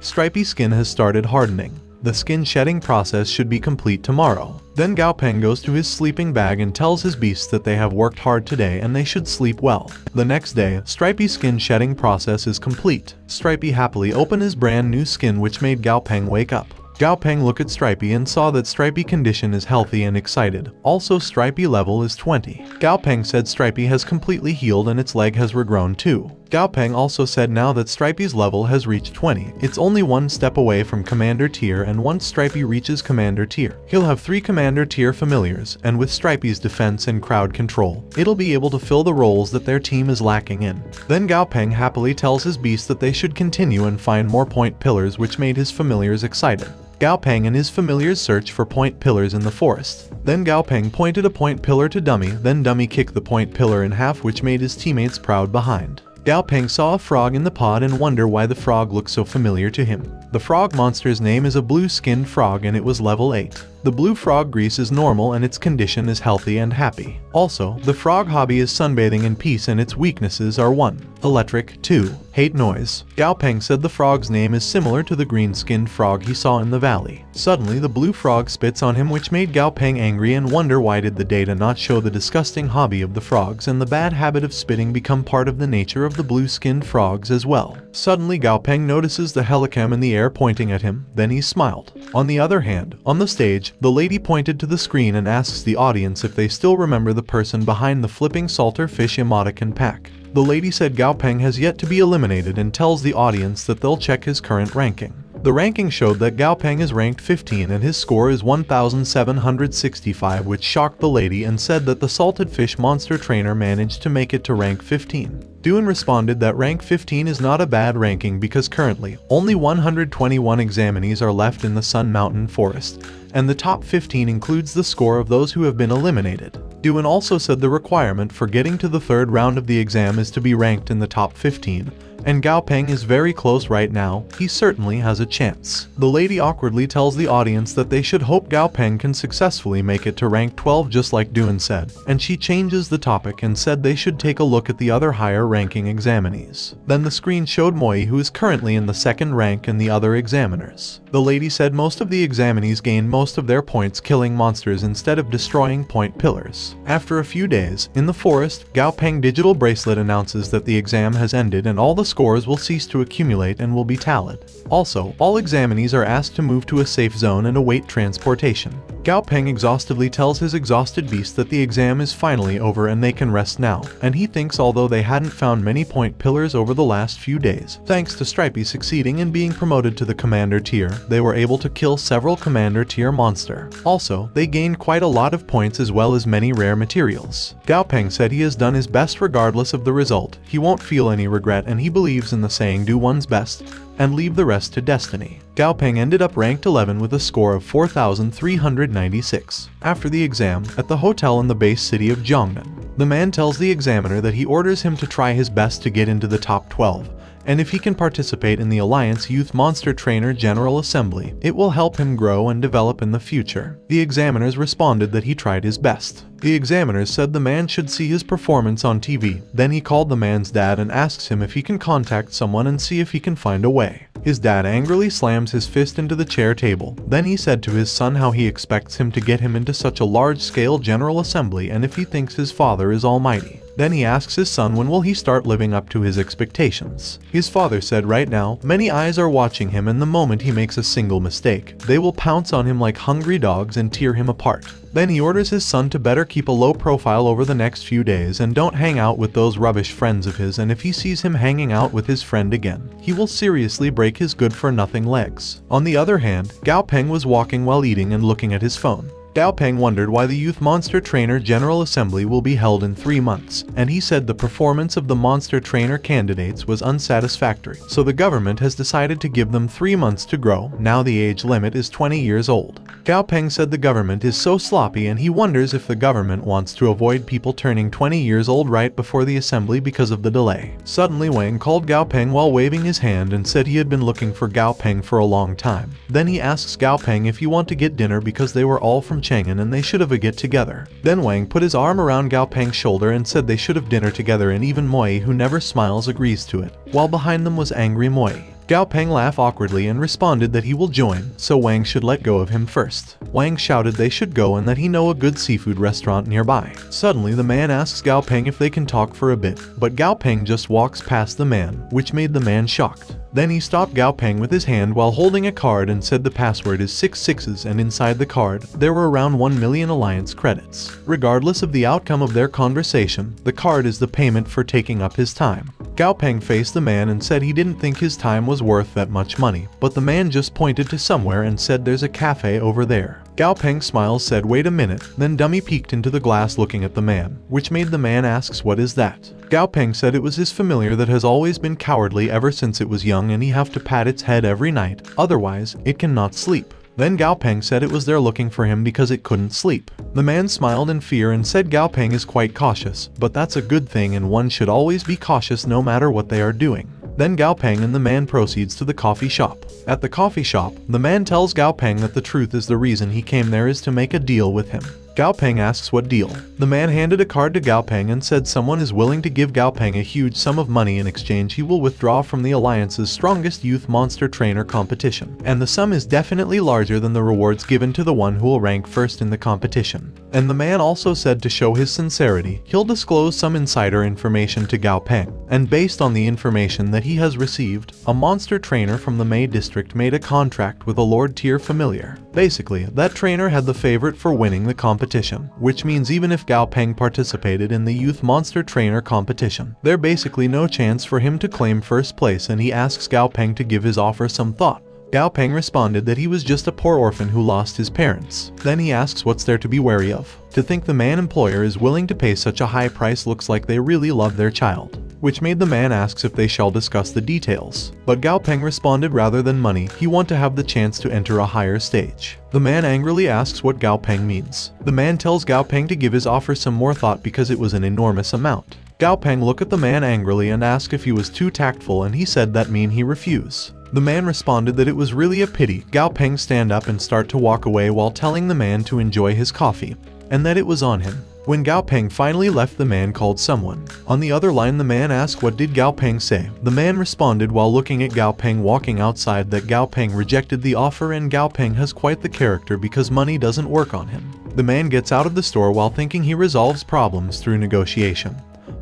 Stripey's skin has started hardening. The skin shedding process should be complete tomorrow. Then Gao Peng goes to his sleeping bag and tells his beasts that they have worked hard today and they should sleep well. The next day, Stripey's skin shedding process is complete. Stripey happily opened his brand new skin, which made Gao Peng wake up. Gao Peng looked at Stripey and saw that Stripey condition is healthy and excited. Also, Stripey level is 20. Gao Peng said Stripey has completely healed and its leg has regrown too. Gao Peng also said now that Stripey's level has reached 20, it's only one step away from Commander tier, and once Stripey reaches Commander tier, he'll have 3 Commander tier familiars, and with Stripey's defense and crowd control, it'll be able to fill the roles that their team is lacking in. Then Gao Peng happily tells his beasts that they should continue and find more point pillars, which made his familiars excited. Gao Peng and his familiars search for point pillars in the forest. Then Gao Peng pointed a point pillar to Dummy, then Dummy kicked the point pillar in half, which made his teammates proud behind. Gao Peng saw a frog in the pod and wondered why the frog looked so familiar to him. The frog monster's name is a blue-skinned frog and it was level 8. The blue frog grease is normal and its condition is healthy and happy. Also, the frog hobby is sunbathing in peace and its weaknesses are 1. Electric, 2. Hate noise. Gao Peng said the frog's name is similar to the green-skinned frog he saw in the valley. Suddenly, the blue frog spits on him, which made Gao Peng angry and wonder why did the data not show the disgusting hobby of the frogs and the bad habit of spitting become part of the nature of the blue-skinned frogs as well. Suddenly, Gao Peng notices the helicam in the air pointing at him, then he smiled. On the other hand, on the stage, the lady pointed to the screen and asks the audience if they still remember the person behind the flipping salter fish emoticon pack. The lady said Gao Peng has yet to be eliminated and tells the audience that they'll check his current ranking. The ranking showed that Gao Peng is ranked 15 and his score is 1765, which shocked the lady and said that the salted fish monster trainer managed to make it to rank 15. Duan responded that rank 15 is not a bad ranking because currently, only 121 examinees are left in the Sun Mountain Forest, and the top 15 includes the score of those who have been eliminated. Duan also said the requirement for getting to the 3rd round of the exam is to be ranked in the top 15, and Gao Peng is very close right now, he certainly has a chance. The lady awkwardly tells the audience that they should hope Gao Peng can successfully make it to rank 12 just like Duan said, and she changes the topic and said they should take a look at the other higher ranking examinees. Then the screen showed Moi, who is currently in the 2nd rank, and the other examiners. The lady said most of the examinees gained most of their points killing monsters instead of destroying point pillars. After a few days, in the forest, Gao Peng digital bracelet announces that the exam has ended and all the scores will cease to accumulate and will be tallied. Also, all examinees are asked to move to a safe zone and await transportation. Gao Peng exhaustively tells his exhausted beast that the exam is finally over and they can rest now, and he thinks although they hadn't found many point pillars over the last few days, thanks to Stripey succeeding in being promoted to the Commander tier, they were able to kill several Commander tier monster. Also, they gained quite a lot of points as well as many rare materials. Gao Peng said he has done his best regardless of the result, he won't feel any regret, and he believes in the saying do one's best and leave the rest to destiny. Gao Peng ended up ranked 11 with a score of 4,396. After the exam, at the hotel in the base city of Jiangnan, the man tells the examiner that he orders him to try his best to get into the top 12, and if he can participate in the Alliance Youth Monster Trainer General Assembly, it will help him grow and develop in the future. The examiners responded that he tried his best. The examiners said the man should see his performance on TV. Then he called the man's dad and asks him if he can contact someone and see if he can find a way. His dad angrily slams his fist into the chair table. Then he said to his son how he expects him to get him into such a large-scale General Assembly and if he thinks his father is almighty. Then he asks his son when will he start living up to his expectations. His father said right now, many eyes are watching him and the moment he makes a single mistake, they will pounce on him like hungry dogs and tear him apart. Then he orders his son to better keep a low profile over the next few days and don't hang out with those rubbish friends of his, and if he sees him hanging out with his friend again, he will seriously break his good-for-nothing legs. On the other hand, Gao Peng was walking while eating and looking at his phone. Gao Peng wondered why the Youth Monster Trainer General Assembly will be held in 3 months, and he said the performance of the Monster Trainer candidates was unsatisfactory, so the government has decided to give them 3 months to grow. Now the age limit is 20 years old. Gao Peng said the government is so sloppy and he wonders if the government wants to avoid people turning 20 years old right before the assembly because of the delay. Suddenly Wang called Gao Peng while waving his hand and said he had been looking for Gao Peng for a long time. Then he asks Gao Peng if he want to get dinner because they were all from Chang'an and they should have a get together. Then Wang put his arm around Gao Peng's shoulder and said they should have dinner together, and even Moi, who never smiles, agrees to it, while behind them was angry Moi. Gao Peng laughed awkwardly and responded that he will join, so Wang should let go of him first. Wang shouted they should go and that he know a good seafood restaurant nearby. Suddenly the man asks Gao Peng if they can talk for a bit, but Gao Peng just walks past the man, which made the man shocked. Then he stopped Gao Peng with his hand while holding a card and said the password is 6 6s, and inside the card, there were around 1 million Alliance credits. Regardless of the outcome of their conversation, the card is the payment for taking up his time. Gao Peng faced the man and said he didn't think his time was worth that much money, but the man just pointed to somewhere and said there's a cafe over there. Gao Peng smiles, said wait a minute, then dummy peeked into the glass looking at the man, which made the man asks what is that. Gao Peng said it was his familiar that has always been cowardly ever since it was young and he have to pat its head every night, otherwise it cannot sleep. Then Gao Peng said it was there looking for him because it couldn't sleep. The man smiled in fear and said Gao Peng is quite cautious, but that's a good thing and one should always be cautious no matter what they are doing. Then Gao Peng and the man proceeds to the coffee shop. At the coffee shop, the man tells Gao Peng that the truth is the reason he came there is to make a deal with him. Gao Peng asks what deal. The man handed a card to Gao Peng and said someone is willing to give Gao Peng a huge sum of money in exchange he will withdraw from the Alliance's strongest youth monster trainer competition, and the sum is definitely larger than the rewards given to the one who will rank first in the competition. And the man also said to show his sincerity, he'll disclose some insider information to Gao Peng, and based on the information that he has received, a monster trainer from the Mei district made a contract with a Lord tier familiar. Basically, that trainer had the favorite for winning the competition, which means even if Gao Peng participated in the youth monster trainer competition, there's basically no chance for him to claim first place, and he asks Gao Peng to give his offer some thought. Gao Peng responded that he was just a poor orphan who lost his parents. Then he asks what's there to be wary of. To think the man employer is willing to pay such a high price looks like they really love their child, which made the man asks if they shall discuss the details. But Gao Peng responded rather than money, he want to have the chance to enter a higher stage. The man angrily asks what Gao Peng means. The man tells Gao Peng to give his offer some more thought because it was an enormous amount. Gao Peng looked at the man angrily and asked if he was too tactful, and he said that mean he refuse. The man responded that it was really a pity. Gao Peng stand up and start to walk away while telling the man to enjoy his coffee, and that it was on him. When Gao Peng finally left, the man called someone. On the other line, the man asked what did Gao Peng say. The man responded while looking at Gao Peng walking outside that Gao Peng rejected the offer and Gao Peng has quite the character because money doesn't work on him. The man gets out of the store while thinking he resolves problems through negotiation.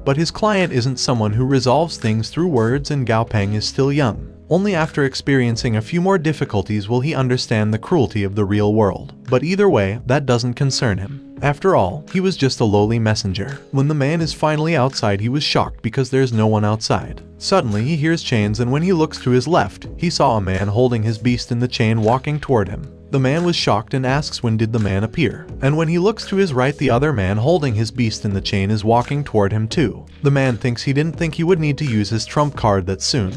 But his client isn't someone who resolves things through words, and Gao Peng is still young. Only after experiencing a few more difficulties will he understand the cruelty of the real world. But either way, that doesn't concern him. After all, he was just a lowly messenger. When the man is finally outside, he was shocked because there's no one outside. Suddenly he hears chains, and when he looks to his left, he saw a man holding his beast in the chain walking toward him. The man was shocked and asks when did the man appear. And when he looks to his right, the other man holding his beast in the chain is walking toward him too. The man thinks he didn't think he would need to use his trump card that soon.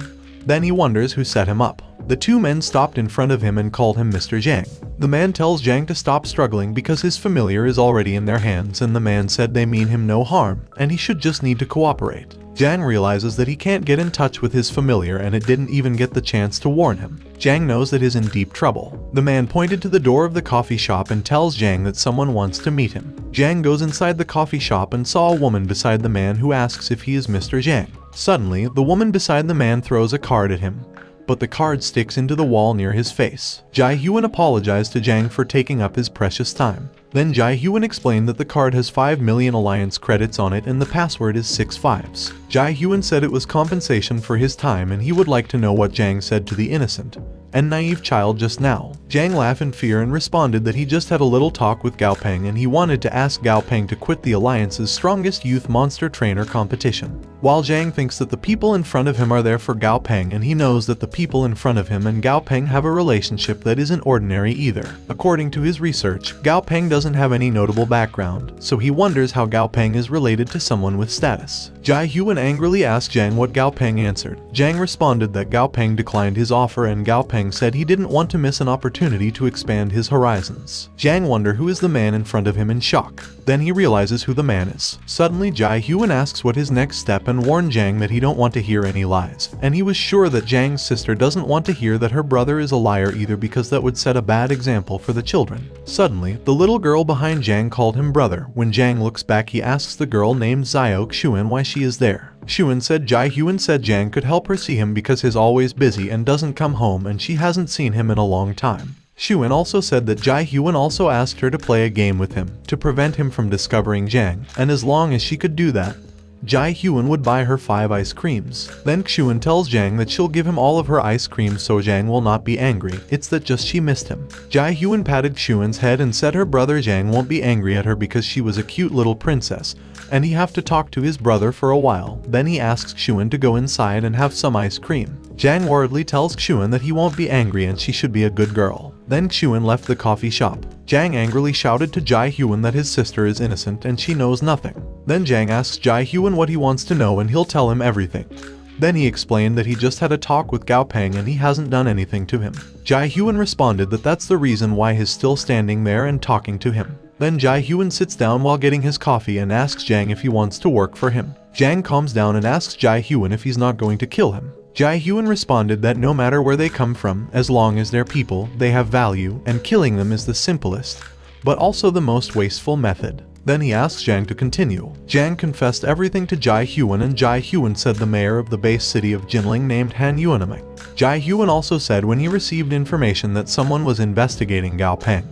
Then he wonders who set him up. The two men stopped in front of him and called him Mr. Zhang. The man tells Zhang to stop struggling because his familiar is already in their hands, and the man said they mean him no harm, and he should just need to cooperate. Jang realizes that he can't get in touch with his familiar and it didn't even get the chance to warn him. Jang knows that he's in deep trouble. The man pointed to the door of the coffee shop and tells Jang that someone wants to meet him. Jang goes inside the coffee shop and saw a woman beside the man who asks if he is Mr. Jang. Suddenly, the woman beside the man throws a card at him, but the card sticks into the wall near his face. Jae-hyun apologized to Jang for taking up his precious time. Then Jae-hyun explained that the card has 5 million alliance credits on it and the password is 6 5s. Jae-hyun said it was compensation for his time and he would like to know what Jang said to the innocent and naive child just now. Jang laughed in fear and responded that he just had a little talk with Gao Peng and he wanted to ask Gao Peng to quit the Alliance's strongest youth monster trainer competition. While Jang thinks that the people in front of him are there for Gao Peng and he knows that the people in front of him and Gao Peng have a relationship that isn't ordinary either. According to his research, Gao Peng doesn't have any notable background, so he wonders how Gao Peng is related to someone with status. Jae-hyun angrily asked Jang what Gao Peng answered. Jang responded that Gao Peng declined his offer and Gao Peng said he didn't want to miss an opportunity to expand his horizons. Jang wonders who is the man in front of him in shock. Then he realizes who the man is. Suddenly Jae-hyun asks what his next step and warned Jang that he don't want to hear any lies. And he was sure that Jang's sister doesn't want to hear that her brother is a liar either because that would set a bad example for the children. Suddenly, the little girl behind Jang called him brother. When Jang looks back he asks the girl named Zyok Shuan why she is there. Shuan said Jae-hyun said Jang could help her see him because he's always busy and doesn't come home and she hasn't seen him in a long time. Shuan also said that Jae-hyun also asked her to play a game with him to prevent him from discovering Jang, and as long as she could do that, Jae-hyun would buy her 5 ice creams. Then Shuan tells Jang that she'll give him all of her ice creams so Jang will not be angry, it's that just she missed him. Jae-hyun patted Shuan's head and said her brother Jang won't be angry at her because she was a cute little princess, and he have to talk to his brother for a while. Then he asks Shuan to go inside and have some ice cream. Jang worriedly tells Shuan that he won't be angry and she should be a good girl. Then Shuan left the coffee shop. Jang angrily shouted to Jae-hyun that his sister is innocent and she knows nothing. Then Jang asks Jae-hyun what he wants to know and he'll tell him everything. Then he explained that he just had a talk with Gao Peng and he hasn't done anything to him. Jae-hyun responded that that's the reason why he's still standing there and talking to him. Then Jae-hyun sits down while getting his coffee and asks Jang if he wants to work for him. Jang calms down and asks Jae-hyun if he's not going to kill him. Jae-hyun responded that no matter where they come from, as long as they're people, they have value, and killing them is the simplest, but also the most wasteful method. Then he asks Jang to continue. Jang confessed everything to Jae-hyun and Jae-hyun said the mayor of the base city of Jinling named Han Yuanamik. Jae-hyun also said when he received information that someone was investigating Gao Peng,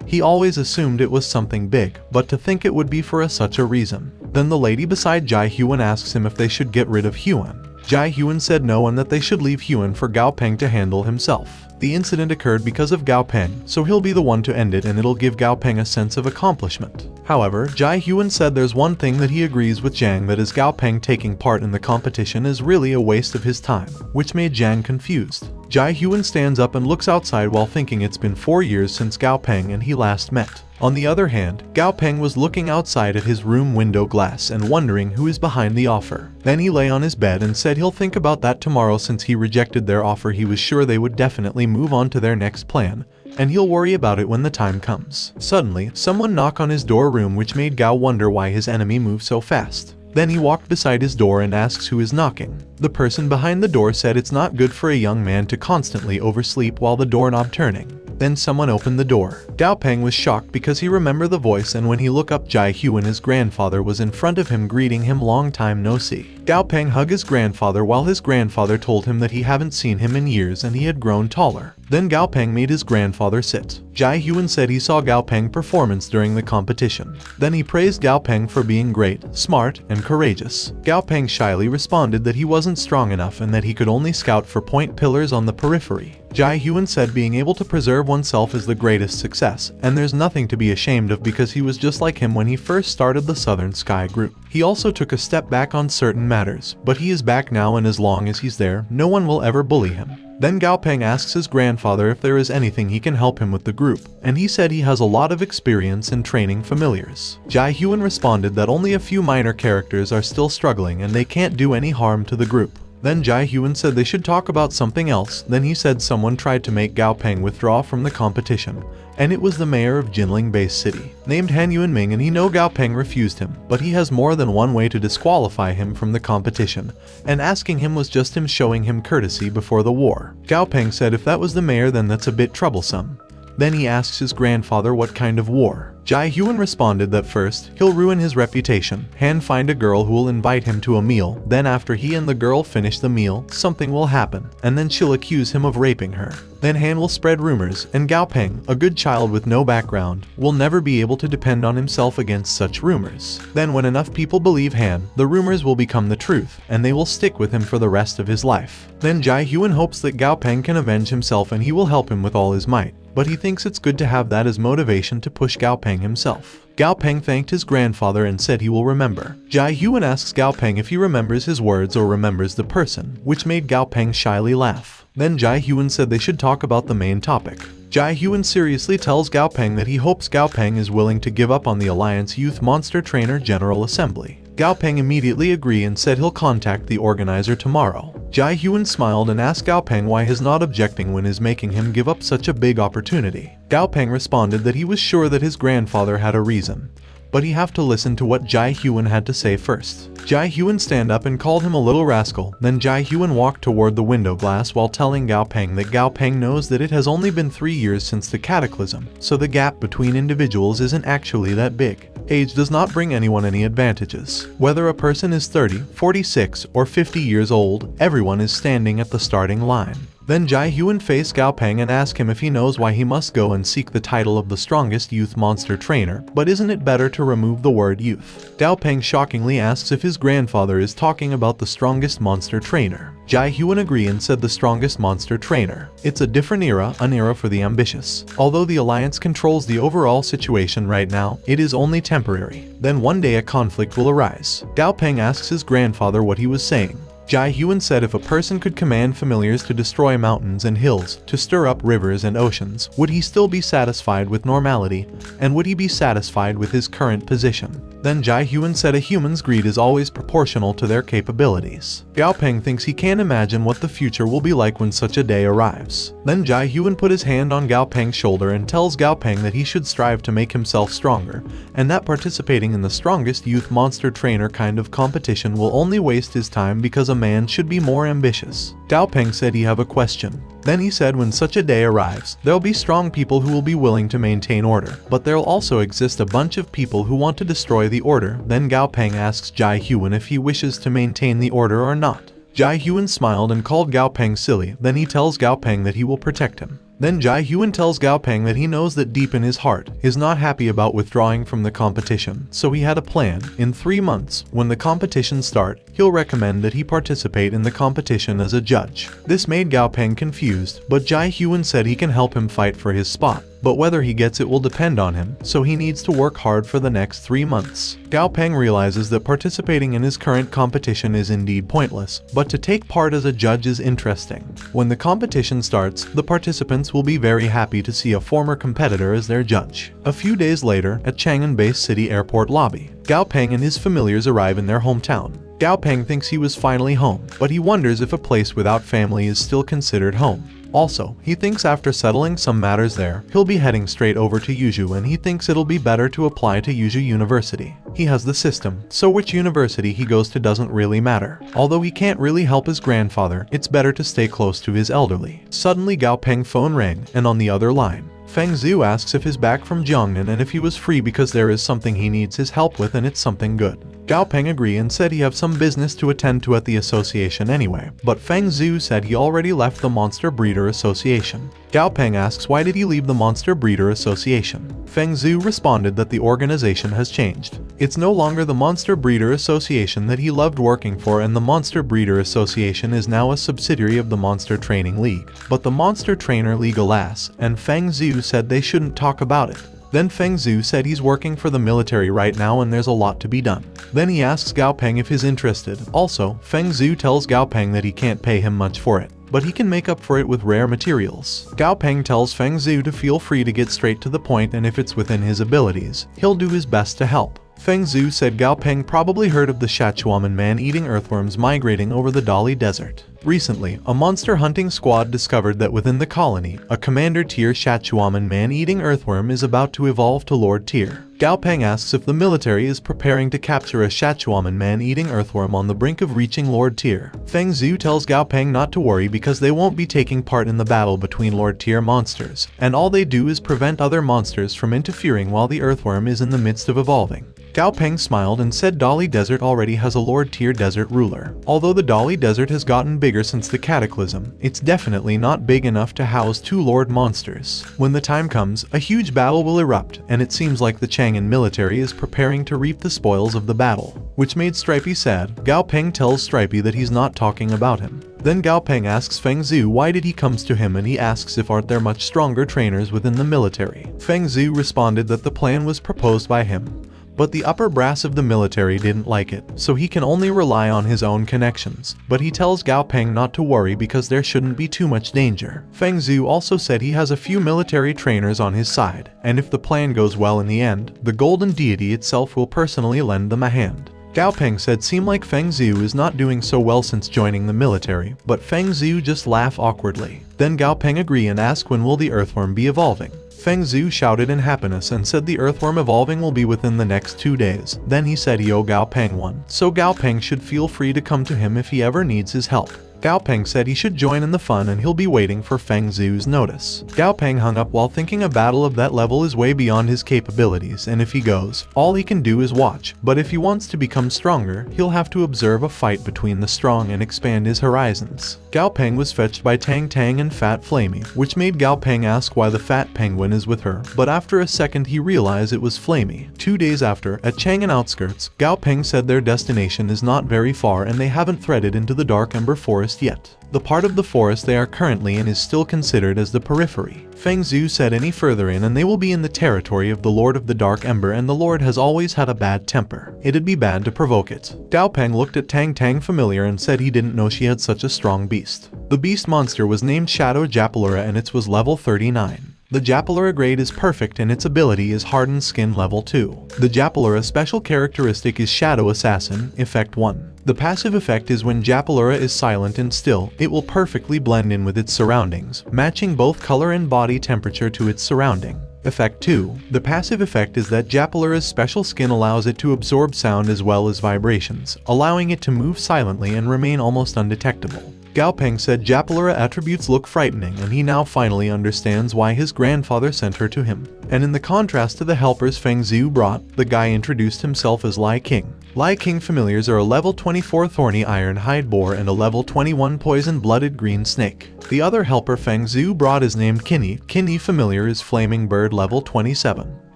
he always assumed it was something big, but to think it would be for such a reason. Then the lady beside Jae-hyun asks him if they should get rid of Hyun. Jae-hyun said no and that they should leave Hyun for Gao Peng to handle himself. The incident occurred because of Gao Peng, so he'll be the one to end it and it'll give Gao Peng a sense of accomplishment. However, Jae-hyun said there's one thing that he agrees with Jang, that is Gao Peng taking part in the competition is really a waste of his time, which made Jang confused. Jae-hyun stands up and looks outside while thinking it's been 4 years since Gao Peng and he last met. On the other hand, Gao Peng was looking outside at his room window glass and wondering who is behind the offer. Then he lay on his bed and said he'll think about that tomorrow. Since he rejected their offer, he was sure they would definitely move on to their next plan, and he'll worry about it when the time comes. Suddenly, someone knocked on his door room, which made Gao wonder why his enemy moved so fast. Then he walked beside his door and asks who is knocking. The person behind the door said it's not good for a young man to constantly oversleep while the doorknob turning. Then someone opened the door. Gao Peng was shocked because he remembered the voice, and when he looked up, Jae-hyun, his grandfather, was in front of him greeting him long time no see. Gao Peng hugged his grandfather while his grandfather told him that he haven't seen him in years and he had grown taller. Then Gao Peng made his grandfather sit. Jae-hyun said he saw Gao Peng's performance during the competition. Then he praised Gao Peng for being great, smart, and courageous. Gao Peng shyly responded that he wasn't strong enough and that he could only scout for point pillars on the periphery. Jae-hyun said being able to preserve oneself is the greatest success, and there's nothing to be ashamed of because he was just like him when he first started the Southern Sky Group. He also took a step back on certain matters, but he is back now, and as long as he's there, no one will ever bully him. Then Gao Peng asks his grandfather if there is anything he can help him with the group, and he said he has a lot of experience in training familiars. Jae-hyun responded that only a few minor characters are still struggling and they can't do any harm to the group. Then Jai Hyun said they should talk about something else. Then he said someone tried to make Gao Peng withdraw from the competition, and it was the mayor of Jinling-based city, named Han Yuanming, and he know Gao Peng refused him, but he has more than one way to disqualify him from the competition, and asking him was just him showing him courtesy before the war. Gao Peng said if that was the mayor then that's a bit troublesome. Then he asks his grandfather what kind of war. Jai Hyun responded that first, he'll ruin his reputation, Han find a girl who will invite him to a meal, then after he and the girl finish the meal, something will happen, and then she'll accuse him of raping her. Then Han will spread rumors, and Gao Peng, a good child with no background, will never be able to depend on himself against such rumors. Then when enough people believe Han, the rumors will become the truth, and they will stick with him for the rest of his life. Then Jai Hyun hopes that Gao Peng can avenge himself and he will help him with all his might, but he thinks it's good to have that as motivation to push Gao Peng himself. Gao Peng thanked his grandfather and said he will remember. Jai Hyun asks Gao Peng if he remembers his words or remembers the person, which made Gao Peng shyly laugh. Then Jai Hyun said they should talk about the main topic. Jai Hyun seriously tells Gao Peng that he hopes Gao Peng is willing to give up on the Alliance Youth Monster Trainer General Assembly. Gao Peng immediately agreed and said he'll contact the organizer tomorrow. Jai Hyun smiled and asked Gao Peng why he's not objecting when is making him give up such a big opportunity. Gao Peng responded that he was sure that his grandfather had a reason, but he have to listen to what Jai Hyun had to say first. Jai Hyun stand up and called him a little rascal. Then Jai Hyun walked toward the window glass while telling Gao Peng that Gao Peng knows that it has only been 3 years since the cataclysm, so the gap between individuals isn't actually that big. Age does not bring anyone any advantages. Whether a person is 30, 46, or 50 years old, everyone is standing at the starting line. Then Jai Hyun faced Gao Peng and asked him if he knows why he must go and seek the title of the strongest youth monster trainer, but isn't it better to remove the word youth? Gao Peng shockingly asks if his grandfather is talking about the strongest monster trainer. Jai Hyun agreed and said the strongest monster trainer. It's a different era, an era for the ambitious. Although the Alliance controls the overall situation right now, it is only temporary. Then one day a conflict will arise. Gao Peng asks his grandfather what he was saying. Jai Hyun said if a person could command familiars to destroy mountains and hills, to stir up rivers and oceans, would he still be satisfied with normality, and would he be satisfied with his current position? Then Jai Hyun said a human's greed is always proportional to their capabilities. Gao Peng thinks he can't imagine what the future will be like when such a day arrives. Then Jai Hyun put his hand on Gao Peng's shoulder and tells Gao Peng that he should strive to make himself stronger, and that participating in the strongest youth monster trainer kind of competition will only waste his time because a man should be more ambitious. Gao Peng said he have a question. Then he said when such a day arrives, there'll be strong people who will be willing to maintain order, but there'll also exist a bunch of people who want to destroy the order. Then Gao Peng asks Jai Hyun if he wishes to maintain the order or not. Jai Hyun smiled and called Gao Peng silly. Then he tells Gao Peng that he will protect him. Then Jai Hyun tells Gao Peng that he knows that deep in his heart, is not happy about withdrawing from the competition, so he had a plan. In 3 months, when the competition start, he'll recommend that he participate in the competition as a judge. This made Gao Peng confused, but Jai Hyun said he can help him fight for his spot. But whether he gets it will depend on him, so he needs to work hard for the next 3 months. Gao Peng realizes that participating in his current competition is indeed pointless, but to take part as a judge is interesting. When the competition starts, the participants will be very happy to see a former competitor as their judge. A few days later, at Chang'an-based city airport lobby, Gao Peng and his familiars arrive in their hometown. Gao Peng thinks he was finally home, but he wonders if a place without family is still considered home. Also, he thinks after settling some matters there, he'll be heading straight over to Yuzhou, and he thinks it'll be better to apply to Yuzhou University. He has the system, so which university he goes to doesn't really matter. Although he can't really help his grandfather, it's better to stay close to his elderly. Suddenly Gao Peng's phone rang, and on the other line, Feng Zhu asks if he's back from Jiangnan and if he was free because there is something he needs his help with and it's something good. Gao Peng agreed and said he have some business to attend to at the association anyway, but Feng Zhu said he already left the Monster Breeder Association. Gao Peng asks why did he leave the Monster Breeder Association. Feng Zhu responded that the organization has changed. It's no longer the Monster Breeder Association that he loved working for, and the Monster Breeder Association is now a subsidiary of the Monster Training League, but the Monster Trainer League alas, and Feng Zhu said they shouldn't talk about it. Then Feng Zhu said he's working for the military right now and there's a lot to be done. Then he asks Gao Peng if he's interested. Also, Feng Zhu tells Gao Peng that he can't pay him much for it, but he can make up for it with rare materials. Gao Peng tells Feng Zhu to feel free to get straight to the point, and if it's within his abilities, he'll do his best to help. Feng Zhu said Gao Peng probably heard of the Shachuaman man-eating earthworms migrating over the Dali Desert. Recently, a monster hunting squad discovered that within the colony, a commander-tier Shachuaman man-eating earthworm is about to evolve to Lord tier. Gao Peng asks if the military is preparing to capture a Shachuaman man-eating earthworm on the brink of reaching Lord tier. Feng Zhu tells Gao Peng not to worry because they won't be taking part in the battle between Lord tier monsters, and all they do is prevent other monsters from interfering while the earthworm is in the midst of evolving. Gao Peng smiled and said Dali Desert already has a Lord tier desert ruler. Although the Dali Desert has gotten bigger since the Cataclysm, it's definitely not big enough to house 2 Lord monsters. When the time comes, a huge battle will erupt, and it seems like the Chang'an military is preparing to reap the spoils of the battle. Which made Stripey sad. Gao Peng tells Stripey that he's not talking about him. Then Gao Peng asks Feng Zhu why did he comes to him, and he asks if aren't there much stronger trainers within the military. Feng Zhu responded that the plan was proposed by him, but the upper brass of the military didn't like it, so he can only rely on his own connections. But he tells Gao Peng not to worry because there shouldn't be too much danger. Feng Zhu also said he has a few military trainers on his side, and if the plan goes well in the end, the Golden Deity itself will personally lend them a hand. Gao Peng said seem like Feng Zhu is not doing so well since joining the military, but Feng Zhu just laugh awkwardly. Then Gao Peng agree and ask when will the earthworm be evolving. Feng Zhu shouted in happiness and said the earthworm evolving will be within the next 2 days. Then he said he owe Gao Peng one, so Gao Peng should feel free to come to him if he ever needs his help. Gao Peng said he should join in the fun and he'll be waiting for Feng Zhu's notice. Gao Peng hung up while thinking a battle of that level is way beyond his capabilities, and if he goes, all he can do is watch. But if he wants to become stronger, he'll have to observe a fight between the strong and expand his horizons. Gao Peng was fetched by Tang Tang and Fat Flamey, which made Gao Peng ask why the fat penguin is with her, but after a second he realized it was Flamey. 2 days after, at Chang'an outskirts, Gao Peng said their destination is not very far and they haven't threaded into the Dark Ember Forest yet. The part of the forest they are currently in is still considered as the periphery. Feng Zhu said any further in and they will be in the territory of the Lord of the Dark Ember, and the Lord has always had a bad temper. It'd be bad to provoke it. Gao Peng looked at Tang Tang familiar and said he didn't know she had such a strong beast. The beast monster was named Shadow Japalura and its was level 39. The Japalura grade is perfect and its ability is Hardened Skin level 2. The Japalura special characteristic is Shadow Assassin, effect 1. The passive effect is when Japalura is silent and still, it will perfectly blend in with its surroundings, matching both color and body temperature to its surrounding. Effect 2. The passive effect is that Japalura's special skin allows it to absorb sound as well as vibrations, allowing it to move silently and remain almost undetectable. Gao Peng said Japalura attributes look frightening and he now finally understands why his grandfather sent her to him. And in the contrast to the helpers Feng Zhu brought, the guy introduced himself as Lai King. Lai King familiars are a level 24 Thorny Iron Hide Boar and a level 21 Poison Blooded Green Snake. The other helper Feng Zhu brought is named Kinny. Kinny familiar is Flaming Bird level 27.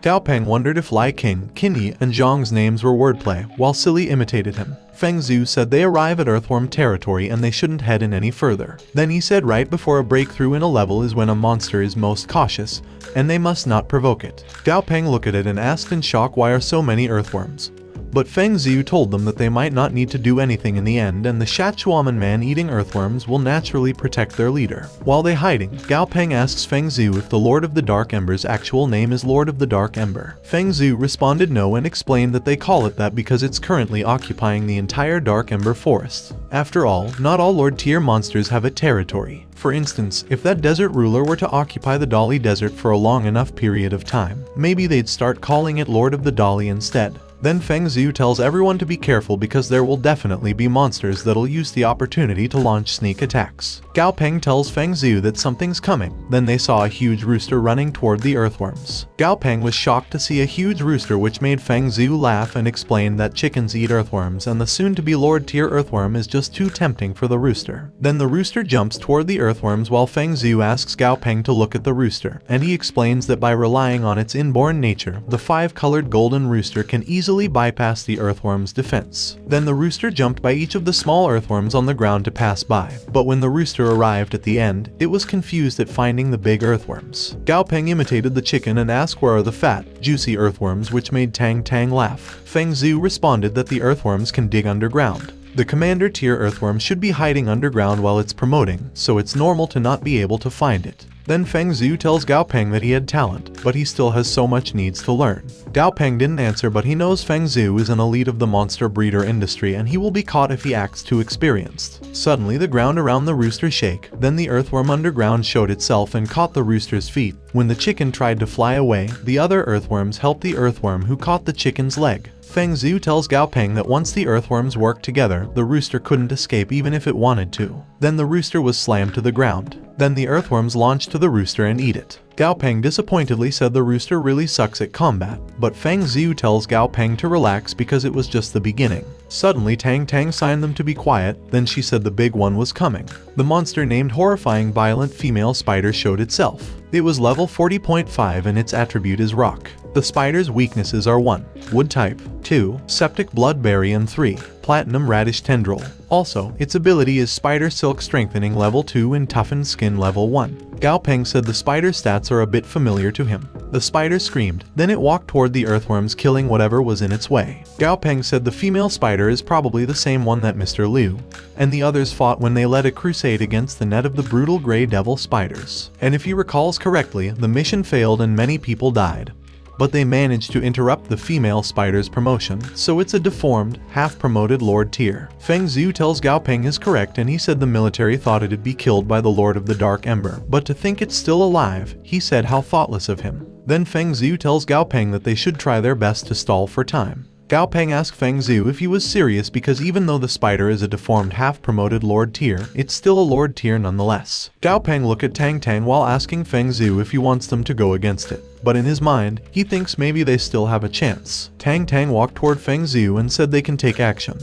Gao Peng wondered if Lai King, Kinny, and Zhang's names were wordplay, while Silly imitated him. Feng Zhu said they arrive at Earthworm territory and they shouldn't head in any further. Then he said right before a breakthrough in a level is when a monster is most cautious, and they must not provoke it. Gao Peng looked at it and asked in shock why are so many earthworms. But Feng Zhu told them that they might not need to do anything in the end and the Shachuaman man-eating earthworms will naturally protect their leader. While they hiding, Gao Peng asks Feng Zhu if the Lord of the Dark Ember's actual name is Lord of the Dark Ember. Feng Zhu responded no and explained that they call it that because it's currently occupying the entire Dark Ember forest. After all, not all Lord tier monsters have a territory. For instance, if that desert ruler were to occupy the Dali Desert for a long enough period of time, maybe they'd start calling it Lord of the Dali instead. Then Feng Zhu tells everyone to be careful because there will definitely be monsters that'll use the opportunity to launch sneak attacks. Gao Peng tells Feng Zhu that something's coming. Then they saw a huge rooster running toward the earthworms. Gao Peng was shocked to see a huge rooster, which made Feng Zhu laugh and explained that chickens eat earthworms and the soon-to-be Lord tier earthworm is just too tempting for the rooster. Then the rooster jumps toward the earthworms while Feng Zhu asks Gao Peng to look at the rooster, and he explains that by relying on its inborn nature, the 5-colored golden rooster can easily bypass the earthworm's defense. Then the rooster jumped by each of the small earthworms on the ground to pass by, but when the rooster arrived at the end, it was confused at finding the big earthworms. Gao Peng imitated the chicken and asked where are the fat, juicy earthworms, which made Tang Tang laugh. Feng Zhu responded that the earthworms can dig underground. The commander tier earthworm should be hiding underground while it's promoting, so it's normal to not be able to find it. Then Feng Zhu tells Gao Peng that he had talent, but he still has so much needs to learn. Gao Peng didn't answer, but he knows Feng Zhu is an elite of the monster breeder industry and he will be caught if he acts too experienced. Suddenly the ground around the rooster shake, then the earthworm underground showed itself and caught the rooster's feet. When the chicken tried to fly away, the other earthworms helped the earthworm who caught the chicken's leg. Feng Zhu tells Gao Peng that once the earthworms worked together, the rooster couldn't escape even if it wanted to. Then the rooster was slammed to the ground. Then the earthworms launched to the rooster and eat it. Gao Peng disappointedly said the rooster really sucks at combat, but Feng Zhu tells Gao Peng to relax because it was just the beginning. Suddenly Tang Tang signed them to be quiet, then she said the big one was coming. The monster named Horrifying Violent Female Spider showed itself. It was level 40.5 and its attribute is rock. The spider's weaknesses are 1. Wood type, 2. Septic Bloodberry and 3. Platinum Radish Tendril. Also, its ability is Spider Silk Strengthening level 2 and Toughened Skin level 1. Gao Peng said the spider's stats are a bit familiar to him. The spider screamed, then it walked toward the earthworms, killing whatever was in its way. Gao Peng said the female spider is probably the same one that Mr. Liu and the others fought when they led a crusade against the net of the brutal Grey Devil spiders. And if he recalls correctly, the mission failed and many people died. But they managed to interrupt the female spider's promotion, so it's a deformed, half-promoted Lord tier. Feng Zhu tells Gao Peng is correct and he said the military thought it'd be killed by the Lord of the Dark Ember, but to think it's still alive, he said how thoughtless of him. Then Feng Zhu tells Gao Peng that they should try their best to stall for time. Gao Peng asked Feng Zhu if he was serious because even though the spider is a deformed half-promoted Lord tier, it's still a Lord tier nonetheless. Gao Peng looked at Tang Tang while asking Feng Zhu if he wants them to go against it. But in his mind, he thinks maybe they still have a chance. Tang Tang walked toward Feng Zhu and said they can take action.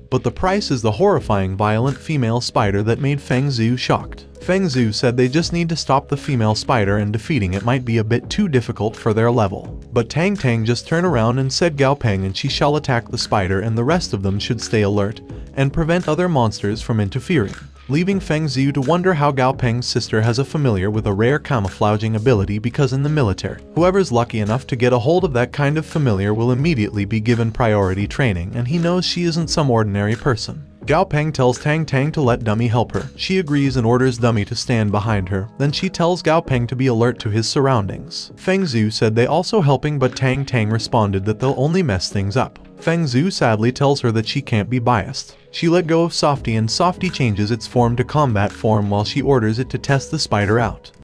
But the price is the horrifying violent female spider that made Feng Zhu shocked. Feng Zhu said they just need to stop the female spider and defeating it might be a bit too difficult for their level. But Tang Tang just turned around and said Gao Peng and she shall attack the spider and the rest of them should stay alert and prevent other monsters from interfering. Leaving Feng Zhu to wonder how Gao Peng's sister has a familiar with a rare camouflaging ability because in the military, whoever's lucky enough to get a hold of that kind of familiar will immediately be given priority training and he knows she isn't some ordinary person. Gao Peng tells Tang Tang to let Dummy help her. She agrees and orders Dummy to stand behind her. Then she tells Gao Peng to be alert to his surroundings. Feng Zhu said they also helping but Tang Tang responded that they'll only mess things up. Feng Zhu sadly tells her that she can't be biased. She let go of Softy and Softy changes its form to combat form while she orders it to test the spider out.